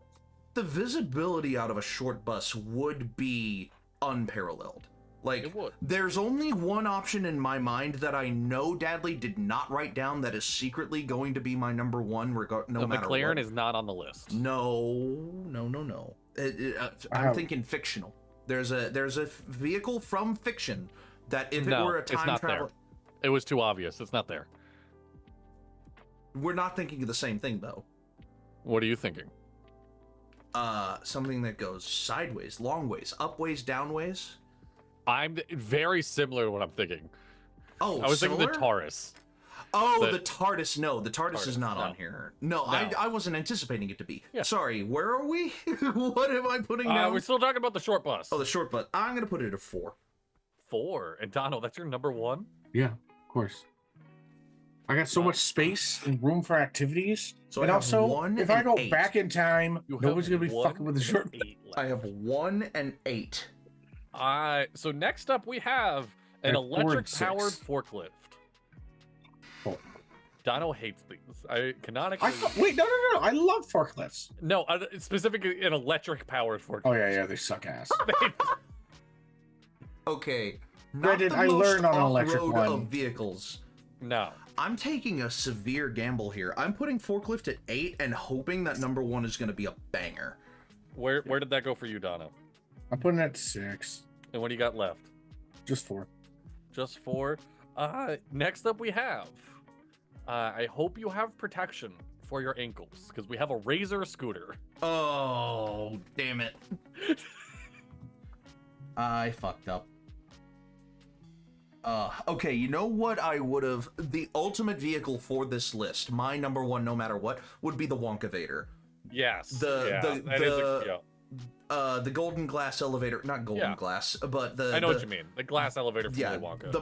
the visibility out of a short bus would be unparalleled. Like, It would. there's only one option in my mind that I know Dadley did not write down that is secretly going to be my number 1, no The matter McLaren what. is not on the list. No. I'm thinking fictional. There's a vehicle from fiction that if it were a it's time not travel, there. It was too obvious. It's not there. we're not thinking of the same thing though. What are you thinking? Something that goes sideways, long ways, up ways, down ways. I'm very similar to what I'm thinking. Oh, I was thinking the similar? Taurus. Oh, the- the TARDIS. No, the TARDIS is TARDIS, not no. on here. No, No. I wasn't anticipating it to be. Yeah. Sorry, where are we? What am I putting down? We're still talking about the short bus. Oh, the short bus. I'm gonna put it at 4. 4. And Donald, that's your number 1? Yeah. Of course. I got so much space and room for activities. So and I have also, 1 if I and go 8. back in time, You nobody's have gonna be one fucking with the and short. 8 left. I have 1 and 8. So next up we have I an have 4 and electric-powered 6. forklift. Oh. Dono hates these. Wait, no. I love forklifts. No, specifically an electric-powered forklift. Oh yeah, they suck ass. Okay. Not Granted, the I most learned on an electric off-road one. of vehicles. No. I'm taking a severe gamble here. I'm putting forklift at 8 and hoping that number 1 is going to be a banger. Where did that go for you, Dono? I'm putting it at 6. And what do you got left? Just 4. Just 4. Next up we have. I hope you have protection for your ankles because we have a Razor scooter. Oh, damn it. I fucked up. Okay, you know what I would have... The ultimate vehicle for this list, my number 1 no matter what, would be the Wonkavator. Yes. The golden glass elevator, not golden glass, but I know what you mean. The glass elevator from Willy Wonka.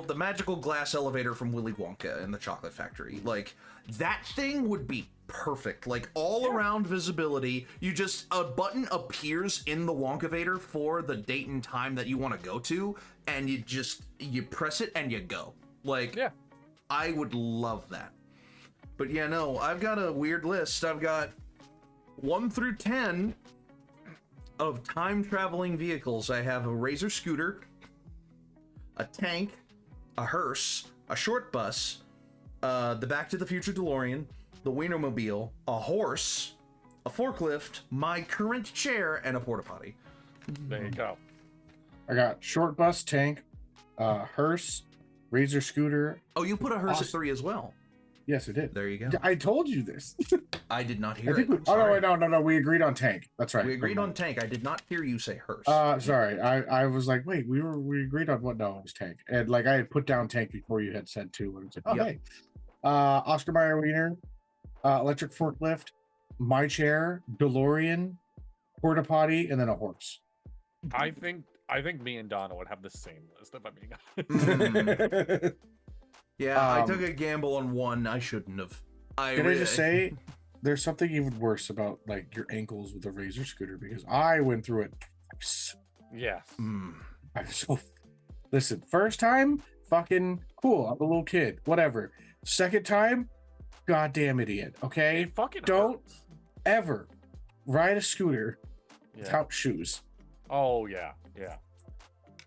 The magical glass elevator from Willy Wonka and the Chocolate Factory. Like, that thing would be perfect. Like, all around visibility. You just, a button appears in the Wonkavator for the date and time that you want to go to, and you press it and you go. Like, yeah. I would love that. But yeah, no, I've got a weird list. I've got 1 through 10 of time-traveling vehicles. I have a Razor scooter, a tank, a hearse, a short bus, the Back to the Future DeLorean, the Wienermobile, a horse, a forklift, my current chair, and a porta potty. There you go. I got short bus, tank, hearse, Razor scooter. Oh, you put a hearse at 3 as well. Yes, I did. There you go. I told you this. I did not hear I think it. no. We agreed on tank. That's right. We agreed on tank. I did not hear you say hearse. Sorry. I was like, wait, we agreed on what? No, it was tank. And like I had put down tank before you had said 2. And it's like, oh, Yep. hey. Oscar Mayer Wiener, electric forklift, my chair, DeLorean, porta potty, and then a horse. I think me and Donna would have the same list if I'm being honest. Yeah, I took a gamble on 1. I shouldn't have. Can I just say, there's something even worse about like your ankles with a Razor scooter because I went through it twice. Yes. I'm so. Listen, first time, fucking cool. I'm a little kid, whatever. Second time, goddamn idiot. Okay, It fucking don't hurts. ever ride a scooter Yeah. without shoes. Oh yeah.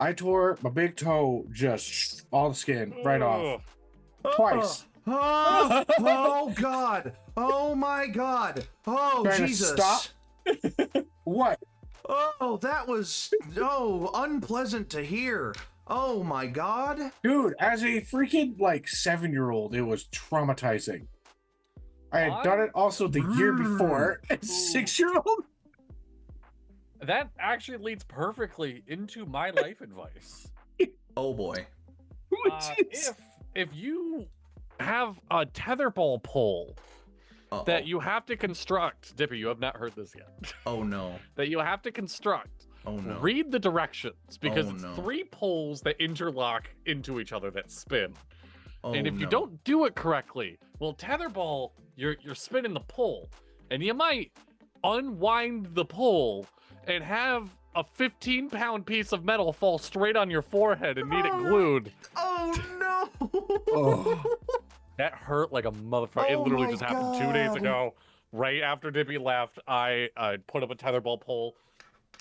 I tore my big toe, just all the skin right off twice. Oh God! Oh my God! Oh Trying to Jesus! stop. What? Oh, that was unpleasant to hear. Oh my God! Dude, as a freaking like 7-year-old, it was traumatizing. I had done it also the year before as a 6-year-old. That actually leads perfectly into my life advice. Oh boy! If you have a tetherball pole Uh-oh. that you have to construct, Dippy, you have not heard this yet. Oh no! That you have to construct. Oh no! Read the directions because Oh, it's no. 3 poles that interlock into each other that spin. Oh, And if you no. don't do it correctly, well, tetherball, you're spinning the pole, and you might unwind the pole and have a 15-pound piece of metal fall straight on your forehead and need it glued. Oh no! Oh. That hurt like a motherfucker. It Oh literally my just happened 2 days God. ago. Right after Dippy left, I put up a tetherball pole.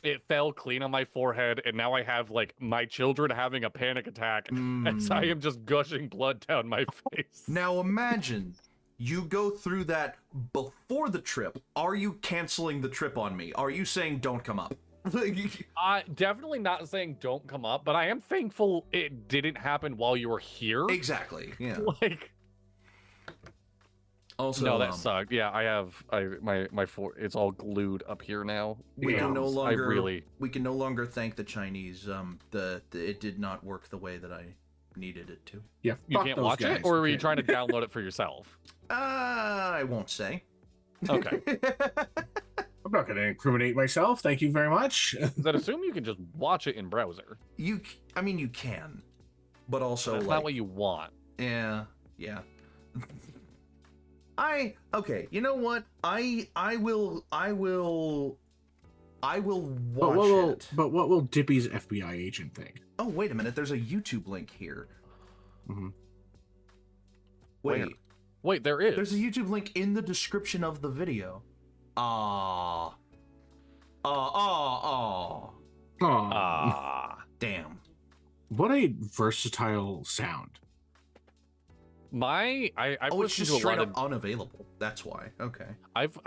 It fell clean on my forehead, and now I have like my children having a panic attack as I am just gushing blood down my face. Now imagine you go through that before the trip. Are you canceling the trip on me? Are you saying don't come up? Definitely not saying don't come up, but I am thankful it didn't happen while you were here. Exactly. Yeah. Like, Also, no, that sucked. Yeah, my it's all glued up here now. we can no because longer we can no longer thank the Chinese. It did not work the way that I needed it to. Yeah, you fuck can't those watch guys. it, or were you can't. trying to download it for yourself? I won't say. Okay. I'm not going to incriminate myself. Thank you very much. Does that assume you can just watch it in browser? I mean, you can, but also That's like not what you want. yeah. Okay, you know what? I will watch it. But what will Dippy's FBI agent think? Oh, wait a minute. There's a YouTube link here. Mm-hmm. Wait. Wait, there is. There's a YouTube link in the description of the video. Ah. Damn. What a versatile sound. I've It's listened just to a straight lot up of unavailable. That's why. Okay. I've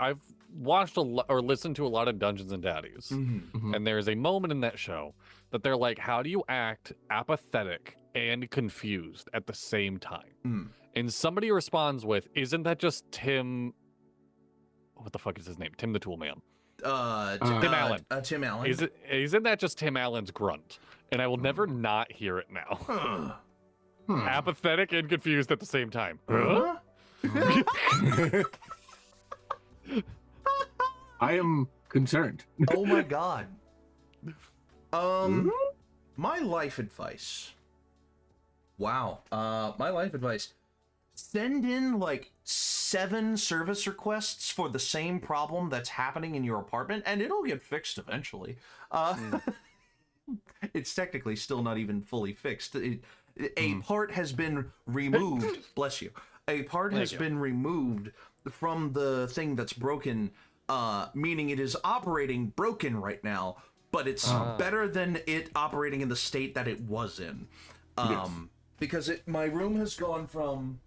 watched or listened to a lot of Dungeons and Daddies. Mhm. And there's a moment in that show that they're like, how do you act apathetic and confused at the same time? Mm. And somebody responds with, isn't that just Tim? What the fuck is his name? Tim the Tool Man. Tim Allen. Tim Allen. Isn't that just Tim Allen's grunt? And I will never not hear it now. Apathetic and confused at the same time. Huh? I am concerned. Oh my god. My life advice. Wow. My life advice. Send in like 7 service requests for the same problem that's happening in your apartment, and it'll get fixed eventually. It's technically still not even fully fixed. A part has been removed. Bless you. A part has been removed from the thing that's broken, meaning it is operating broken right now, but it's better than it operating in the state that it was in. Because my room has gone from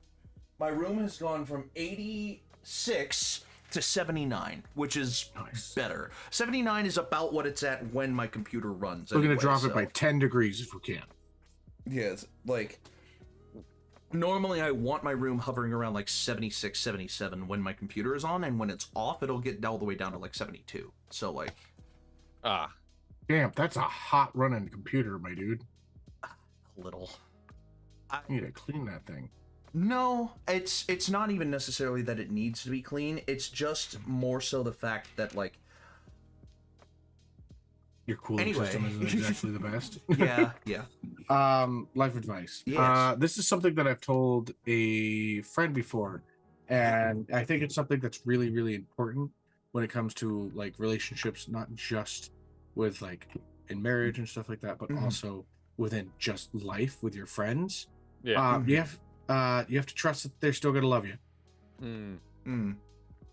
86 to 79, which is better. 79 is about what it's at when my computer runs. We're gonna drop it by 10 degrees if we can. Yes, like normally I want my room hovering around like 76, 77 when my computer is on, and when it's off, it'll get all the way down to like 72. So like, damn, that's a hot running computer, my dude. little. I need to clean that thing. No, it's not even necessarily that it needs to be clean. It's just more so the fact that like your cooling system isn't exactly the best. Yeah. Life advice. Yes. This is something that I've told a friend before, and I think it's something that's really, really important when it comes to like relationships, not just with like in marriage and stuff like that, but also within just life with your friends. Yeah. You have to trust that they're still gonna love you.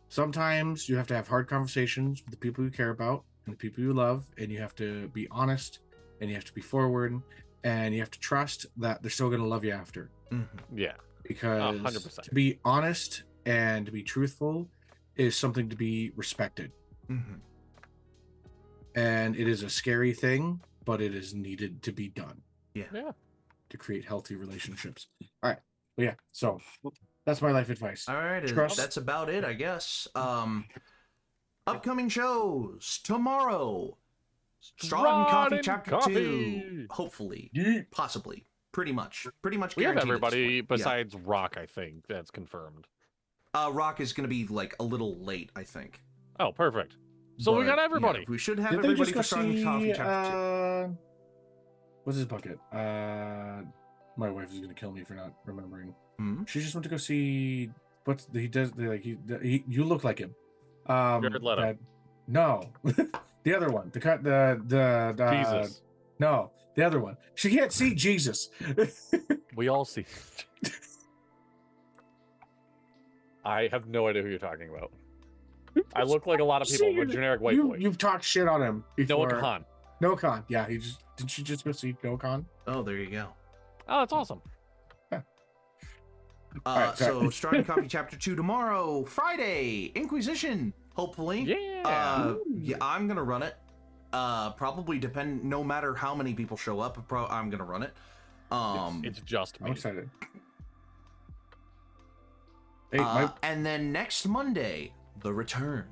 Sometimes you have to have hard conversations with the people you care about and the people you love, and you have to be honest, and you have to be forward, and you have to trust that they're still gonna love you after. Yeah. Because 100%. to be honest and to be truthful is something to be respected. And it is a scary thing, but it is needed to be done. Yeah. To create healthy relationships. All right. But yeah, so that's my life advice. All right, Trust. that's about it, I guess. Upcoming shows tomorrow. Straw and Coffee Chapter 2. Hopefully, possibly, pretty much We have guaranteed. everybody besides Rock, I think, that's confirmed. Rock is going to be like a little late, I think. Oh, perfect. So we got everybody. Yeah, we should have Did they everybody just go for Straw and Coffee see, Chapter 2. what's his bucket? My wife is gonna kill me for not remembering. She just went to go see he does like you look like him. Jared Leto. No, the other one. The Jesus. No, the other one. She can't see Jesus. We all see. I have no idea who you're talking about. I look like a lot of people. I'm a generic white boy. You've talked shit on him before. Noah Khan. Noah Khan. Yeah, did she just go see Noah Khan? Oh, there you go. Oh, that's awesome. Right, so Straw and Coffee Chapter 2 tomorrow, Friday, Inquisition, hopefully. Yeah. Yeah, I'm gonna run it. Probably no matter how many people show up, I'm gonna run it. It's just me. I'm excited. Hey, and then next Monday, the return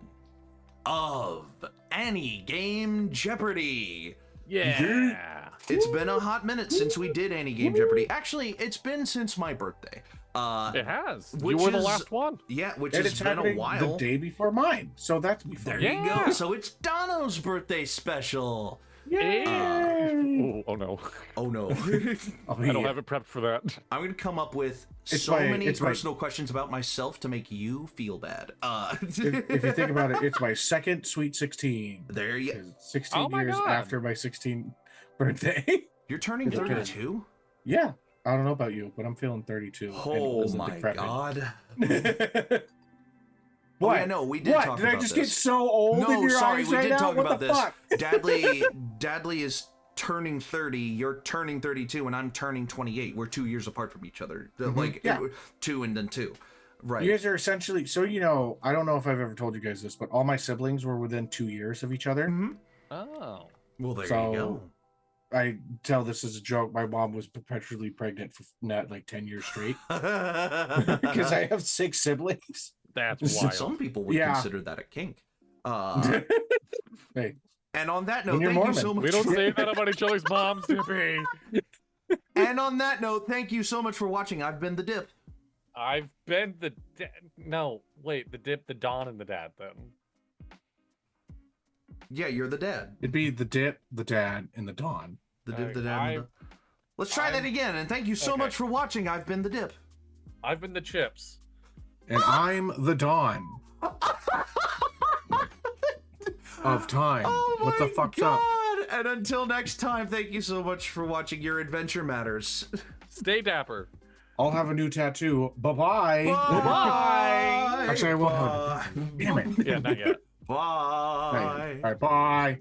of ANIgame Jeopardy. Yeah. It's been a hot minute since we did ANIgame Jeopardy. Actually, it's been since my birthday. It has. Which You were the is- last one. Yeah, which and has it's been a happening while. the day before mine, so that's before. There you go. So it's Dono's birthday special. Oh no. Oh no. Oh, I don't yeah. have it prepped for that. I'm gonna come up with It's so my- many it's my- personal questions about myself to make you feel bad. If you think about it, it's my second Sweet 16. There you 'Cause 16 Oh my years God. after my 16th birthday. You're turning It's okay. 32? Yeah, I don't know about you, but I'm feeling 32. and Oh old and my decrepit. god. What? Oh yeah, no, we did What? talk Did about I just this. get so old in No, your sorry, eyes we right did now? talk What about the this. fuck? Dadley is turning 30, you're turning 32, and I'm turning 28. We're 2 years apart from each other. Like, Yeah. 2 and then 2. Right. You guys are essentially, so you know, I don't know if I've ever told you guys this, but all my siblings were within 2 years of each other. Mhm. Oh. Well, there So- you go. I tell this as a joke. My mom was perpetually pregnant for not like 10 years straight because I have 6 siblings. That's wild. Some people would Yeah. consider that a kink. Hey, And on that When note, you're thank you Mormon. so much. We don't say that about each other's moms, Dippy. And on that note, thank you so much for watching. I've been the Dip. I've been the no, wait, the Dip, the Dawn, and the Dad. Then Yeah, you're the dad. it'd be the Dip, the Dad, and the Dawn. The Dip, the Okay, dad. and the... Let's try that again. And thank you so Okay. much for watching. I've been the Dip. I've been the Chips. And I'm the Dawn of time. Oh What the my fuck's up? God. And until next time, thank you so much for watching. Your adventure matters. Stay dapper. I'll have a new tattoo. Bye-bye. Bye. Actually, I won't Bye. have it. Damn it. Yeah, not yet. Bye. All right, bye.